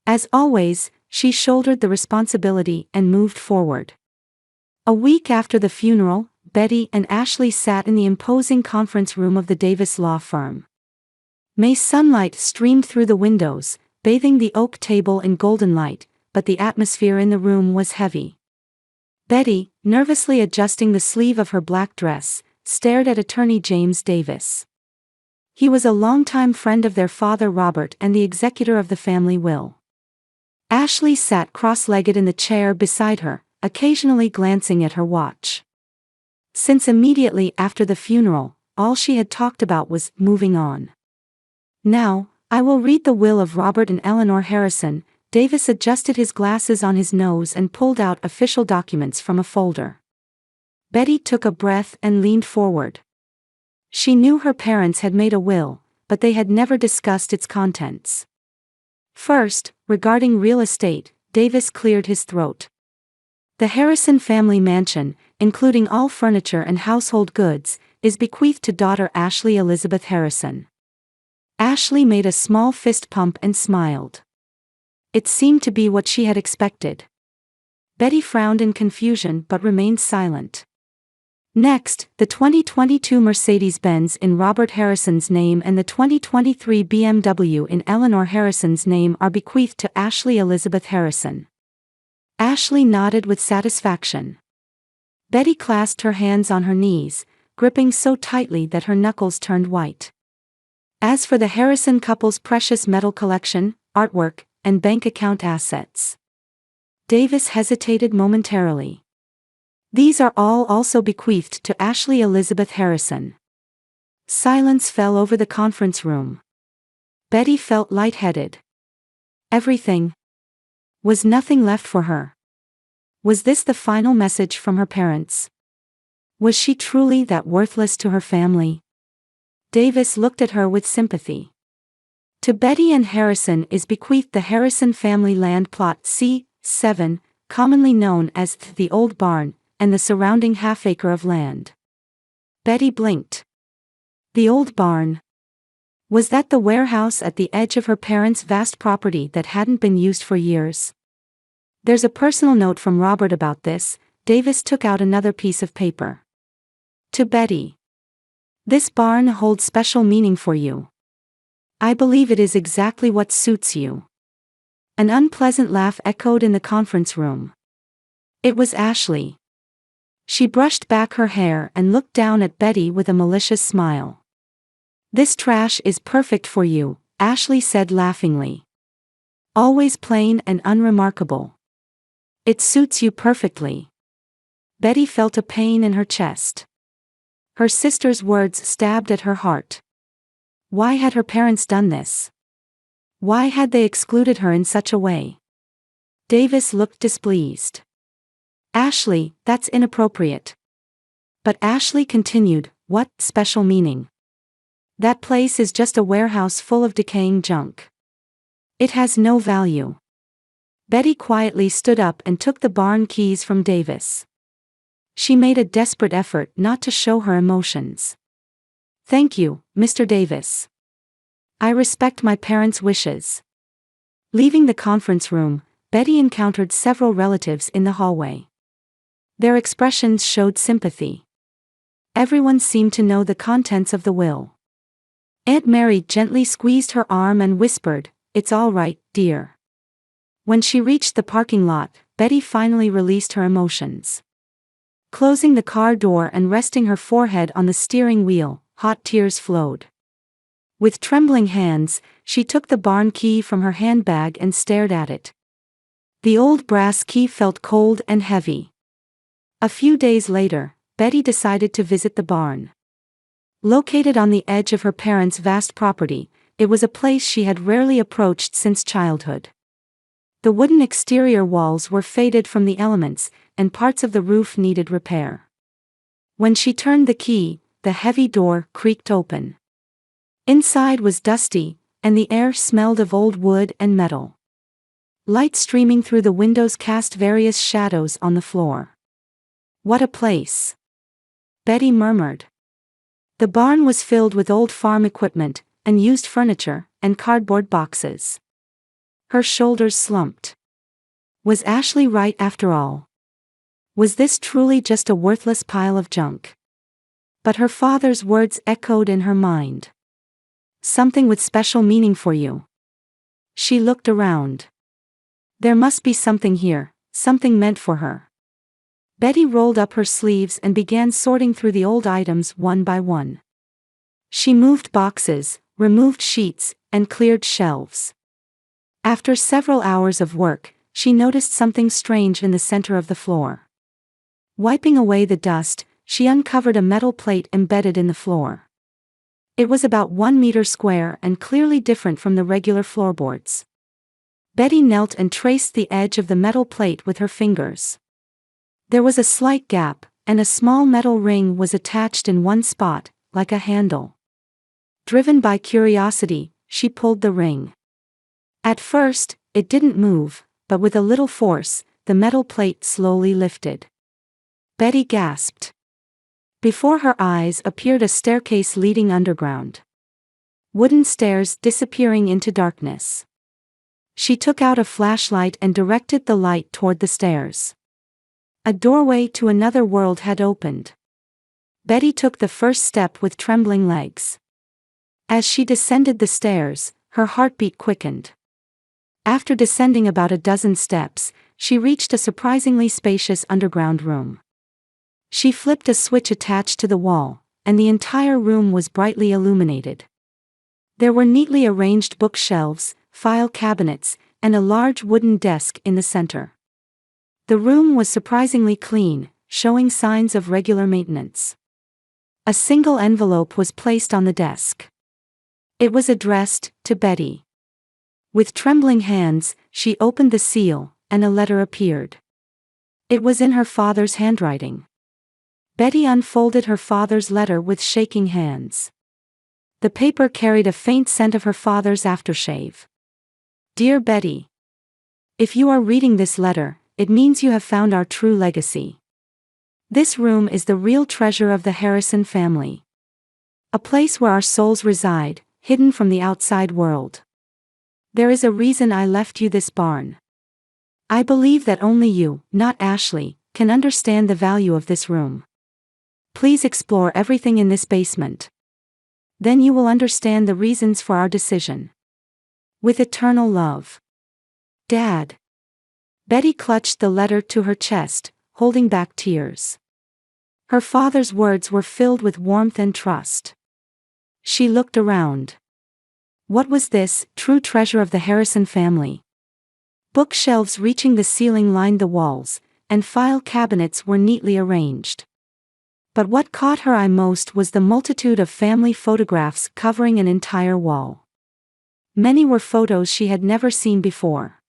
As always, she shouldered the responsibility and moved forward. A week after the funeral, Betty and Ashley sat in the imposing conference room of the Davis law firm. May sunlight streamed through the windows, bathing the oak table in golden light, but the atmosphere in the room was heavy. Betty, nervously adjusting the sleeve of her black dress, stared at attorney James Davis. He was a longtime friend of their father Robert and the executor of the family will. Ashley sat cross-legged in the chair beside her, occasionally glancing at her watch. Since immediately after the funeral, all she had talked about was moving on. "Now, I will read the will of Robert and Eleanor Harrison." Davis adjusted his glasses on his nose and pulled out official documents from a folder. Betty took a breath and leaned forward. She knew her parents had made a will, but they had never discussed its contents. First, regarding real estate, Davis cleared his throat. The Harrison family mansion, including all furniture and household goods, is bequeathed to daughter Ashley Elizabeth Harrison. Ashley made a small fist pump and smiled. It seemed to be what she had expected. Betty frowned in confusion but remained silent. Next, the 2022 Mercedes-Benz in Robert Harrison's name and the 2023 BMW in Eleanor Harrison's name are bequeathed to Ashley Elizabeth Harrison. Ashley nodded with satisfaction. Betty clasped her hands on her knees, gripping so tightly that her knuckles turned white. As for the Harrison couple's precious metal collection, artwork, and bank account assets. Davis hesitated momentarily. These are all also bequeathed to Ashley Elizabeth Harrison. Silence fell over the conference room. Betty felt lightheaded. Everything. Was nothing left for her? Was this the final message from her parents? Was she truly that worthless to her family? Davis looked at her with sympathy. To Betty and Harrison is bequeathed the Harrison family land plot C7, commonly known as the Old Barn, and the surrounding half-acre of land. Betty blinked. The Old Barn. Was that the warehouse at the edge of her parents' vast property that hadn't been used for years? There's a personal note from Robert about this. Davis took out another piece of paper. To Betty. This barn holds special meaning for you. I believe it is exactly what suits you. An unpleasant laugh echoed in the conference room. It was Ashley. She brushed back her hair and looked down at Betty with a malicious smile. This trash is perfect for you, Ashley said laughingly. Always plain and unremarkable. It suits you perfectly. Betty felt a pain in her chest. Her sister's words stabbed at her heart. Why had her parents done this? Why had they excluded her in such a way? Davis looked displeased. Ashley, that's inappropriate. But Ashley continued, what special meaning? That place is just a warehouse full of decaying junk. It has no value. Betty quietly stood up and took the barn keys from Davis. She made a desperate effort not to show her emotions. Thank you, Mr. Davis. I respect my parents' wishes. Leaving the conference room, Betty encountered several relatives in the hallway. Their expressions showed sympathy. Everyone seemed to know the contents of the will. Aunt Mary gently squeezed her arm and whispered, "It's all right, dear." When she reached the parking lot, Betty finally released her emotions. Closing the car door and resting her forehead on the steering wheel, hot tears flowed. With trembling hands, she took the barn key from her handbag and stared at it. The old brass key felt cold and heavy. A few days later, Betty decided to visit the barn. Located on the edge of her parents' vast property, it was a place she had rarely approached since childhood. The wooden exterior walls were faded from the elements, and parts of the roof needed repair. When she turned the key, the heavy door creaked open. Inside was dusty, and the air smelled of old wood and metal. Light streaming through the windows cast various shadows on the floor. What a place! Betty murmured. The barn was filled with old farm equipment, unused furniture, and cardboard boxes. Her shoulders slumped. Was Ashley right after all? Was this truly just a worthless pile of junk? But her father's words echoed in her mind. Something with special meaning for you. She looked around. There must be something here, something meant for her. Betty rolled up her sleeves and began sorting through the old items one by one. She moved boxes, removed sheets, and cleared shelves. After several hours of work, she noticed something strange in the center of the floor. Wiping away the dust, she uncovered a metal plate embedded in the floor. It was about 1 meter square and clearly different from the regular floorboards. Betty knelt and traced the edge of the metal plate with her fingers. There was a slight gap, and a small metal ring was attached in one spot, like a handle. Driven by curiosity, she pulled the ring. At first, it didn't move, but with a little force, the metal plate slowly lifted. Betty gasped. Before her eyes appeared a staircase leading underground. Wooden stairs disappearing into darkness. She took out a flashlight and directed the light toward the stairs. A doorway to another world had opened. Betty took the first step with trembling legs. As she descended the stairs, her heartbeat quickened. After descending about a dozen steps, she reached a surprisingly spacious underground room. She flipped a switch attached to the wall, and the entire room was brightly illuminated. There were neatly arranged bookshelves, file cabinets, and a large wooden desk in the center. The room was surprisingly clean, showing signs of regular maintenance. A single envelope was placed on the desk. It was addressed to Betty. With trembling hands, she opened the seal, and a letter appeared. It was in her father's handwriting. Betty unfolded her father's letter with shaking hands. The paper carried a faint scent of her father's aftershave. Dear Betty, if you are reading this letter, it means you have found our true legacy. This room is the real treasure of the Harrison family. A place where our souls reside, hidden from the outside world. There is a reason I left you this barn. I believe that only you, not Ashley, can understand the value of this room. Please explore everything in this basement. Then you will understand the reasons for our decision. With eternal love. Dad. Betty clutched the letter to her chest, holding back tears. Her father's words were filled with warmth and trust. She looked around. What was this, true treasure of the Harrison family? Bookshelves reaching the ceiling lined the walls, and file cabinets were neatly arranged. But what caught her eye most was the multitude of family photographs covering an entire wall. Many were photos she had never seen before.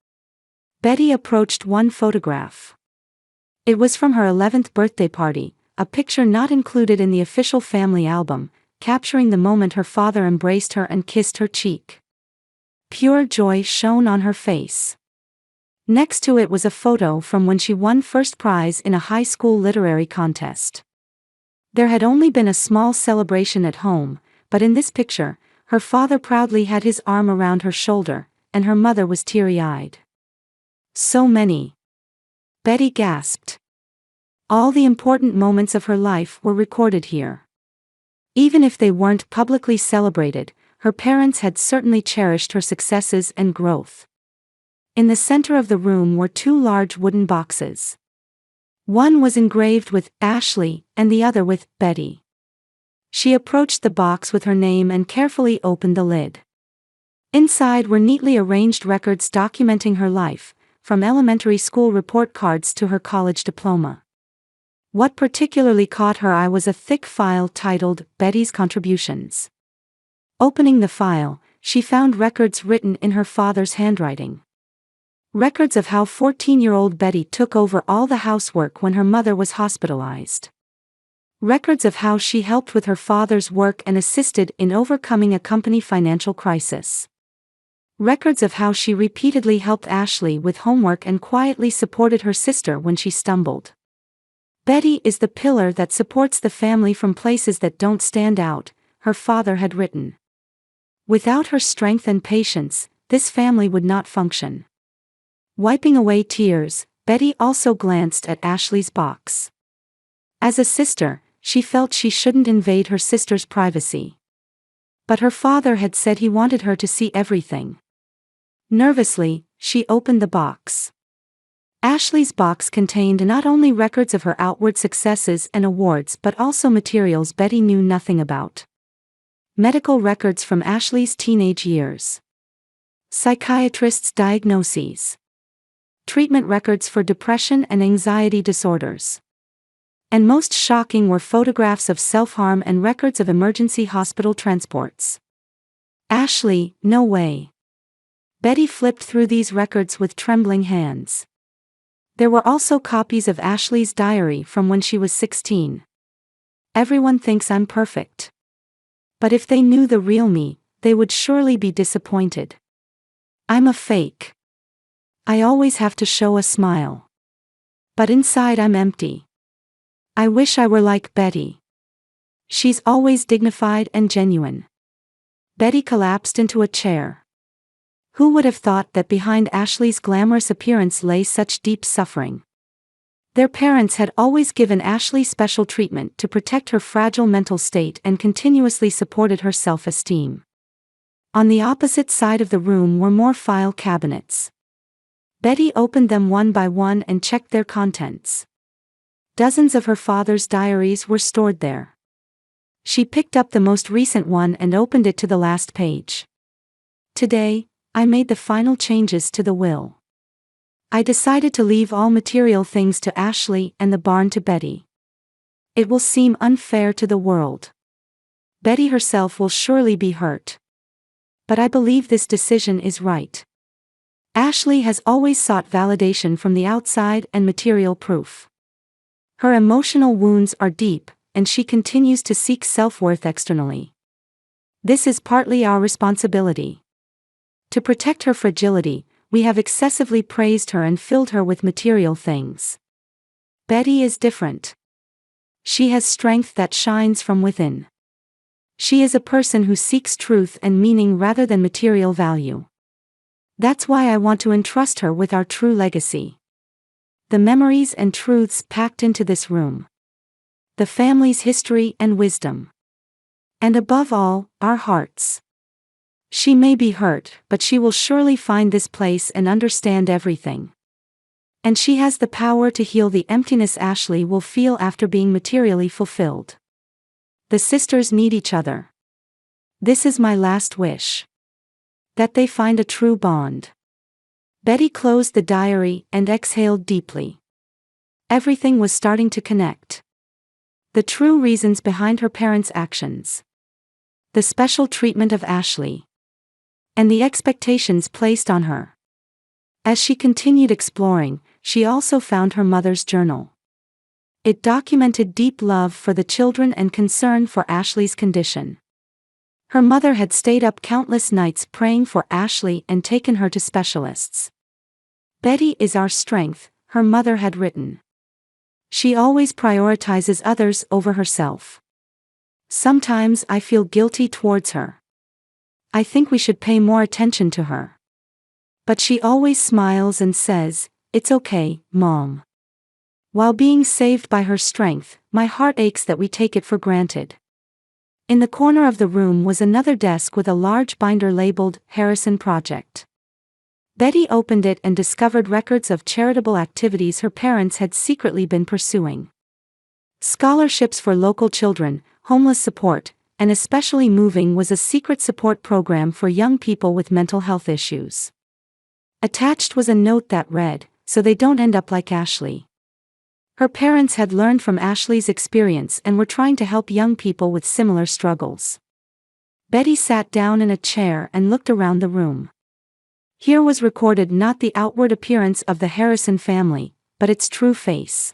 Betty approached one photograph. It was from her 11th birthday party, a picture not included in the official family album, capturing the moment her father embraced her and kissed her cheek. Pure joy shone on her face. Next to it was a photo from when she won first prize in a high school literary contest. There had only been a small celebration at home, but in this picture, her father proudly had his arm around her shoulder, and her mother was teary-eyed. So many. Betty gasped. All the important moments of her life were recorded here. Even if they weren't publicly celebrated, her parents had certainly cherished her successes and growth. In the center of the room were two large wooden boxes. One was engraved with Ashley and the other with Betty. She approached the box with her name and carefully opened the lid. Inside were neatly arranged records documenting her life, from elementary school report cards to her college diploma. What particularly caught her eye was a thick file titled Betty's Contributions. Opening the file, she found records written in her father's handwriting. Records of how 14-year-old Betty took over all the housework when her mother was hospitalized. Records of how she helped with her father's work and assisted in overcoming a company financial crisis. Records of how she repeatedly helped Ashley with homework and quietly supported her sister when she stumbled. Betty is the pillar that supports the family from places that don't stand out, her father had written. Without her strength and patience, this family would not function. Wiping away tears, Betty also glanced at Ashley's box. As a sister, she felt she shouldn't invade her sister's privacy. But her father had said he wanted her to see everything. Nervously, she opened the box. Ashley's box contained not only records of her outward successes and awards but also materials Betty knew nothing about. Medical records from Ashley's teenage years. Psychiatrists' diagnoses. Treatment records for depression and anxiety disorders. And most shocking were photographs of self-harm and records of emergency hospital transports. Ashley, no way. Betty flipped through these records with trembling hands. There were also copies of Ashley's diary from when she was 16. Everyone thinks I'm perfect. But if they knew the real me, they would surely be disappointed. I'm a fake. I always have to show a smile. But inside I'm empty. I wish I were like Betty. She's always dignified and genuine. Betty collapsed into a chair. Who would have thought that behind Ashley's glamorous appearance lay such deep suffering? Their parents had always given Ashley special treatment to protect her fragile mental state and continuously supported her self-esteem. On the opposite side of the room were more file cabinets. Betty opened them one by one and checked their contents. Dozens of her father's diaries were stored there. She picked up the most recent one and opened it to the last page. Today, I made the final changes to the will. I decided to leave all material things to Ashley and the barn to Betty. It will seem unfair to the world. Betty herself will surely be hurt. But I believe this decision is right. Ashley has always sought validation from the outside and material proof. Her emotional wounds are deep, and she continues to seek self-worth externally. This is partly our responsibility. To protect her fragility, we have excessively praised her and filled her with material things. Betty is different. She has strength that shines from within. She is a person who seeks truth and meaning rather than material value. That's why I want to entrust her with our true legacy. The memories and truths packed into this room. The family's history and wisdom. And above all, our hearts. She may be hurt, but she will surely find this place and understand everything. And she has the power to heal the emptiness Ashley will feel after being materially fulfilled. The sisters need each other. This is my last wish. That they find a true bond. Betty closed the diary and exhaled deeply. Everything was starting to connect. The true reasons behind her parents' actions. The special treatment of Ashley. And the expectations placed on her. As she continued exploring, she also found her mother's journal. It documented deep love for the children and concern for Ashley's condition. Her mother had stayed up countless nights praying for Ashley and taken her to specialists. "Betty is our strength," her mother had written. "She always prioritizes others over herself. Sometimes I feel guilty towards her. I think we should pay more attention to her. But she always smiles and says, 'It's okay, Mom.' While being saved by her strength, my heart aches that we take it for granted." In the corner of the room was another desk with a large binder labeled Harrison Project. Betty opened it and discovered records of charitable activities her parents had secretly been pursuing. Scholarships for local children, homeless support, and especially moving was a secret support program for young people with mental health issues. Attached was a note that read, "So they don't end up like Ashley." Her parents had learned from Ashley's experience and were trying to help young people with similar struggles. Betty sat down in a chair and looked around the room. Here was recorded not the outward appearance of the Harrison family, but its true face.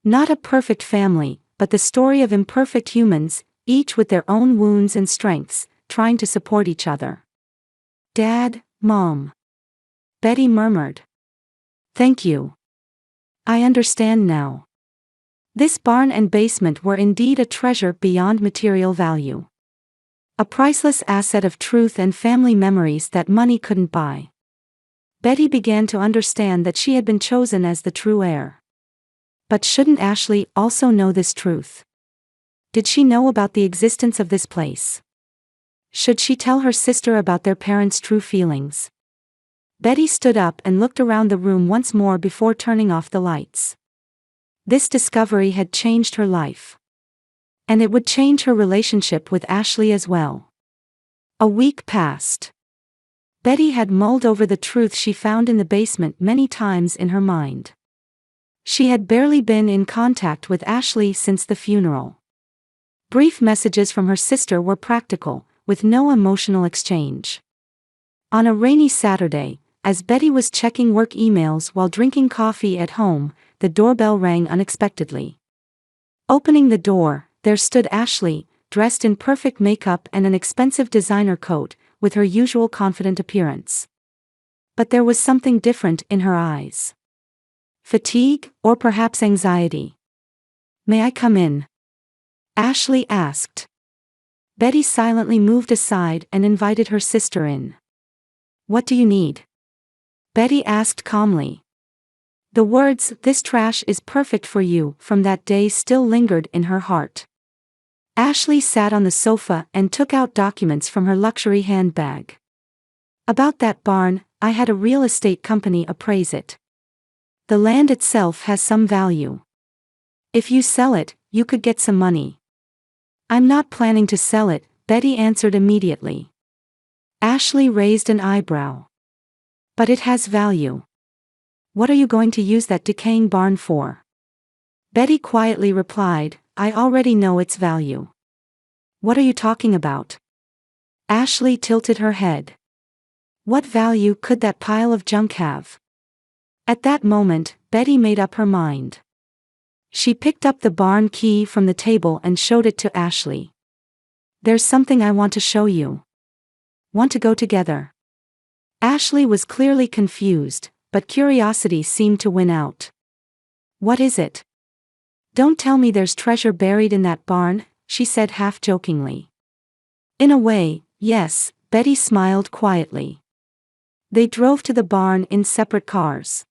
Not a perfect family, but the story of imperfect humans, each with their own wounds and strengths, trying to support each other. "Dad, Mom," Betty murmured. "Thank you. I understand now." This barn and basement were indeed a treasure beyond material value. A priceless asset of truth and family memories that money couldn't buy. Betty began to understand that she had been chosen as the true heir. But shouldn't Ashley also know this truth? Did she know about the existence of this place? Should she tell her sister about their parents' true feelings? Betty stood up and looked around the room once more before turning off the lights. This discovery had changed her life. And it would change her relationship with Ashley as well. A week passed. Betty had mulled over the truth she found in the basement many times in her mind. She had barely been in contact with Ashley since the funeral. Brief messages from her sister were practical, with no emotional exchange. On a rainy Saturday, as Betty was checking work emails while drinking coffee at home, the doorbell rang unexpectedly. Opening the door, there stood Ashley, dressed in perfect makeup and an expensive designer coat, with her usual confident appearance. But there was something different in her eyes. Fatigue, or perhaps anxiety. "May I come in?" Ashley asked. Betty silently moved aside and invited her sister in. "What do you need?" Betty asked calmly. The words, "This trash is perfect for you," from that day still lingered in her heart. Ashley sat on the sofa and took out documents from her luxury handbag. "About that barn, I had a real estate company appraise it. The land itself has some value. If you sell it, you could get some money." "I'm not planning to sell it," Betty answered immediately. Ashley raised an eyebrow. "But it has value. What are you going to use that decaying barn for?" Betty quietly replied, "I already know its value." "What are you talking about?" Ashley tilted her head. "What value could that pile of junk have?" At that moment, Betty made up her mind. She picked up the barn key from the table and showed it to Ashley. "There's something I want to show you. Want to go together?" Ashley was clearly confused, but curiosity seemed to win out. "What is it?" "Don't tell me there's treasure buried in that barn," she said half-jokingly. "In a way, yes," Betty smiled quietly. They drove to the barn in separate cars.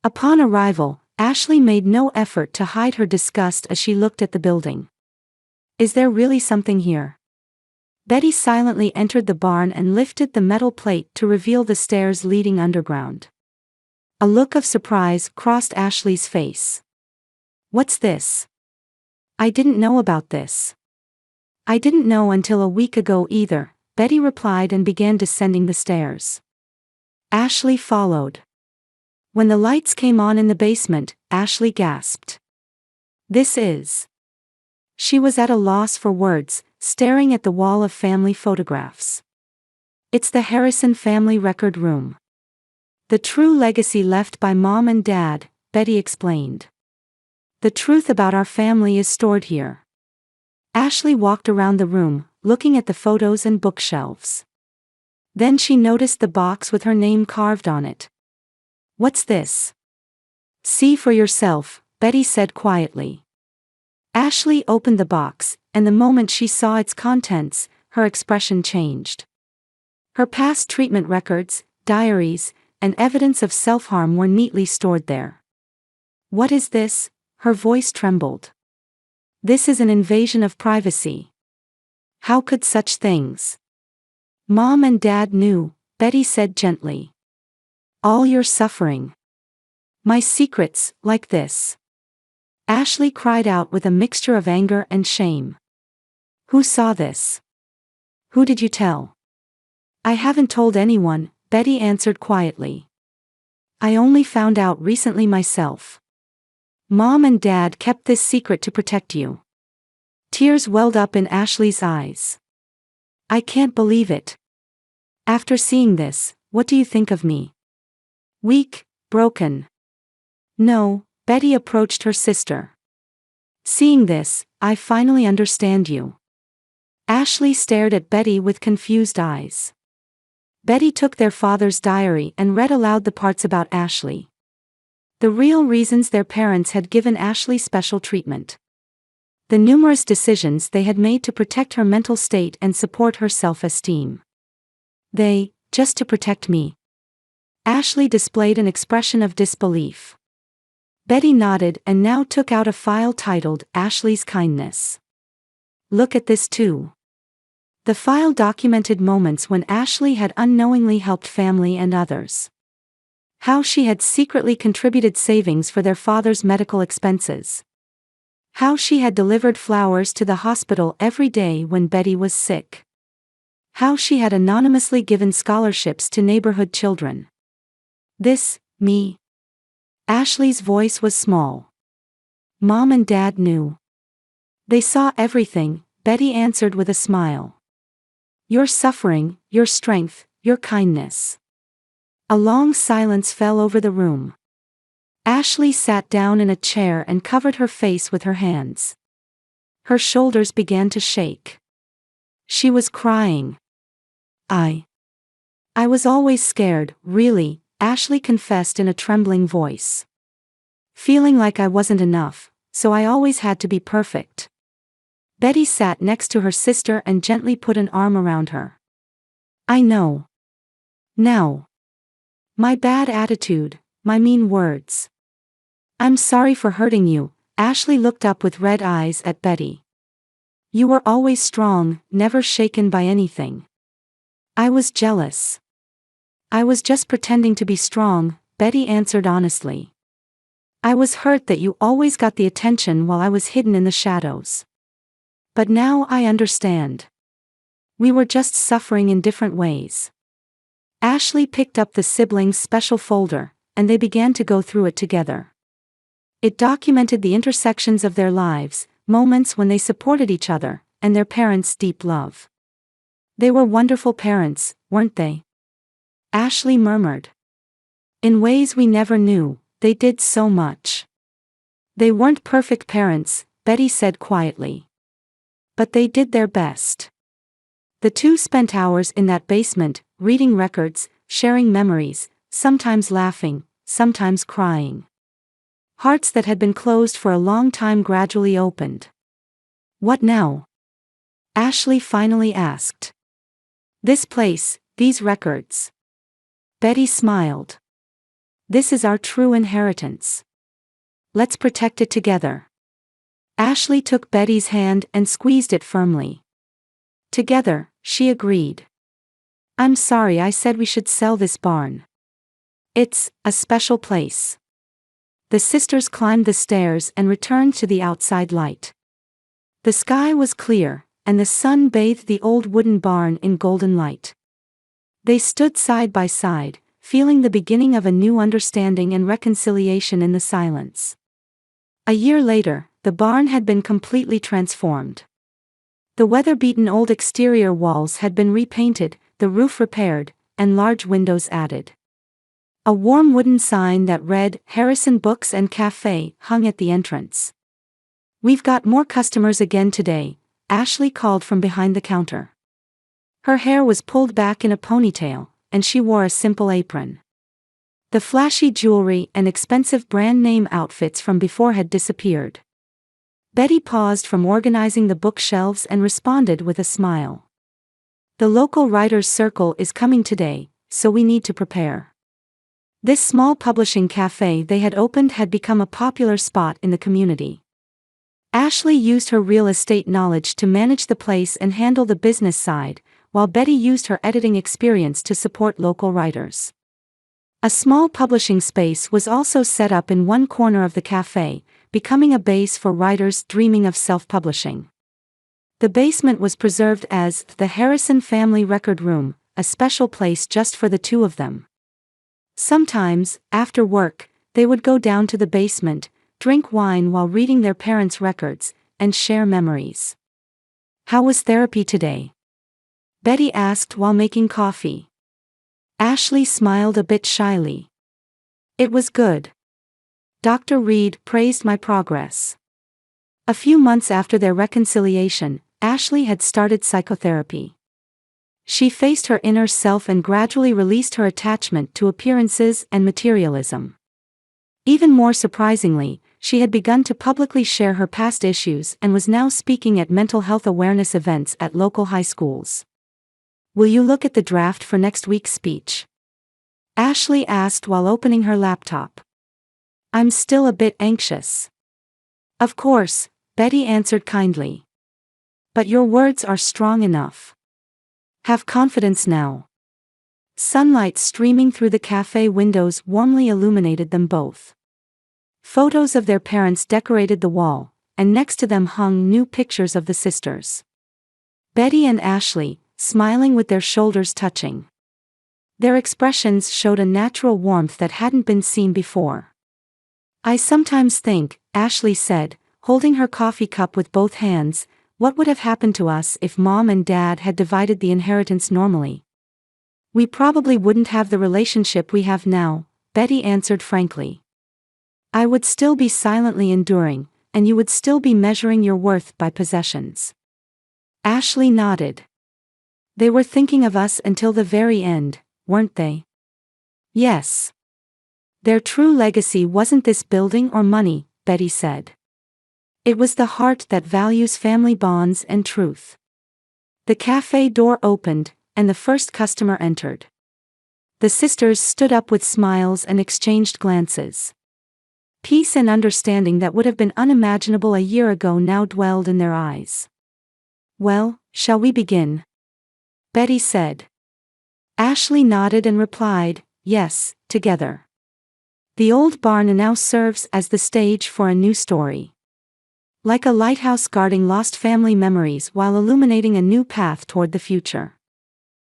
Upon arrival, Ashley made no effort to hide her disgust as she looked at the building. "Is there really something here?" Betty silently entered the barn and lifted the metal plate to reveal the stairs leading underground. A look of surprise crossed Ashley's face. "What's this? I didn't know about this." "I didn't know until a week ago either," Betty replied and began descending the stairs. Ashley followed. When the lights came on in the basement, Ashley gasped. "This is..." She was at a loss for words, staring at the wall of family photographs. It's the Harrison family record room. The true legacy left by Mom and Dad, Betty explained. The truth about our family is stored here. Ashley walked around the room, looking at the photos and bookshelves. Then she noticed the box with her name carved on it. What's this? See for yourself, Betty said quietly. Ashley opened the box, and the moment she saw its contents, her expression changed. Her past treatment records, diaries, and evidence of self-harm were neatly stored there. What is this? Her voice trembled. This is an invasion of privacy. How could such things? Mom and Dad knew, Betty said gently. All your suffering. My secrets, like this. Ashley cried out with a mixture of anger and shame. Who saw this? Who did you tell? I haven't told anyone, Betty answered quietly. I only found out recently myself. Mom and Dad kept this secret to protect you. Tears welled up in Ashley's eyes. I can't believe it. After seeing this, what do you think of me? Weak, broken. No, Betty approached her sister. Seeing this, I finally understand you. Ashley stared at Betty with confused eyes. Betty took their father's diary and read aloud the parts about Ashley. The real reasons their parents had given Ashley special treatment. The numerous decisions they had made to protect her mental state and support her self-esteem. Just to protect me. Ashley displayed an expression of disbelief. Betty nodded and now took out a file titled Ashley's Kindness. Look at this too. The file documented moments when Ashley had unknowingly helped family and others. How she had secretly contributed savings for their father's medical expenses. How she had delivered flowers to the hospital every day when Betty was sick. How she had anonymously given scholarships to neighborhood children. This, me. Ashley's voice was small. Mom and Dad knew. They saw everything, Betty answered with a smile. Your suffering, your strength, your kindness. A long silence fell over the room. Ashley sat down in a chair and covered her face with her hands. Her shoulders began to shake. She was crying. I was always scared, really, Ashley confessed in a trembling voice. Feeling like I wasn't enough, so I always had to be perfect. Betty sat next to her sister and gently put an arm around her. I know. Now. My bad attitude, my mean words. I'm sorry for hurting you, Ashley looked up with red eyes at Betty. You were always strong, never shaken by anything. I was jealous. I was just pretending to be strong, Betty answered honestly. I was hurt that you always got the attention while I was hidden in the shadows. But now I understand. We were just suffering in different ways. Ashley picked up the siblings' special folder, and they began to go through it together. It documented the intersections of their lives, moments when they supported each other, and their parents' deep love. They were wonderful parents, weren't they? Ashley murmured. In ways we never knew, they did so much. They weren't perfect parents, Betty said quietly. But they did their best. The two spent hours in that basement, reading records, sharing memories, sometimes laughing, sometimes crying. Hearts that had been closed for a long time gradually opened. What now? Ashley finally asked. This place, these records. Betty smiled. This is our true inheritance. Let's protect it together. Ashley took Betty's hand and squeezed it firmly. Together, she agreed. I'm sorry I said we should sell this barn. It's a special place. The sisters climbed the stairs and returned to the outside light. The sky was clear, and the sun bathed the old wooden barn in golden light. They stood side by side, feeling the beginning of a new understanding and reconciliation in the silence. A year later, the barn had been completely transformed. The weather-beaten old exterior walls had been repainted, the roof repaired, and large windows added. A warm wooden sign that read, "Harrison Books and Cafe," hung at the entrance. "We've got more customers again today," Ashley called from behind the counter. Her hair was pulled back in a ponytail, and she wore a simple apron. The flashy jewelry and expensive brand-name outfits from before had disappeared. Betty paused from organizing the bookshelves and responded with a smile. "The local writers' circle is coming today, so we need to prepare." This small publishing cafe they had opened had become a popular spot in the community. Ashley used her real estate knowledge to manage the place and handle the business side, while Betty used her editing experience to support local writers. A small publishing space was also set up in one corner of the cafe, becoming a base for writers dreaming of self-publishing. The basement was preserved as the Harrison Family Record Room, a special place just for the two of them. Sometimes, after work, they would go down to the basement, drink wine while reading their parents' records, and share memories. "How was therapy today?" Betty asked while making coffee. Ashley smiled a bit shyly. "It was good. Dr. Reed praised my progress." A few months after their reconciliation, Ashley had started psychotherapy. She faced her inner self and gradually released her attachment to appearances and materialism. Even more surprisingly, she had begun to publicly share her past issues and was now speaking at mental health awareness events at local high schools. "Will you look at the draft for next week's speech?" Ashley asked while opening her laptop. "I'm still a bit anxious." "Of course," Betty answered kindly. "But your words are strong enough. Have confidence now." Sunlight streaming through the cafe windows warmly illuminated them both. Photos of their parents decorated the wall, and next to them hung new pictures of the sisters. Betty and Ashley, smiling with their shoulders touching. Their expressions showed a natural warmth that hadn't been seen before. "I sometimes think," Ashley said, holding her coffee cup with both hands, "what would have happened to us if Mom and Dad had divided the inheritance normally? We probably wouldn't have the relationship we have now," Betty answered frankly. "I would still be silently enduring, and you would still be measuring your worth by possessions." Ashley nodded. "They were thinking of us until the very end, weren't they?" "Yes. Their true legacy wasn't this building or money," Betty said. "It was the heart that values family bonds and truth." The cafe door opened, and the first customer entered. The sisters stood up with smiles and exchanged glances. Peace and understanding that would have been unimaginable a year ago now dwelled in their eyes. "Well, shall we begin?" Betty said. Ashley nodded and replied, "Yes, together." The old barn now serves as the stage for a new story. Like a lighthouse guarding lost family memories while illuminating a new path toward the future.